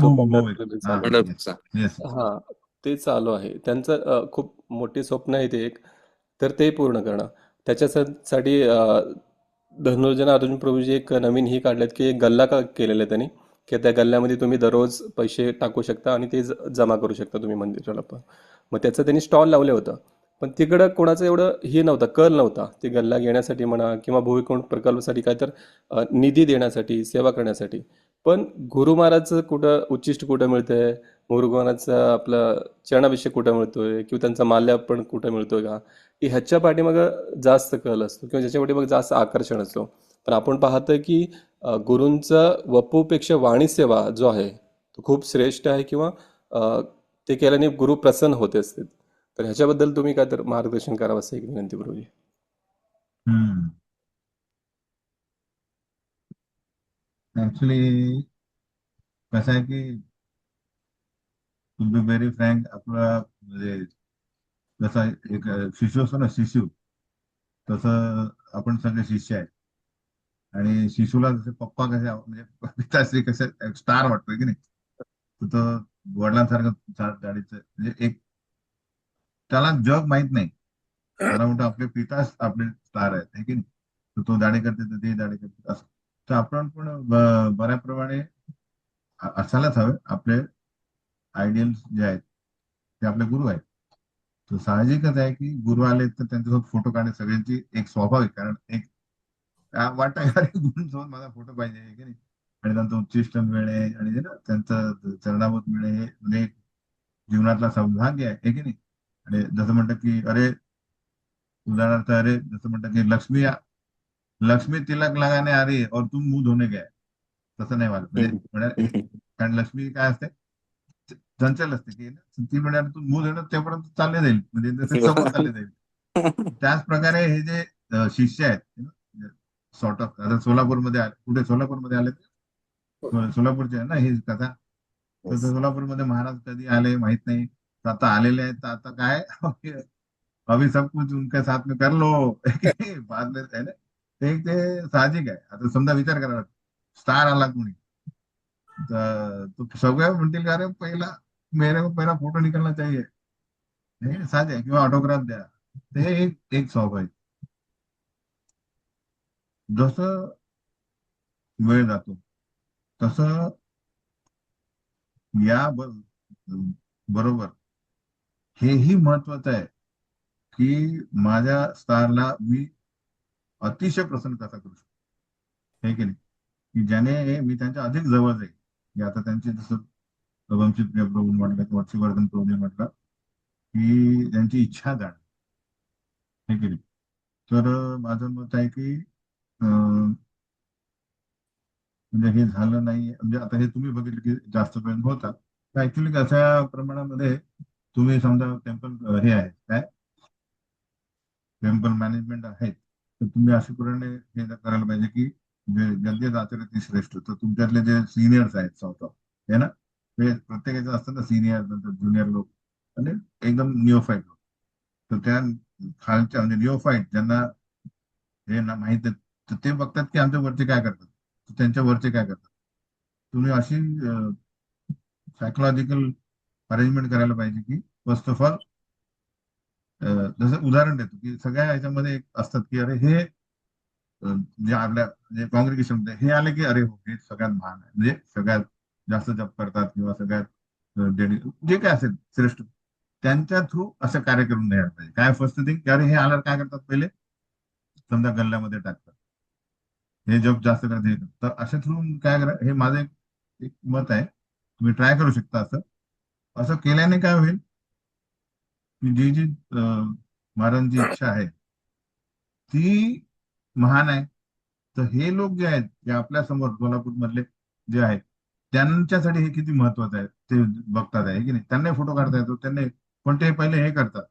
ते चालू आहे त्यांचं. खूप मोठे स्वप्न आहे ते एक. तर ते पूर्ण करणं त्याच्यासाठी धनुर्जन अर्जुन प्रभूजी एक नवीन ही काढलेत की एक गल्ला केलेला आहे त्यांनी की त्या गल्ल्यामध्ये तुम्ही दररोज पैसे टाकू शकता आणि ते जमा करू शकता तुम्ही मंदिराला पण. मग त्याचं त्यांनी स्टॉल लावलं होतं. पण तिकडं कोणाचं एवढं हे नव्हतं, कल नव्हता ते गल्ला घेण्यासाठी म्हणा किंवा भूविकोण प्रकल्पासाठी काय तर निधी देण्यासाठी, सेवा करण्यासाठी. पण गुरु महाराजचं कुठं उच्चिष्ट कुठं मिळतंय, गुरु महाराजचा आपलं चरणाभिषेक कुठं मिळतोय किंवा त्यांचा माल्यार्पण कुठं मिळतोय का, की ह्याच्या पाठीमागं जास्त कल असतो किंवा ज्याच्या पाठीमागं जास्त आकर्षण असतो. पण आपण पाहतोय की गुरूंचा वपूपेक्षा वाणी सेवा जो आहे तो खूप श्रेष्ठ आहे किंवा ते केल्याने गुरु प्रसन्न होते असते. तर ह्याच्याबद्दल तुम्ही काय तर मार्गदर्शन करावं असं एक विनंती गुरुजी. ऍक्च्युली कसं आहे की टू बी व्हेरी फ्रँक, आपला म्हणजे जसा एक शिशु असतो ना, शिशु, तसं आपण सगळे शिष्य आहेत. आणि शिशूला जसे पप्पा कसे म्हणजे पिताश्री कसे स्टार वाटतोय की नाही, तर तो वडिलांसारखं गाडीचं म्हणजे एक त्याला जग माहित नाही, त्याला म्हणतो आपले पिताच आपले स्टार आहेत है की नाही. तर तो दाढी करते तर ते दाढी करते असं. तर आपण पण बऱ्याप्रमाणे असायलाच हवे. आपले आयडियल्स जे आहेत ते आपले गुरु आहेत. तर साहजिकच आहे की गुरु आले तर त्यांच्यासोबत फोटो काढणे सगळ्यांची एक स्वाभाविक, कारण एक वाटतं अरे गुरुंसोबत माझा फोटो पाहिजे है की नाही. आणि त्यांचं उच्चिष्ट मिळणे आणि हे ना त्यांचं चरणामत मिळणे हे म्हणजे एक जीवनातला सौभाग्य आहे की नाही. आणि जसं म्हणतात की अरे, उदाहरणार्थ अरे जसं म्हणतात की लक्ष्मी लक्ष्मी तिलक लगाने आ रही है और तुम मुंह धोने गए, तसं नाही व्हायला म्हणजे कारण लक्ष्मी काय असते, चंचल असते की ना, ती म्हणजे तू मूल आहे तेपर्यंत चालले जाईल, म्हणजे जसे समोर चालले जाईल. त्याच प्रकारे हे जे शिष्य आहेत सॉर्ट ऑफ, आता सोलापूरमध्ये आले, कुठे सोलापूरमध्ये आले, सोलापूरचे आहे ना ही कथा. तर सोलापूरमध्ये महाराज कधी आले माहित नाही, तर आता आलेले आहेत, तर आता काय अभी सब कुछ उनके साथ में कर लो बाद में है ना. ते साहजिक आहे. आता समजा विचार करा, स्टार आला कोणी, तर तो सगळ्या म्हणतील का अरे पहिला मेरे को पहिला फोटो निकलना चाहिए, हे साधे आहे, किंवा ऑटोग्राफ द्या. ते एक एक स्वाभाविक. जसं वेळ जातो तसं या बरोबर हेही महत्वाचं आहे की माझ्या स्टारला मी अतिशय प्रसन्न कसा करू शकतो, हे की नाही, की ज्याने मी त्यांच्या अधिक जवळ जाईल. की आता त्यांचे जसं वंचित प्रभू म्हटलं किंवा वर्षीवर्धन प्रभू म्हटलं की त्यांची इच्छा जाण, हे की नाही. तर माझं मत आहे की म्हणजे हे झालं नाही, म्हणजे आता हे तुम्ही बघितलं की जास्त वेळ होता, तर ऍक्च्युली अशा प्रमाणामध्ये तुम्ही समजा टेम्पल हे आहे काय, टेम्पल मॅनेजमेंट आहेत, तर तुम्ही अशा प्रकारे हे करायला पाहिजे की जे गद्य आचार्य ती श्रेष्ठ, तर तुमच्यातले जे सिनियर्स आहेत स्वतः, हे ना, ते प्रत्येकाचं असतं ना, सिनियर नंतर ज्युनियर लोक आणि एकदम निओफाईट लोक. तर त्या खालच्या म्हणजे निओफाईट ज्यांना हे ना माहित आहे, तर ते बघतात की आमच्या वरचे काय करतात, तर त्यांच्या वरचे काय करतात. तुम्ही अशी सायकोलॉजिकल अरेंजमेंट करायला पाहिजे की फर्स्ट ऑफ ऑल जसं उदाहरण देतो की सगळ्या ह्याच्यामध्ये एक असतात की अरे हे जे आपल्या म्हणजे कॉंग्रिगेशन मध्ये हे आले की अरे हो हे सगळ्यात महान आहे, म्हणजे सगळ्यात जास्त जप करतात किंवा सगळ्यात जे काय असेल श्रेष्ठ, त्यांच्या थ्रू असं कार्य करून द्यायला पाहिजे. काय फर्स्ट थिंग की अरे हे आल्यावर काय करतात, पहिले समजा गल्ल्यामध्ये टाकतात, हे जप जास्त करतात, हे करतात. तर अशा थ्रू काय करा, हे माझं एक मत आहे, तुम्ही ट्राय करू शकता. असं असं केल्याने काय होईल की जी जी महाराजांची इच्छा आहे ती महान आहे. तर हे लोक जे आहेत जे आपल्या समोर सोलापूर मधले जे आहेत, त्यांच्यासाठी हे किती महत्वाचं आहे ते बघतात आहे की नाही. त्यांना फोटो काढता येतो त्यांनी, पण ते पहिले हे करतात,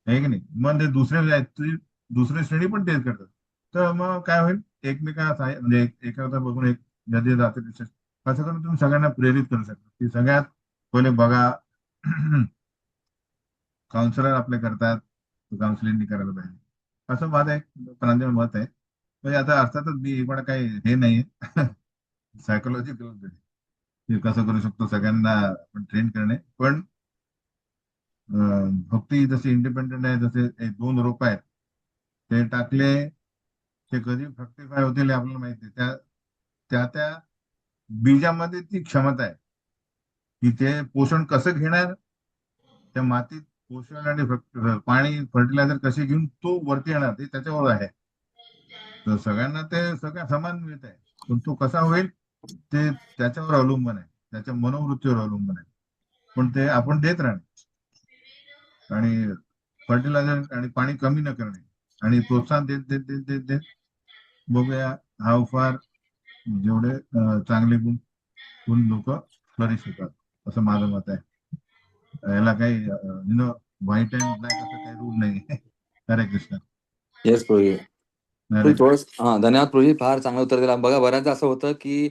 आहे की नाही. मग ते दुसरे जे आहेत ते दुसरी श्रेणी पण तेच करतात. तर मग काय होईल, एकमेका म्हणजे एखादा बघून एक जदी जाते विशेष, असं करून तुम्ही सगळ्यांना प्रेरित करू शकता की सगळ्यात पहिले बघा काउन्सिलर आपले करतात, काउन्सिलिंग करायला पाहिजे, असं माझं एक प्रांजळ मत आहे. म्हणजे आता अर्थातच मी पण काही हे नाहीये सायकोलॉजिकल हे कसं करू शकतो सगळ्यांना आपण ट्रेन करणे. पण भक्ती जशी इंडिपेंडेंट आहे, जसे एक दोन रोप आहेत ते टाकले, ते कधी फ्रक्टिफाय होतील हे आपल्याला माहिती आहे. त्या त्या त्या बीजामध्ये ती क्षमता आहे की ते पोषण कसं घेणार, त्या मातीत पोषण आणि पाणी फर्टिलायझर कसे घेऊन तो वरती येणार ते त्याच्यावर आहे. तर सगळ्यांना ते सगळं समान मिळत आहे, पण तो कसा होईल ते त्याच्यावर अवलंबून आहे, त्याच्या मनोवृत्तीवर अवलंबून आहे. पण ते आपण देत राहणे आणि फर्टिलायझर आणि पाणी कमी न करणे आणि प्रोत्साहन देत देत देत देत देत बघूया हाव फार जेवढे चांगले गुण गुण लोक फ्लरिश होतात, असं माझं मत आहे. याला काही व्हाईट अँड ब्लॅक असं काही रूल नाही. हरे कृष्ण. येस प्रभूजी. हरे थोडं हा धन्यवाद प्रभूजी, फार चांगलं उत्तर दिलं. बघा बऱ्याचदा असं होतं की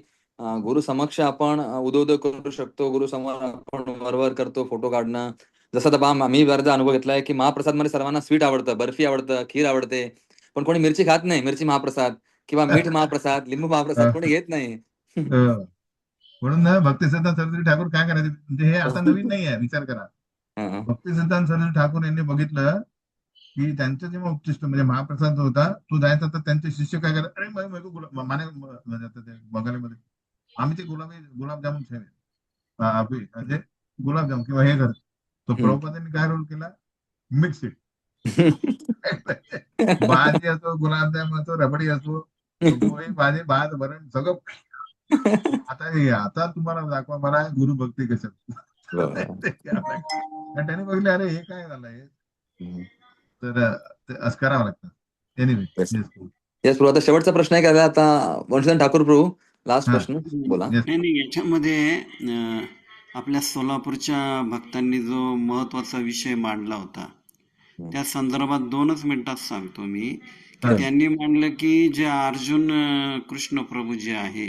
गुरु समक्ष आपण उदो करू शकतो, गुरु समोर आपण वरवर करतो फोटो काढणं. जसं आता मी बऱ्याचदा अनुभव घेतलाय की महाप्रसादमध्ये सर्वांना स्वीट आवडतं, बर्फी आवडतं, खीर आवडते, पण कोणी मिरची खात नाही. मिरची महाप्रसाद किंवा मीठ महाप्रसाद, लिंबू महाप्रसाद कोणी घेत नाही. म्हणून ना भक्तिसिद्धांत सरस्वती ठाकूर काय करायचे, म्हणजे हे आता नवीन नाही आहे, विचार करा. हा. भक्तिसिद्धांत सरस्वती ठाकूर यांनी बघितलं की त्यांचं जेव्हा उच्चिष्ट म्हणजे महाप्रसाद जो होता तो जायचा, तर त्यांचे शिष्य काय करायचे, अरे मेरे को माने म्हणजे आता ते बंगालीमध्ये आम्ही ते गुलाबजामुन ठेवे म्हणजे गुलाबजामुन किंवा हे करत. तो प्रभुपादांनी काय रोल केला, मिक्स इट. भाजी असो, गुलाबजाम असो, रबडी असो, पोळी भाजी भात भरण सगळं. आता तुम्हाला दाखवा मला गुरुभक्ती कसं. त्याने बघले अरे हे काय झालंय, तर ते असं करावं लागतं. एनिवे येस प्रभू, आता शेवटचा प्रश्न आहे का आता वंशधन ठाकूर प्रभू, लास्ट हा. प्रश्न बोला. येस. नाही याच्यामध्ये आपल्या सोलापूरच्या भक्तांनी जो महत्वाचा विषय मांडला होता त्या संदर्भात 2च मिनिटात सांगतो मी की त्यांनी मांडलं की जे अर्जुन कृष्ण प्रभू जे आहे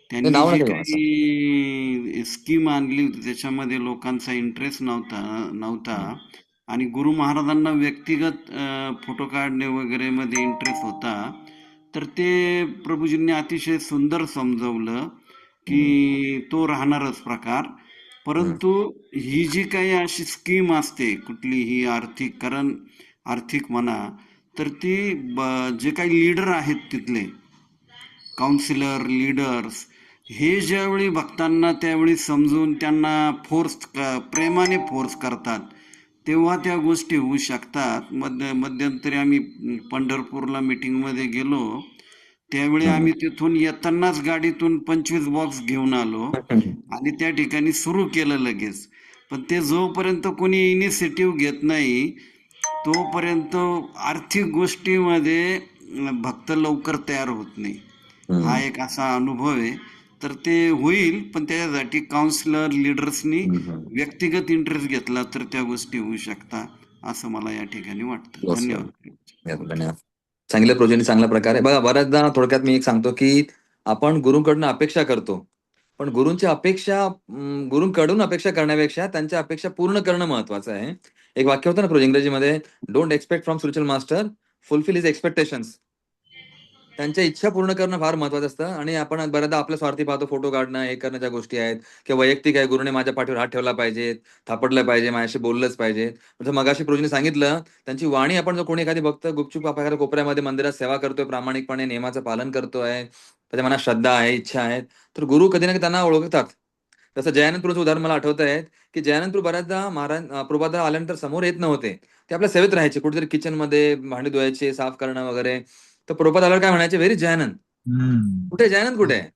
त्यांनी नाव जी नका घेऊ असं. काही स्कीम आणली होती त्याच्यामध्ये लोकांचा इंटरेस्ट नव्हता आणि गुरु महाराजांना व्यक्तिगत फोटो काढणे वगैरे मध्ये इंटरेस्ट होता. तर ते प्रभूजींनी अतिशय सुंदर समजवलं की तो राहणारच प्रकार, परंतु ही जी काही अशी स्कीम असते कुठलीही आर्थिक म्हणा, तर ती जे काही लीडर आहेत तिथले काउन्सिलर लीडर्स हे ज्यावेळी भक्तांना त्यावेळी समजून त्यांना प्रेमाने फोर्स करतात तेव्हा त्या गोष्टी होऊ शकतात. मध्यंतरी आम्ही पंढरपूरला मीटिंगमध्ये गेलो त्यावेळी आम्ही तिथून येतानाच गाडीतून 25 बॉक्स घेऊन आलो आणि त्या ठिकाणी सुरू केलं लगेच. पण ते जोपर्यंत कोणी इनिशिएटिव्ह घेत नाही तोपर्यंत आर्थिक गोष्टीमध्ये भक्त लवकर तयार होत नाही. हा एक असा अनुभव आहे. तर ते होईल, पण त्याच्यासाठी काउन्सिलर लीडर्सनी व्यक्तिगत इंटरेस्ट घेतला तर त्या गोष्टी होऊ शकतात असं मला या ठिकाणी वाटतं. धन्यवाद. सांगितलं प्रोजेक्ट चांगल्या प्रकारे. बघा बऱ्याचदा थोडक्यात मी एक सांगतो की आपण गुरुंकडून अपेक्षा करतो, पण गुरुंकडून अपेक्षा करण्यापेक्षा त्यांच्या अपेक्षा पूर्ण करणं महत्वाचं आहे. एक वाक्य होतं ना प्रोजेक्ट इंग्रजीमध्ये, don't expect from spiritual master, fulfil his expectations. त्यांच्या इच्छा पूर्ण करणं फार महत्वाचं असतं. आणि आपण बऱ्याचदा आपल्या स्वार्थी पाहतो, फोटो काढणं हे करणं ज्या गोष्टी आहेत किंवा वैयक्तिक आहे, गुरुने माझ्या पाठीवर हात ठेवला पाहिजे, थापडलं पाहिजे, माझ्याशी बोललंच पाहिजे. जसं मगाशी प्रोजीने सांगितलं, त्यांची वाणी आपण जर कोणी एखादी भक्त गुपचूप एखाद्या कोपऱ्यामध्ये मंदिरात सेवा करतोय, प्रामाणिकपणे नियमाचं पालन करतोय, त्याच्या मनात श्रद्धा आहे, इच्छा आहेत, तर गुरु कधी ना कधी त्यांना ओळखतात. जसं जयानंद प्रभूचं उदाहरण मला आठवत आहे की जयानंद प्रभू बऱ्याचदा प्रभुपादा आल्यानंतर समोर येत नव्हते. ते आपल्या सेवेत राहायचे, कुठेतरी किचनमध्ये भांडी धुवायचे, साफ करणं वगैरे. तर प्रभुपाद आल्यावर काय म्हणायचे, व्हेरी जयानंद. कुठे जयानंद कुठे आहे?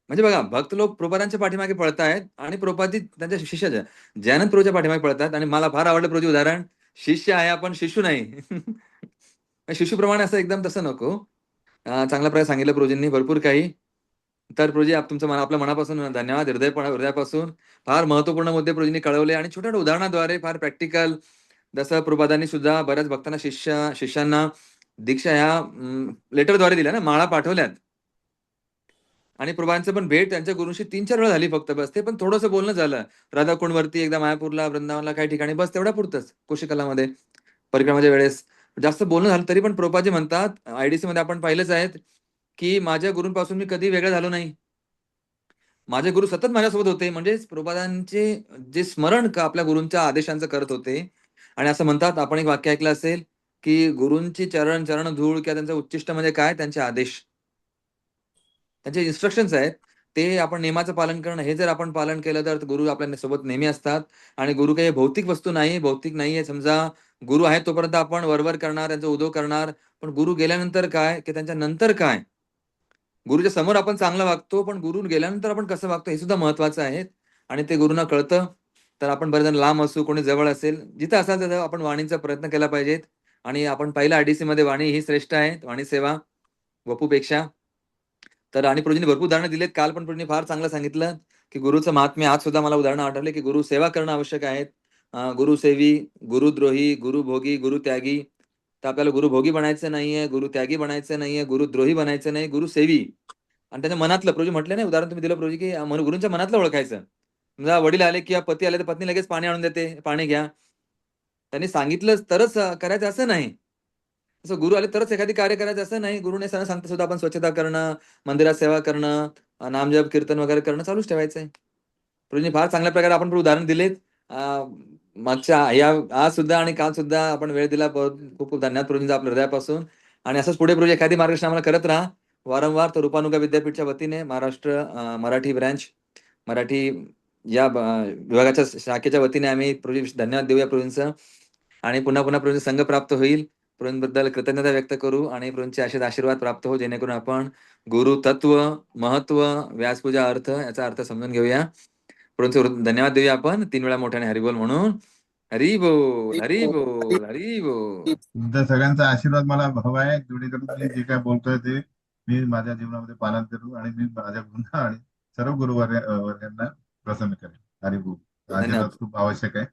म्हणजे बघा भक्त लोक प्रभुपादांच्या पाठीमागे पळतायत आणि प्रभुपादी त्यांच्या शिष्याच्या जयानंद प्रभूच्या पाठीमागे पळतात. आणि मला फार आवडलं प्रभूचे उदाहरण, शिष्य आहे आपण, शिशू नाही. शिशूप्रमाणे असं एकदम तसं नको. चांगल्या प्रकारे सांगितलं प्रभूजींनी भरपूर काही. तर प्रभूजी तुमचं आपल्या मनापासून धन्यवाद, हृदयापासून. फार महत्वपूर्ण मुद्दे प्रभूजींनी कळवले आणि छोट्या छोट्या उदाहरणाद्वारे फार प्रॅक्टिकल. जसं प्रभुपादांनी सुद्धा बऱ्याच भक्तांना शिष्यांना दीक्षा ह्या लेटरद्वारे दिल्या ना, माळा पाठवल्यात. आणि प्रभूंचं पण भेट त्यांच्या गुरुशी 3-4 वेळा झाली फक्त, बस. ते पण थोडंसं बोलणं झालं. राधाकुंडवरती, एकदा मायापूरला, वृंदावनला, काही ठिकाणी, बस तेवढ्या पुरतच. कोशिकलामध्ये परिक्रमाच्या वेळेस जास्त बोलणं झालं. तरी पण प्रभुपादजी म्हणतात, आयडीसी मध्ये आपण पाहिलंच आहेत की माझ्या गुरूंपासून मी कधी वेगळा झालो नाही. माझे गुरु सतत माझ्यासोबत होते. म्हणजे प्रभुपादांचे जे स्मरण आपल्या गुरूंच्या आदेशांचं करत होते. आणि असं म्हणतात, आपण एक वाक्य ऐकलं असेल की गुरूंची चरण धूळ किंवा त्यांचं उच्चिष्ट म्हणजे काय, त्यांचे आदेश, त्यांचे इन्स्ट्रक्शन्स आहेत. ते आपण नियमाचं पालन करणं हे जर आपण पालन केलं तर गुरु आपल्या सोबत नेहमी असतात. आणि गुरु काही भौतिक वस्तू नाही, भौतिक नाहीये. समजा गुरु आहेत तोपर्यंत आपण वरवर करणार, त्यांचा उदो करणार. पण गुरु गेल्यानंतर काय, की त्यांच्या नंतर काय? गुरुच्या समोर आपण चांगलं वागतो, पण गुरु गेल्यानंतर आपण कसं वागतो हे सुद्धा महत्वाचं आहे. आणि ते गुरूंना कळतं. तर आपण बरेच जण लांब असू, कोणी जवळ असेल, जिथं असाल तिथं आपण वाणीचा प्रयत्न केला पाहिजेत. आणि आपण पाहिलं IDC मध्ये वाणी ही श्रेष्ठ आहे, वाणी सेवा वपूपेक्षा. तर आणि प्रभूंनी भरपूर उदाहरणं दिलेत. काल पण प्रभूंनी फार चांगलं सांगितलं, की गुरुचं महात्म्य. आज सुद्धा मला उदाहरणं आठवले, की गुरु सेवा करणं आवश्यक आहे. गुरुसेवी, गुरुद्रोही, गुरुभोगी, गुरुत्यागी. तर आपल्याला गुरुभोगी बनायचं नाहीये, गुरुत्यागी बनायचं नाहीये, गुरुद्रोही बनायचं नाही, गुरुसेवी. आणि त्याच्या मनातलं प्रभूजी म्हटले नाही, उदाहरण तुम्ही दिलं प्रभूजी, की गुरूंच्या मनातलं ओळखायचं. समजा वडील आले किंवा पती आले, तर पत्नी लगेच पाणी आणून देते, पाणी घ्या. त्यांनी सांगितलं तरच करायचं असं नाही. तसं गुरु आले तरच एखादी कार्य करायचं असं नाही. गुरुने सांगता सुद्धा आपण स्वच्छता करणं, मंदिरात सेवा करणं, नामजप, कीर्तन वगैरे करणं चालूच ठेवायचंय. प्रभूंनी फार चांगल्या प्रकारे आपण पण उदाहरण दिलेत. मागच्या आज सुद्धा आणि काल सुद्धा आपण वेळ दिला. खूप खूप धन्यवाद प्रभूंचा आपल्या हृदयापासून. आणि असंच पुढे प्रभू एखादी मार्गदर्शन आम्हाला करत राहा वारंवार. तर रूपानुगा विद्यापीठच्या वतीने महाराष्ट्र मराठी ब्रँच, मराठी या विभागाच्या शाखेच्या वतीने आम्ही प्रभू धन्यवाद देऊया प्रभूंचं. आणि पुन्हा पुन्हा प्रभूंचा संघ प्राप्त होईल. प्रभूंबद्दल कृतज्ञता व्यक्त करू आणि प्रभूंचे असेच आशीर्वाद प्राप्त हो, जेणेकरून आपण गुरु तत्व, महत्व, व्यासपूजा अर्थ याचा अर्थ समजून घेऊया. प्रभूंचे धन्यवाद देऊया आपण 3 वेळा मोठ्याने हरिबोल म्हणून. हरी बोल, हरी बोल, हरी बोल. तुमच्या सगळ्यांचा आशीर्वाद मला हवा आहे. जेणेकरून मी जे काय बोलतोय ते मी माझ्या जीवनामध्ये पालन करू आणि मी माझ्या गुरूंना आणि सर्व वर्गांना प्रसन्न करेन. हरिबोल. आशीर्वाद धन्यवाद. खूप आवश्यक आहे.